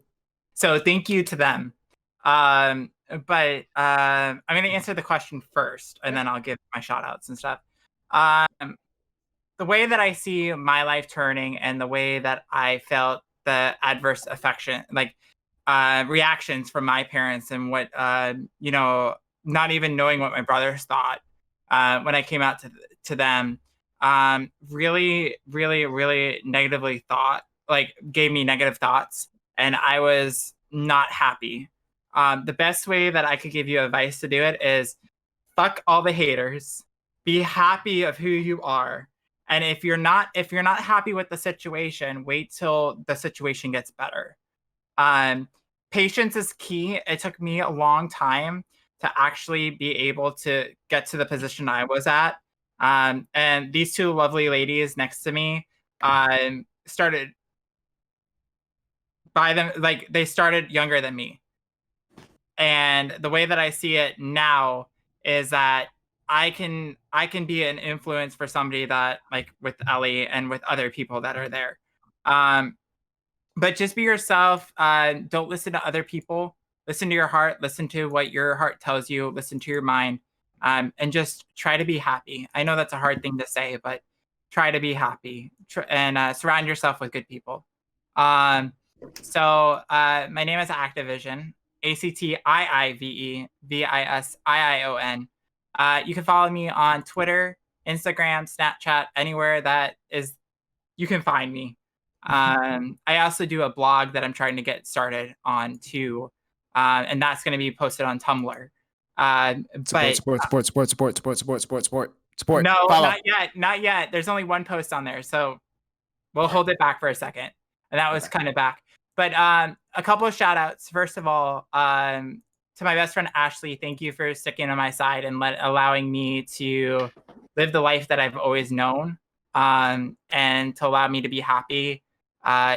So thank you to them. But I'm going to answer the question first, and then I'll give my shout outs and stuff. The way that I see my life turning and the way that I felt the adverse affection, like reactions from my parents and what, not even knowing what my brothers thought when I came out to them, really, really, really negatively gave me negative thoughts. And I was not happy. The best way that I could give you advice to do it is fuck all the haters. Be happy of who you are. And if you're not happy with the situation, wait till the situation gets better. Patience is key. It took me a long time to actually be able to get to the position I was at. And these two lovely ladies next to me started younger than me. And the way that I see it now is that I can be an influence for somebody that, like with Ellie and with other people that are there. But just be yourself. Don't listen to other people. Listen to your heart. Listen to what your heart tells you. Listen to your mind. And just try to be happy. I know that's a hard thing to say, but try to be happy and surround yourself with good people. So my name is ACTIIVEVISION. ACTIIVEVISION. You can follow me on Twitter, Instagram, Snapchat, anywhere that is you can find me. I also do a blog that I'm trying to get started on too, and that's going to be posted on Tumblr. Support. No, Follow. not yet. There's only one post on there, so we'll hold it back for a second. And that was kind of back. But a couple of shout outs. First of all, to my best friend Ashley, thank you for sticking on my side and allowing me to live the life that I've always known, and to allow me to be happy.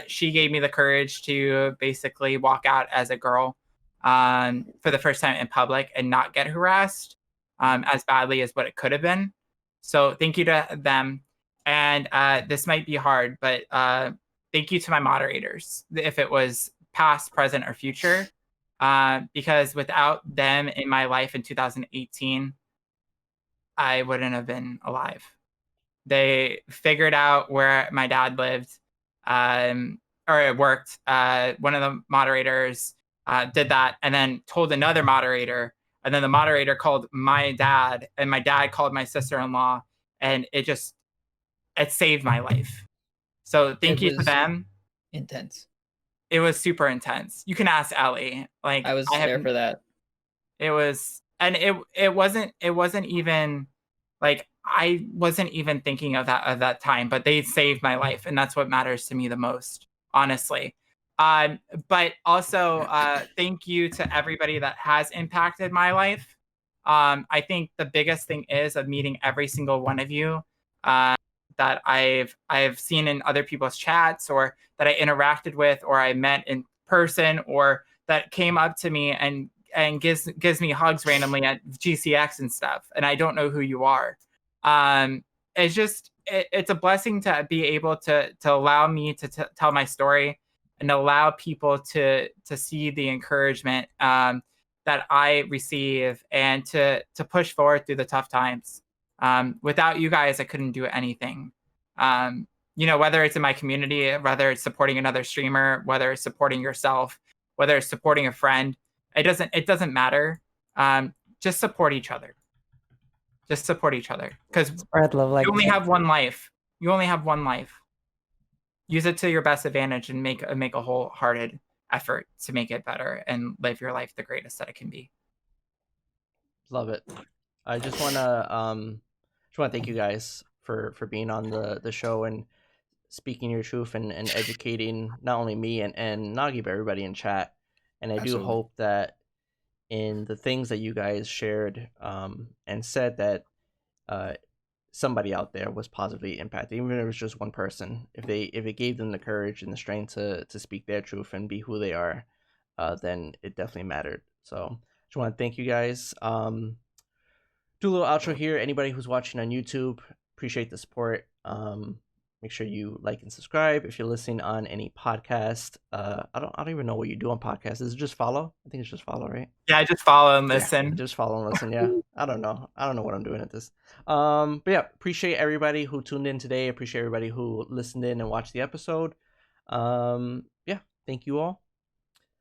She gave me the courage to basically walk out as a girl for the first time in public and not get harassed as badly as what it could have been. So thank you to them. And this might be hard, but thank you to my moderators, if it was past, present, or future, because without them in my life in 2018, I wouldn't have been alive. They figured out where my dad lived, or it worked. One of the moderators did that and then told another moderator, and then the moderator called my dad, and my dad called my sister-in-law, and it saved my life. So thank you to them. Intense. It was super intense. You can ask Ellie. Like, I was there for that. It was, and it wasn't even like I wasn't even thinking of that time, but they saved my life, and that's what matters to me the most, honestly. But also, thank you to everybody that has impacted my life. I think the biggest thing is of meeting every single one of you that I've seen in other people's chats, or that I interacted with, or I met in person, or that came up to me and gives me hugs randomly at GCX and stuff, and I don't know who you are. It's just it's a blessing to be able to allow me to tell my story and allow people to see the encouragement that I receive, and to push forward through the tough times. Without you guys, I couldn't do anything. Whether it's in my community, whether it's supporting another streamer, whether it's supporting yourself, whether it's supporting a friend, it doesn't matter. Just support each other. Just support each other, because you only have one life. You only have one life. Use it to your best advantage and make a wholehearted effort to make it better and live your life the greatest that it can be. Love it. I just wanna thank you guys for being on the show and speaking your truth and educating not only me and Nogi, but everybody in chat. And I Absolutely. do hope that in the things that you guys shared and said, that somebody out there was positively impacted, even if it was just one person. If it gave them the courage and the strength to speak their truth and be who they are, then it definitely mattered. So just want to thank you guys. Do a little outro here. Anybody who's watching on YouTube, appreciate the support. Make sure you like and subscribe. If you're listening on any podcast, I don't even know what you do on podcasts. Is it just follow? I think it's just follow, right? Yeah, just follow and listen. Yeah, just follow and listen. Yeah, I don't know what I'm doing at this. But yeah, appreciate everybody who tuned in today. Appreciate everybody who listened in and watched the episode. Yeah, thank you all.